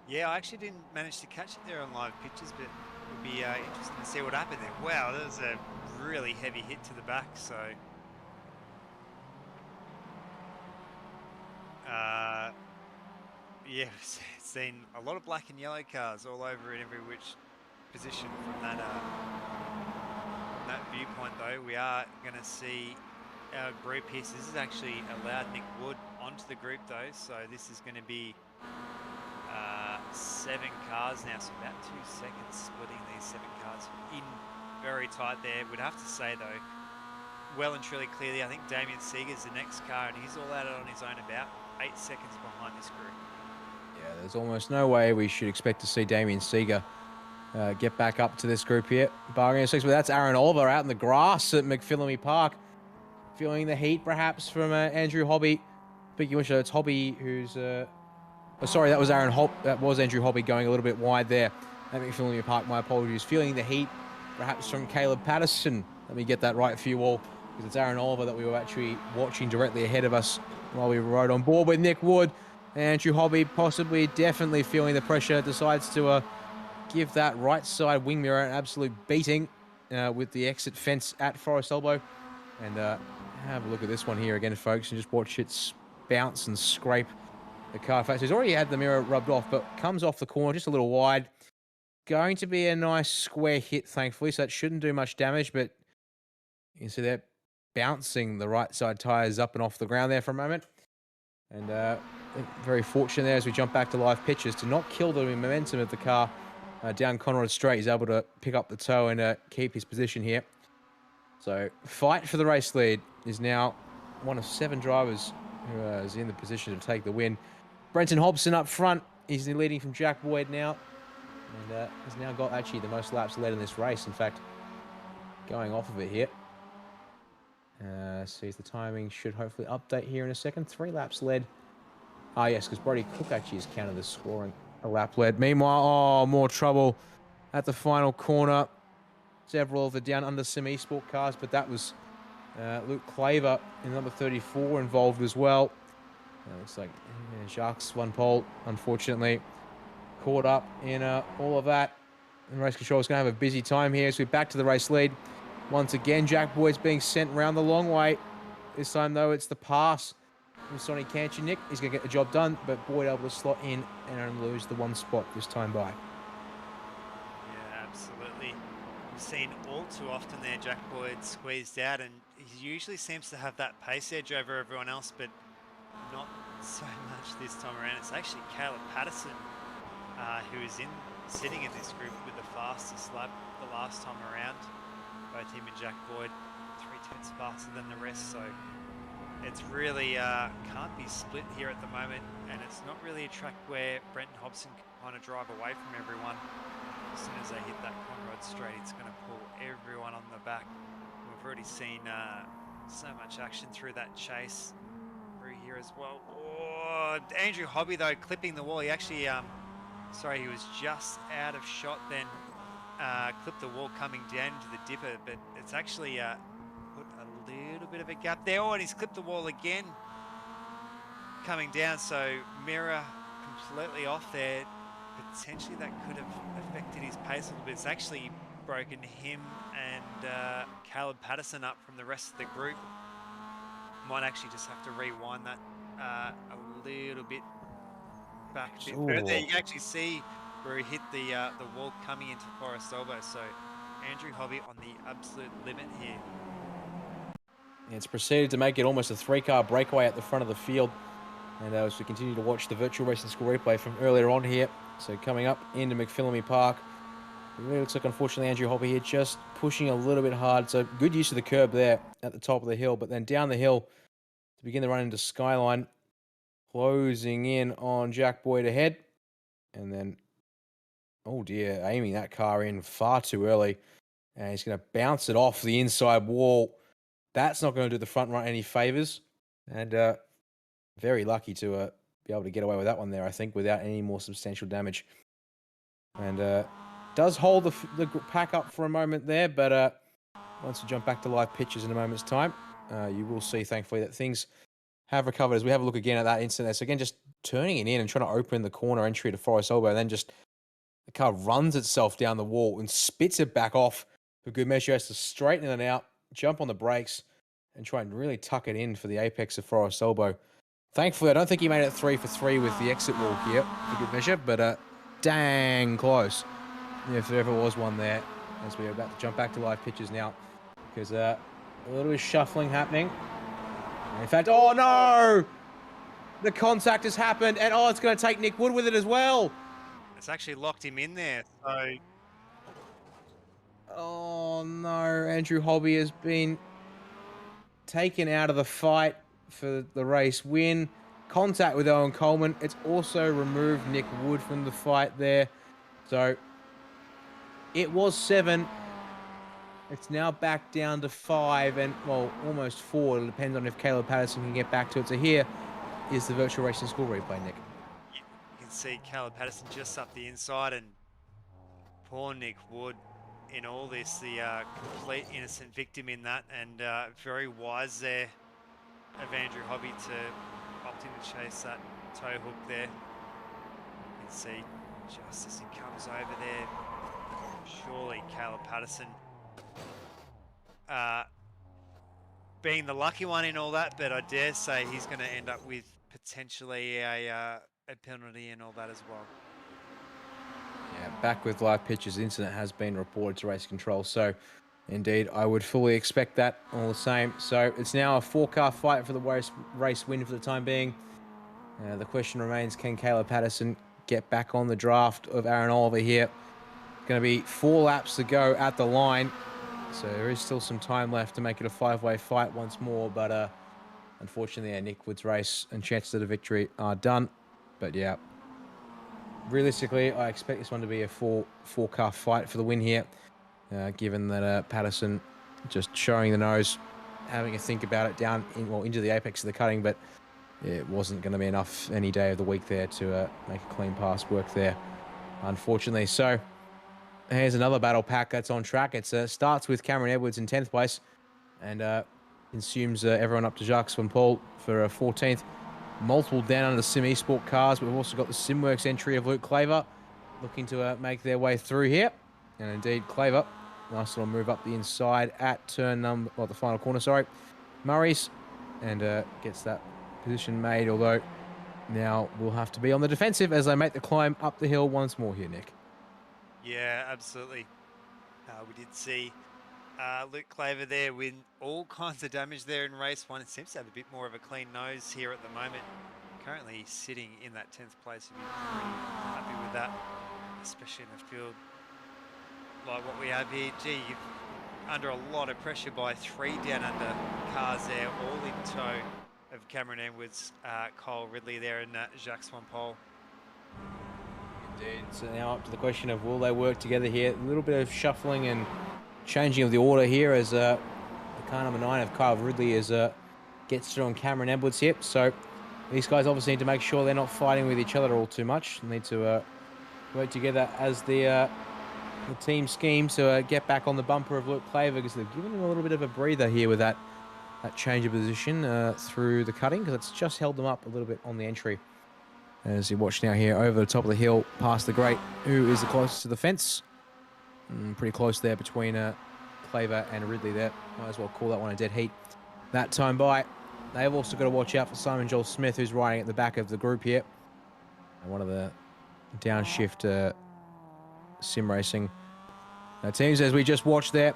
Yeah, I actually didn't manage to catch it there on live pictures, but it would be interesting to see what happened there. Wow, that was a really heavy hit to the back, so... yeah, seen a lot of black and yellow cars all over in every which position from that viewpoint, though. We are going to see our group here. So this has actually allowed Nick Wood onto the group, though, so this is going to be 7 cars now, so about 2 seconds splitting these 7 cars in very tight there. Would have to say, though, well and truly clearly, I think Damien Seeger's the next car, and he's all out on his own, about 8 seconds behind this group. Yeah, there's almost no way we should expect to see Damien Seeger get back up to this group here. Bargaining 6, but that's Aaron Oliver out in the grass at McPhillamy Park. Feeling the heat, perhaps, from Andrew Hobby. Speaking of which, it's Hobby who's... Oh, sorry, that was That was Andrew Hobby going a little bit wide there at McPhillamy Park. My apologies. Feeling the heat, perhaps, from Caleb Patterson. Let me get that right for you all, because it's Aaron Oliver that we were actually watching directly ahead of us while we rode on board with Nick Wood. Andrew Hobby possibly, definitely feeling the pressure, decides to give that right side wing mirror an absolute beating with the exit fence at Forest Elbow. And have a look at this one here again, folks, and just watch it bounce and scrape the car face. He's already had the mirror rubbed off, but comes off the corner just a little wide. Going to be a nice square hit, thankfully, so that shouldn't do much damage, but you can see that bouncing the right side tyres up and off the ground there for a moment. And very fortunate there as we jump back to live pictures to not kill the momentum of the car down Conrad Straight. He's able to pick up the toe and keep his position here. So fight for the race lead is now one of 7 drivers who is in the position to take the win. Brenton Hobson up front. He's leading from Jack Boyd now. And has now got actually the most laps led in this race. In fact, going off of it here. Sees the timing should hopefully update here in a second. 3 laps led. Ah, yes, because Brody Cook actually has counted the scoring a lap led. Meanwhile, oh, more trouble at the final corner. several of the down under Sim Esport cars, but that was Luke Claver in number 34 involved as well. Looks like Jacques one pole, unfortunately, caught up in all of that. And race control is going to have a busy time here as we're back to the race lead. Once again, Jack Boyd's being sent around the long way. This time, though, it's the pass from Sonny Kanchinick. He's going to get the job done, but Boyd able to slot in and only lose the one spot this time by. Yeah, absolutely. We've seen all too often there Jack Boyd squeezed out, and he usually seems to have that pace edge over everyone else, but not so much this time around. It's actually Caleb Patterson who is sitting in this group with the fastest lap the last time around. Both him and Jack Boyd 3/10 faster than the rest, so it's really can't be split here at the moment, and it's not really a track where Brenton Hobson can kind of drive away from everyone. As soon as they hit that Conrod straight, it's going to pull everyone on the back. We've already seen so much action through that chase through here as well. Oh, Andrew Hobby though clipping the wall. He actually sorry, he was just out of shot then. Clipped the wall coming down into the dipper, but it's actually put a little bit of a gap there. Oh, and he's clipped the wall again coming down, so mirror completely off there. Potentially that could have affected his pace a little bit. It's actually broken him and Caleb Patterson up from the rest of the group. Might actually just have to rewind that a little bit back a bit further. You can actually see where he hit the wall coming into Forest Elbow. So Andrew Hobby on the absolute limit here. It's proceeded to make it almost a 3-car breakaway at the front of the field. And as we continue to watch the virtual racing school replay from earlier on here, so coming up into McPhillamy Park, it really looks like, unfortunately, Andrew Hobby here just pushing a little bit hard. So good use of the curb there at the top of the hill, but then down the hill to begin the run into Skyline, closing in on Jack Boyd ahead. And then, oh dear, aiming that car in far too early. And he's going to bounce it off the inside wall. That's not going to do the front right any favours. And very lucky to be able to get away with that one there, I think, without any more substantial damage. And does hold the pack up for a moment there, but once we jump back to live pictures in a moment's time, you will see, thankfully, that things have recovered as we have a look again at that incident. So again, just turning it in and trying to open the corner entry to Forest Elbow, and then just the car runs itself down the wall and spits it back off for good measure. Has to straighten it out, jump on the brakes, and try and really tuck it in for the apex of Forest Elbow. Thankfully, I don't think he made it 3 for 3 with the exit wall here for good measure, but dang close. If there ever was one there, as we're about to jump back to live pictures now, because a little bit of shuffling happening. In fact, oh no! The contact has happened, and oh, it's going to take Nick Wood with it as well. It's actually locked him in there, so... Oh no, Andrew Hobby has been taken out of the fight for the race win. Contact with Owen Coleman. It's also removed Nick Wood from the fight there. So it was 7. It's now back down to 5 and, well, almost 4. It depends on if Caleb Patterson can get back to it. So here is the virtual racing school replay, Nick. You can see Caleb Patterson just up the inside, and poor Nick Wood in all this, the complete innocent victim in that, and very wise there of Andrew Hobby to opt in to chase that toe hook there. You can see just as he comes over there, surely Caleb Patterson being the lucky one in all that, but I dare say he's going to end up with potentially a penalty and all that as well. Yeah, back with live pictures. The incident has been reported to race control, so indeed I would fully expect that all the same. So it's now a 4-car fight for the race win for the time being. The question remains, can Caleb Patterson get back on the draft of Aaron Oliver here? Going to be 4 laps to go at the line, so there is still some time left to make it a 5-way fight once more, but unfortunately Nick Wood's race and chances of the victory are done. But yeah, realistically, I expect this one to be a 4-car fight for the win here, given that Patterson just showing the nose, having a think about it down into the apex of the cutting, but it wasn't going to be enough any day of the week there to make a clean pass work there, unfortunately. So here's another battle pack that's on track. It starts with Cameron Edwards in 10th place and consumes everyone up to Jacques Van Paul for 14th. Multiple down under the Sim Esport cars, but we've also got the Simworx entry of Luke Claver looking to make their way through here. And indeed, Claver, nice little move up the inside at turn number, well, the final corner, sorry. Murray's, and gets that position made, although now we'll have to be on the defensive as they make the climb up the hill once more here, Nick. Yeah, absolutely. We did see Luke Claver there with all kinds of damage there in race 1. It seems to have a bit more of a clean nose here at the moment. Currently sitting in that 10th place. We'd be pretty happy with that, especially in a field like what we have here. Gee, you're under a lot of pressure by 3 down under cars there, all in tow of Cameron Edwards, Kyle Ridley there, and Jacques Van Paul. Indeed. So now up to the question of will they work together here? A little bit of shuffling and changing of the order here as the car number 9 of Kyle Ridley is gets through on Cameron Edwards here. So these guys obviously need to make sure they're not fighting with each other all too much. They need to work together as the team scheme to get back on the bumper of Luke Claver, because they've given him a little bit of a breather here with that change of position through the cutting, because it's just held them up a little bit on the entry. As you watch now here over the top of the hill past the Great, who is the closest to the fence. Pretty close there between Claver and Ridley there. Might as well call that one a dead heat. That time by. They've also got to watch out for Simon Joel Smith, who's riding at the back of the group here. And one of the downshift sim racing teams, as we just watched there.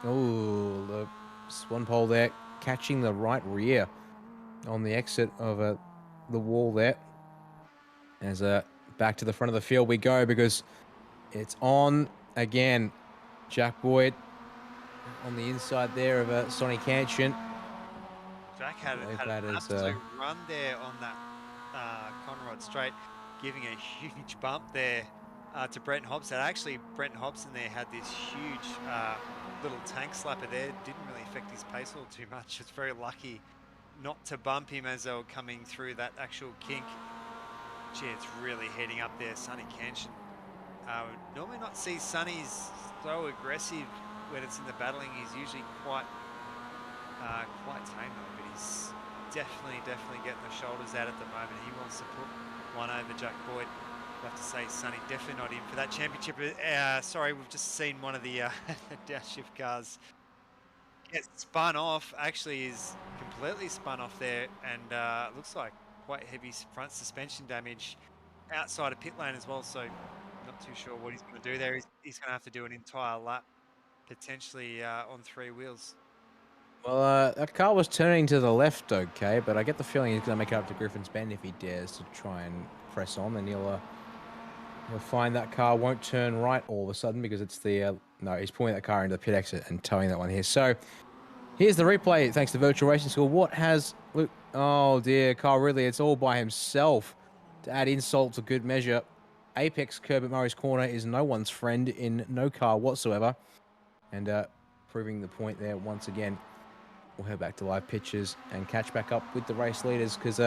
Oh, the Swan Pole there catching the right rear on the exit of the wall there. As back to the front of the field we go, because it's on again. Jack Boyd on the inside there of Sonny Canchin. Jack had an absolute run there on that Conrod straight, giving a huge bump there to Brent Hobson. Actually, Brent Hobson there had this huge little tank slapper there. Didn't really affect his pace all too much. It's very lucky not to bump him as they were coming through that actual kink. Gee, it's really heating up there. Sonny Canchin. Normally not see Sonny's so aggressive when it's in the battling. He's usually quite tame though, but he's definitely getting the shoulders out at the moment. He wants to put one over Jack Boyd. I have to say, Sonny definitely not in for that championship. Sorry, we've just seen one of the downshift cars get spun off. Actually, is completely spun off there, and looks like quite heavy front suspension damage outside of pit lane as well. So not too sure what he's going to do there. He's going to have to do an entire lap, potentially on 3 wheels. Well, that car was turning to the left, okay, but I get the feeling he's going to make it up to Griffin's Bend if he dares to try and press on. Then he'll find that car won't turn right all of a sudden, because it's the no, he's pulling that car into the pit exit and towing that one here. So here's the replay, thanks to Virtual Racing School. What has Luke? Oh dear, Kyle Ridley, it's all by himself. To add insult to good measure, apex curb at Murray's Corner is no one's friend in no car whatsoever, and proving the point there once again. We'll head back to live pictures and catch back up with the race leaders, because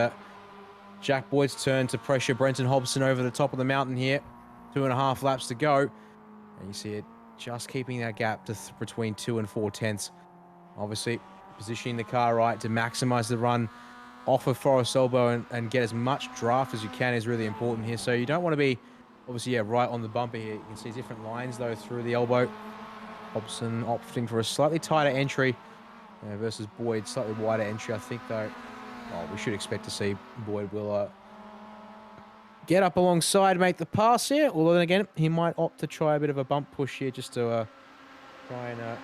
Jack Boyd's turn to pressure Brenton Hobson over the top of the mountain here. 2.5 laps to go, and you see it just keeping that gap to between 2 and 4 tenths. Obviously positioning the car right to maximize the run off of Forest Elbow and get as much draft as you can is really important here. So you don't want to be obviously right on the bumper here. You can see different lines though through the elbow. Hobson opting for a slightly tighter entry versus Boyd, slightly wider entry, I think, though. Oh, we should expect to see Boyd will get up alongside, make the pass here. Although, then again, he might opt to try a bit of a bump push here just to try and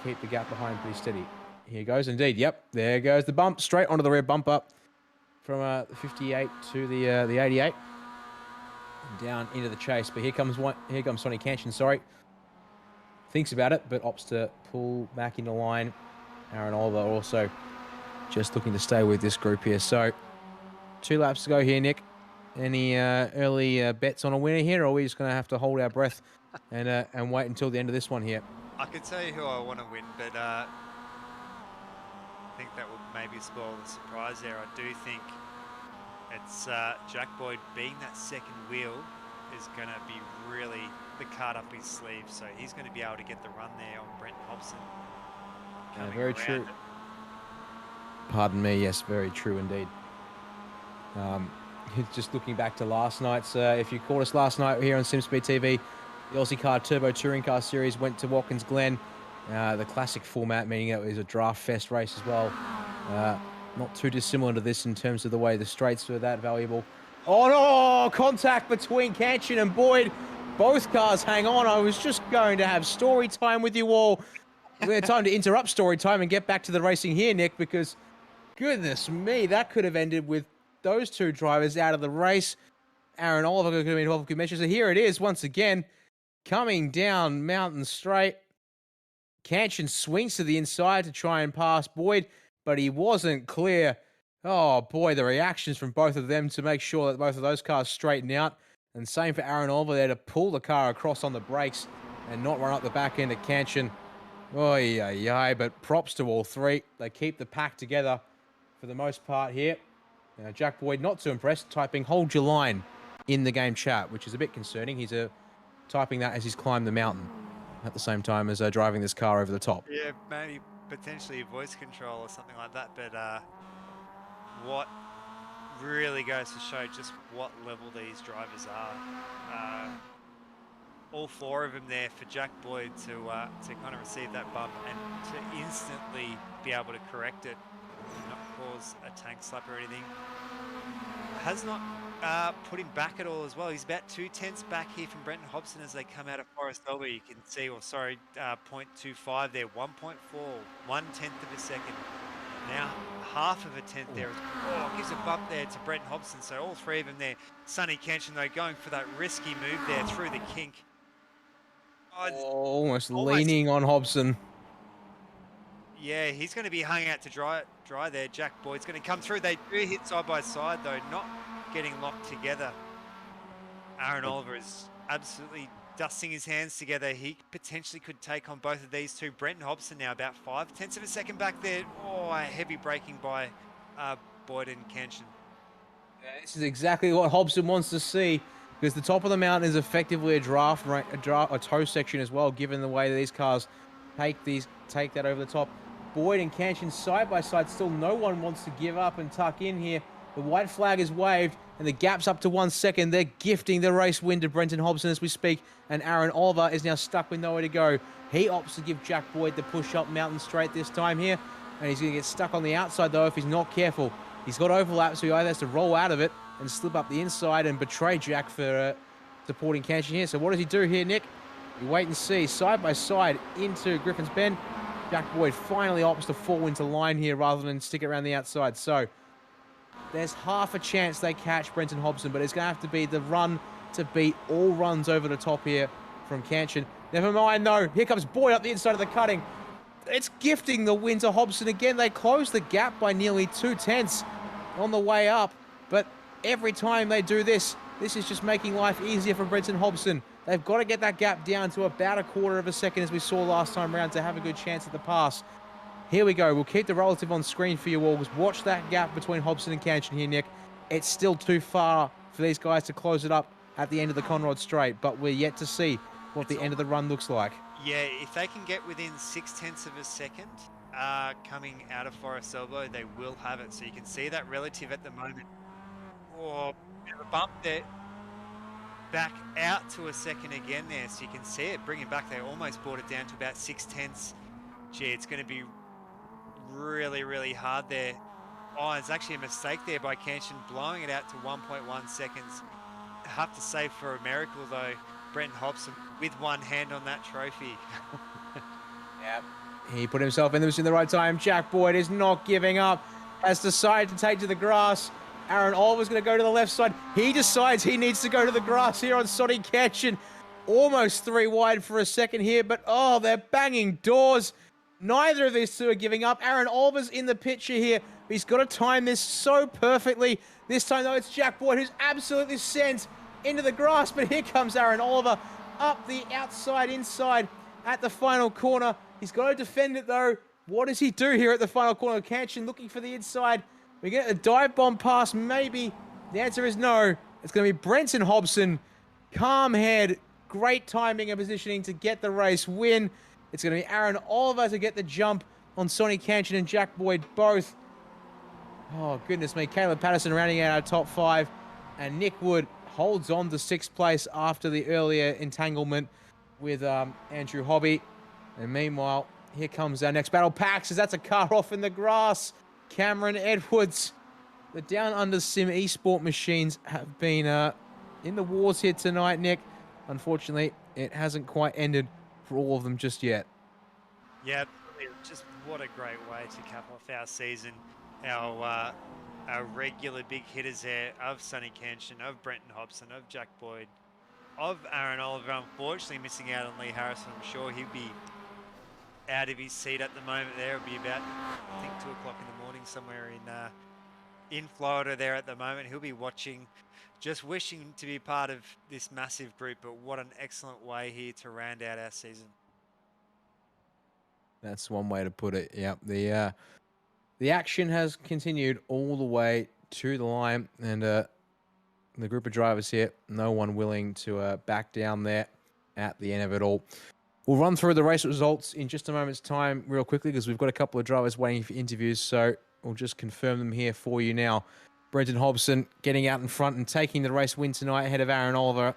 keep the gap behind pretty steady. Here goes, indeed. Yep, there goes the bump, straight onto the rear bumper from the 58 to the 88. And down into the chase. But here comes Sonny Canchin, sorry. Thinks about it, but opts to pull back into line. Aaron Oliver also just looking to stay with this group here. So 2 laps to go here, Nick. Any early bets on a winner here, or are we just going to have to hold our breath and wait until the end of this one here? I could tell you who I want to win, but I think that would maybe spoil the surprise there. I do think it's Jack Boyd being that second wheel is going to be really the card up his sleeve. So he's going to be able to get the run there on Brenton Hobson. Very true. Pardon me. Yes, very true indeed. Just looking back to last night's, if you caught us last night here on SimSpeed TV, the Aussie Car Turbo Touring Car Series went to Watkins Glen. The classic format, meaning it was a draft fest race as well. Not too dissimilar to this in terms of the way the straights were that valuable. Oh no! Contact between Canchin and Boyd. Both cars hang on. I was just going to have story time with you all. We had time to interrupt story time and get back to the racing here, Nick, because goodness me, that could have ended with those two drivers out of the race. Aaron Oliver could have been involved in good measures. So here it is once again, coming down Mountain Straight. Canchin swings to the inside to try and pass Boyd, but he wasn't clear. Oh boy, the reactions from both of them to make sure that both of those cars straighten out. And same for Aaron Oliver there to pull the car across on the brakes and not run up the back end of Canchin. Oh yeah, but props to all three. They keep the pack together for the most part here. Now, Jack Boyd not too impressed, typing "hold your line" in the game chat, which is a bit concerning. He's typing that as he's climbed the mountain at the same time as driving this car over the top. Yeah, maybe potentially voice control or something like that. But what really goes to show just what level these drivers are. All four of them there for Jack Boyd to kind of receive that bump and to instantly be able to correct it, not cause a tank slap or anything. Has not put him back at all as well. He's about 2/10 back here from Brenton Hobson as they come out of Forest Elbow. You can see, 0.25 there, 1.4, 1/10 of a second. Now half of a tenth there. Oh, gives a bump there to Brenton Hobson. So all three of them there. Sonny Canchin though going for that risky move there through the kink. Almost leaning on Hobson. Yeah, he's going to be hung out to dry there. Jack Boyd's going to come through. They do hit side by side though, not getting locked together. Aaron Oliver is absolutely dusting his hands together. He potentially could take on both of these two. Brenton Hobson now about 5/10 of a second back there. Oh, heavy braking by Boyd and Canchin. Yeah, this is exactly what Hobson wants to see, because the top of the mountain is effectively a tow section as well, given the way that these cars take that over the top. Boyd and Canchin side by side. Still no one wants to give up and tuck in here. The white flag is waved and the gap's up to 1 second. They're gifting the race win to Brenton Hobson as we speak, and Aaron Oliver is now stuck with nowhere to go. He opts to give Jack Boyd the push up Mountain Straight this time here, and he's going to get stuck on the outside though if he's not careful. He's got overlap, so he either has to roll out of it and slip up the inside and betray Jack for supporting Canchin here. So what does he do here, Nick? You wait and see. Side by side into Griffin's Bend. Jack Boyd finally opts to fall into line here rather than stick it around the outside. So there's half a chance they catch Brenton Hobson, but it's going to have to be the run to beat all runs over the top here from Canchin. Never mind though. Here comes Boyd up the inside of the cutting. It's gifting the win to Hobson again. They close the gap by nearly 2/10 on the way up, but every time they do this, this is just making life easier for Brenton Hobson. They've got to get that gap down to about 1/4 of a second as we saw last time round to have a good chance at the pass. Here we go. We'll keep the relative on screen for you all. Just watch that gap between Hobson and Canchin here, Nick. It's still too far for these guys to close it up at the end of the Conrod Straight, but we're yet to see what the end of the run looks like. Yeah, if they can get within 6/10 of a second coming out of Forest Elbow, they will have it. So you can see that relative at the moment. Oh, bit of a bump there. Back out to a second again there, so you can see it. Bring it back. They almost brought it down to about 6/10. Gee, it's going to be really, really hard there. Oh, it's actually a mistake there by Canchin, blowing it out to 1.1 seconds. I have to say, for a miracle though, Brenton Hobson with one hand on that trophy. Yep. He put himself in the right time. Jack Boyd is not giving up. Has decided to take to the grass. Aaron Oliver's going to go to the left side. He decides he needs to go to the grass here on Sonny Canchin. Almost 3 wide for a second here, but oh, they're banging doors. Neither of these two are giving up. Aaron Oliver's in the picture here. He's got to time this so perfectly. This time, though, it's Jack Boyd who's absolutely sent into the grass, but here comes Aaron Oliver up the outside, inside at the final corner. He's got to defend it, though. What does he do here at the final corner? Canchin looking for the inside. We get a dive bomb pass, maybe. The answer is no. It's going to be Brenton Hobson calm head, great timing and positioning to get the race win. It's going to be Aaron Oliver to get the jump on Sonny Canchin and Jack Boyd both. Oh, goodness me. Caleb Patterson rounding out our top 5. And Nick Wood holds on to 6th place after the earlier entanglement with Andrew Hobby. And meanwhile, here comes our next battle. Pax, as that's a car off in the grass. Cameron Edwards. The Down Under Sim Esport machines have been in the wars here tonight, Nick. Unfortunately, it hasn't quite ended for all of them just yet. Yeah, just what a great way to cap off our season. Our regular big hitters there of Sonny Canchin, of Brenton Hobson, of Jack Boyd, of Aaron Oliver, unfortunately missing out on Lee Harrison. I'm sure he'd be out of his seat at the moment there. It'll be about, I think, 2 o'clock in the morning somewhere in Florida there at the moment. He'll be watching, just wishing to be part of this massive group, but what an excellent way here to round out our season. That's one way to put it. Yep. The action has continued all the way to the line, and the group of drivers here, no one willing to back down there at the end of it all. We'll run through the race results in just a moment's time real quickly because we've got a couple of drivers waiting for interviews, so we'll just confirm them here for you now. Brenton Hobson getting out in front and taking the race win tonight ahead of Aaron Oliver,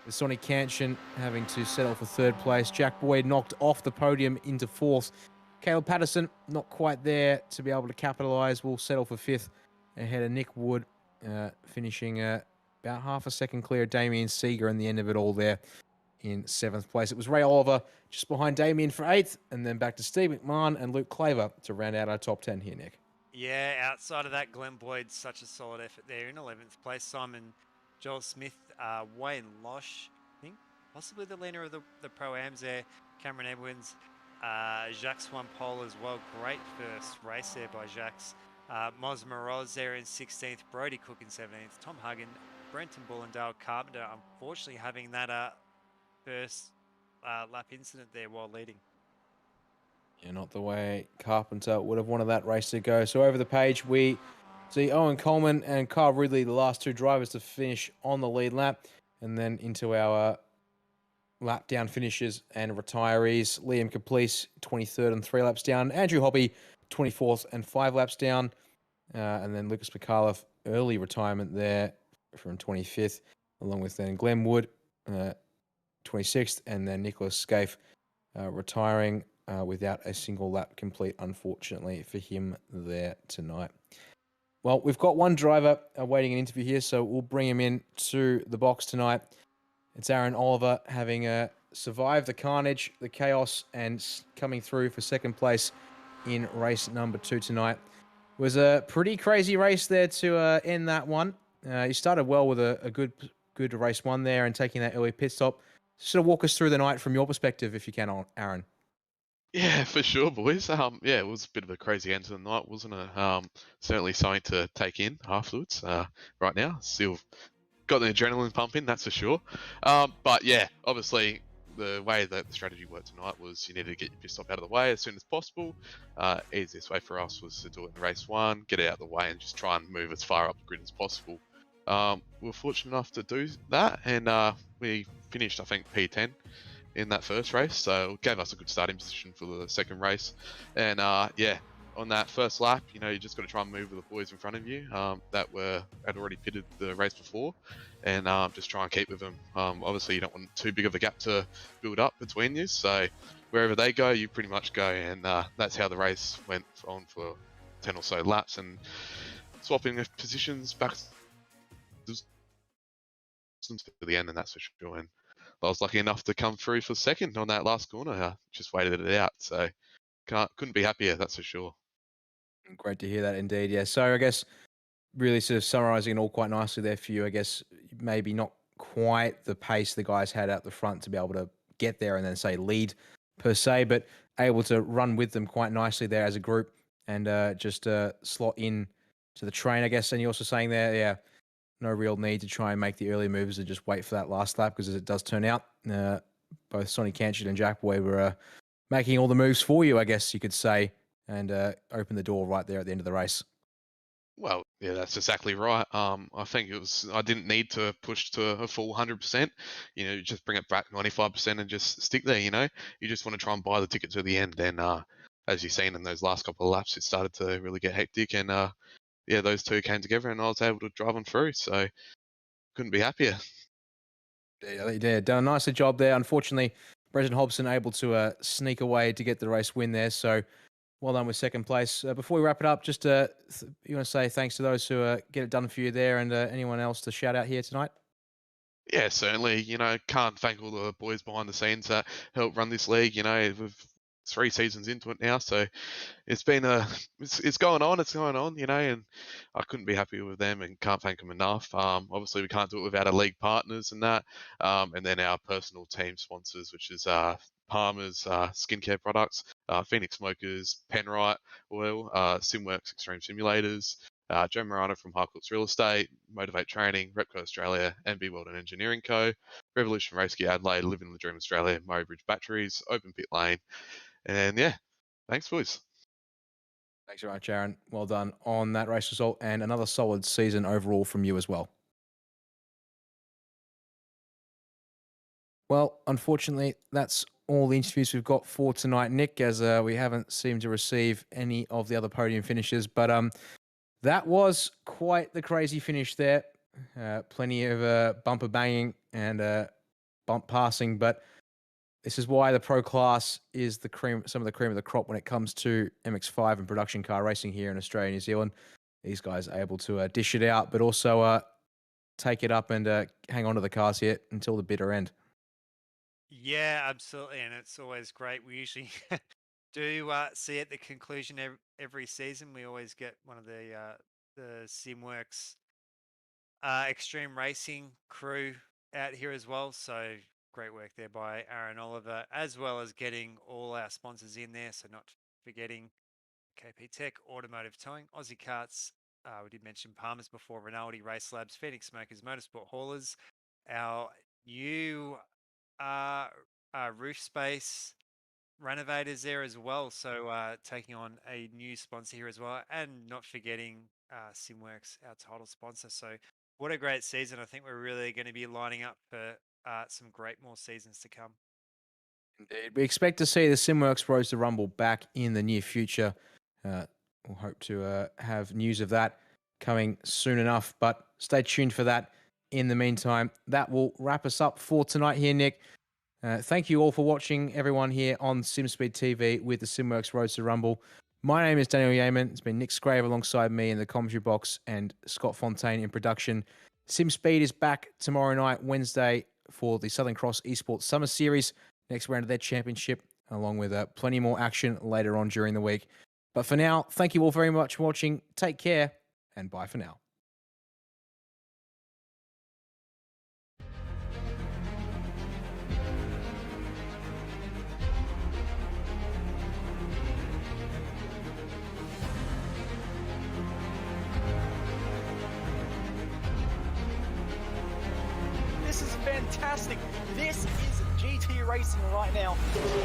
with Sonny Canchin having to settle for 3rd place. Jack Boyd knocked off the podium into 4th. Caleb Patterson not quite there to be able to capitalise. Will settle for 5th ahead of Nick Wood, finishing about half a second clear of Damien Seeger in the end of it all there in 7th place. It was Ray Oliver just behind Damien for 8th, and then back to Steve McMahon and Luke Claver to round out our top 10 here, Nick. Yeah, outside of that, Glenn Boyd, such a solid effort there in 11th place. Simon Joel Smith, Wayne Losh, I think, possibly the leader of the Pro-Ams there. Cameron Edwards, Jacques Swampole as well. Great first race there by Jacques. Moz Moroz there in 16th. Brody Cook in 17th. Tom Huggin, Brenton Bull and Dale Carpenter, unfortunately having that first lap incident there while leading. Yeah, not the way Carpenter would have wanted that race to go. So over the page, we see Owen Coleman and Kyle Ridley, the last 2 drivers to finish on the lead lap. And then into our lap down finishes and retirees. Liam Caplice, 23rd and 3 laps down. Andrew Hobby, 24th and 5 laps down. And then Lucas McAuliffe, early retirement there from 25th, along with then Glenn Wood, 26th, and then Nicholas Scaife retiring without a single lap complete, unfortunately, for him there tonight. Well, we've got one driver awaiting an interview here, so we'll bring him in to the box tonight. It's Aaron Oliver, having survived the carnage, the chaos, and coming through for 2nd place in race number 2 tonight. It was a pretty crazy race there to end that one. He started well with a good race 1 there and taking that early pit stop. Sort of walk us through the night from your perspective, if you can, Aaron. Yeah, for sure, boys. Yeah, it was a bit of a crazy end to the night, wasn't it? Certainly something to take in afterwards. Right now, still got the adrenaline pumping, that's for sure. But yeah, obviously the way that the strategy worked tonight was you needed to get your pit stop out of the way as soon as possible. Easiest way for us was to do it in race 1, get it out of the way, and just try and move as far up the grid as possible. We were fortunate enough to do that, and we finished, I think, P10 in that first race, so it gave us a good starting position for the second race. And yeah, on that first lap, you just got to try and move with the boys in front of you that had already pitted the race before, and just try and keep with them. Obviously, you don't want too big of a gap to build up between you, so wherever they go, you pretty much go, and that's how the race went on for 10 or so laps, and swapping the positions back to the end, and that's for sure. And I was lucky enough to come through for 2nd on that last corner. I just waited it out, so couldn't be happier, that's for sure. Great to hear that indeed. Yeah, so I guess really sort of summarising it all quite nicely there for you. I guess maybe not quite the pace the guys had out the front to be able to get there and then say lead per se, but able to run with them quite nicely there as a group and just slot in to the train, I guess. And you're also saying there, yeah, no real need to try and make the early moves and just wait for that last lap, because as it does turn out, both Sonny Canchin and Jack Boyd were making all the moves for you, I guess you could say, and open the door right there at the end of the race. Well, yeah, that's exactly right. I think I didn't need to push to a full 100%. Just bring it back 95% and just stick there. You just want to try and buy the ticket to the end. And as you've seen in those last couple of laps, it started to really get hectic. And yeah, those two came together, and I was able to drive them through. So couldn't be happier. Yeah, they did. Done a nicer job there. Unfortunately, Brendan Hobson able to sneak away to get the race win there. So well done with second place. Before we wrap it up, just you want to say thanks to those who get it done for you there, and anyone else to shout out here tonight? Yeah, certainly. Can't thank all the boys behind the scenes that helped run this league. We've 3 seasons into it now, so it's been it's going on, and I couldn't be happier with them and can't thank them enough. Obviously we can't do it without our league partners and that, and then our personal team sponsors, which is Palmer's skincare products, Phoenix Smokers, Penrite Oil, Simworx Extreme Simulators, Joe Morano from Harcourt's Real Estate, Motivate Training, Repco Australia, NB World and Engineering Co., Revolution Race Gear Adelaide, Living the Dream Australia, Murray Bridge Batteries, Open Pit Lane, and yeah, thanks boys. Thanks very much, Aaron. Well done on that race result, and another solid season overall from you as well. Well, unfortunately, that's all the interviews we've got for tonight, Nick, as we haven't seemed to receive any of the other podium finishes. But that was quite the crazy finish there. Plenty of bumper banging and bump passing, but this is why the pro class is some of the cream of the crop when it comes to MX5 and production car racing here in Australia and New Zealand. These guys are able to dish it out, but also take it up and hang on to the cars here until the bitter end. Yeah, absolutely, and it's always great. We usually do see at the conclusion every season, we always get one of the Simworx Extreme Racing crew out here as well. So great work there by Aaron Oliver, as well as getting all our sponsors in there. So not forgetting KP Tech, Automotive Towing, Aussie Carts. We did mention Palmer's before, Rinaldi Race Labs, Phoenix Smokers, Motorsport Haulers, our new roof space renovators there as well. So taking on a new sponsor here as well, and not forgetting Simworx, our title sponsor. So what a great season. I think we're really going to be lining up for some great more seasons to come. Indeed. We expect to see the Simworx Roadster Rumble back in the near future. We'll hope to have news of that coming soon enough, but stay tuned for that. In the meantime, that will wrap us up for tonight here, Nick. Thank you all for watching, everyone here on SimSpeed TV with the Simworx Roadster Rumble. My name is Daniel Yeaman. It's been Nick Scrave alongside me in the commentary box and Scott Fontaine in production. SimSpeed is back tomorrow night, Wednesday, for the Southern Cross Esports Summer Series, next round of their championship, along with plenty more action later on during the week. But for now, thank you all very much for watching. Take care, and bye for now. This is fantastic. This is GT racing right now.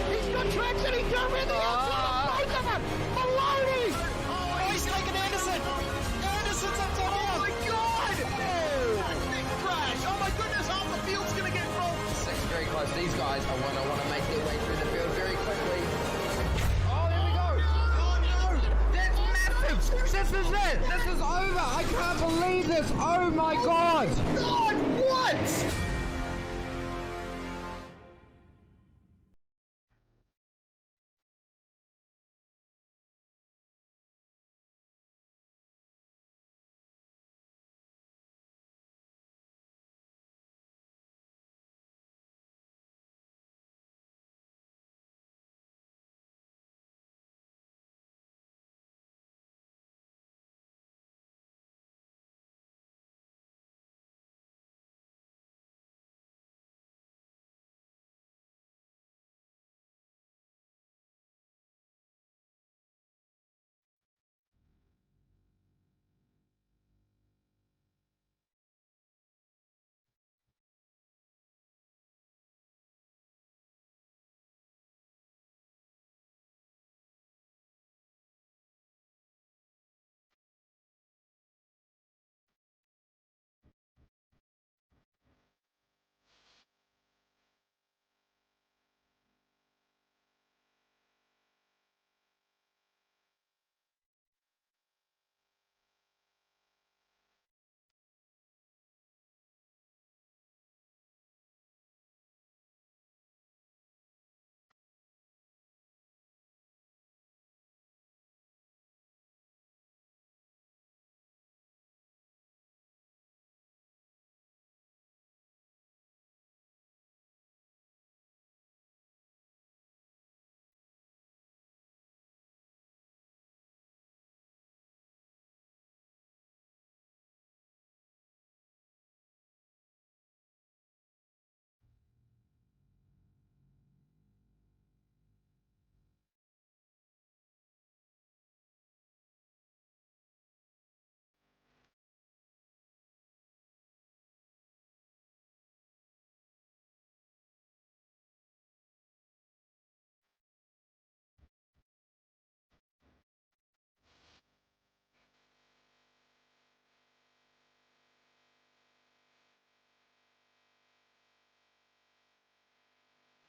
He's got traction. He's got rid of the outside. Both of them. Maloney. Oh, he's taken Anderson. Anderson's up top. Oh my God. Oh, big crash. Oh my goodness. Half the field's going to get rolled. It's very close. These guys are want to make their way through the field very quickly. Oh, there we go. Oh no, that's massive. This is it. This is over. I can't believe this. Oh my God. God, what?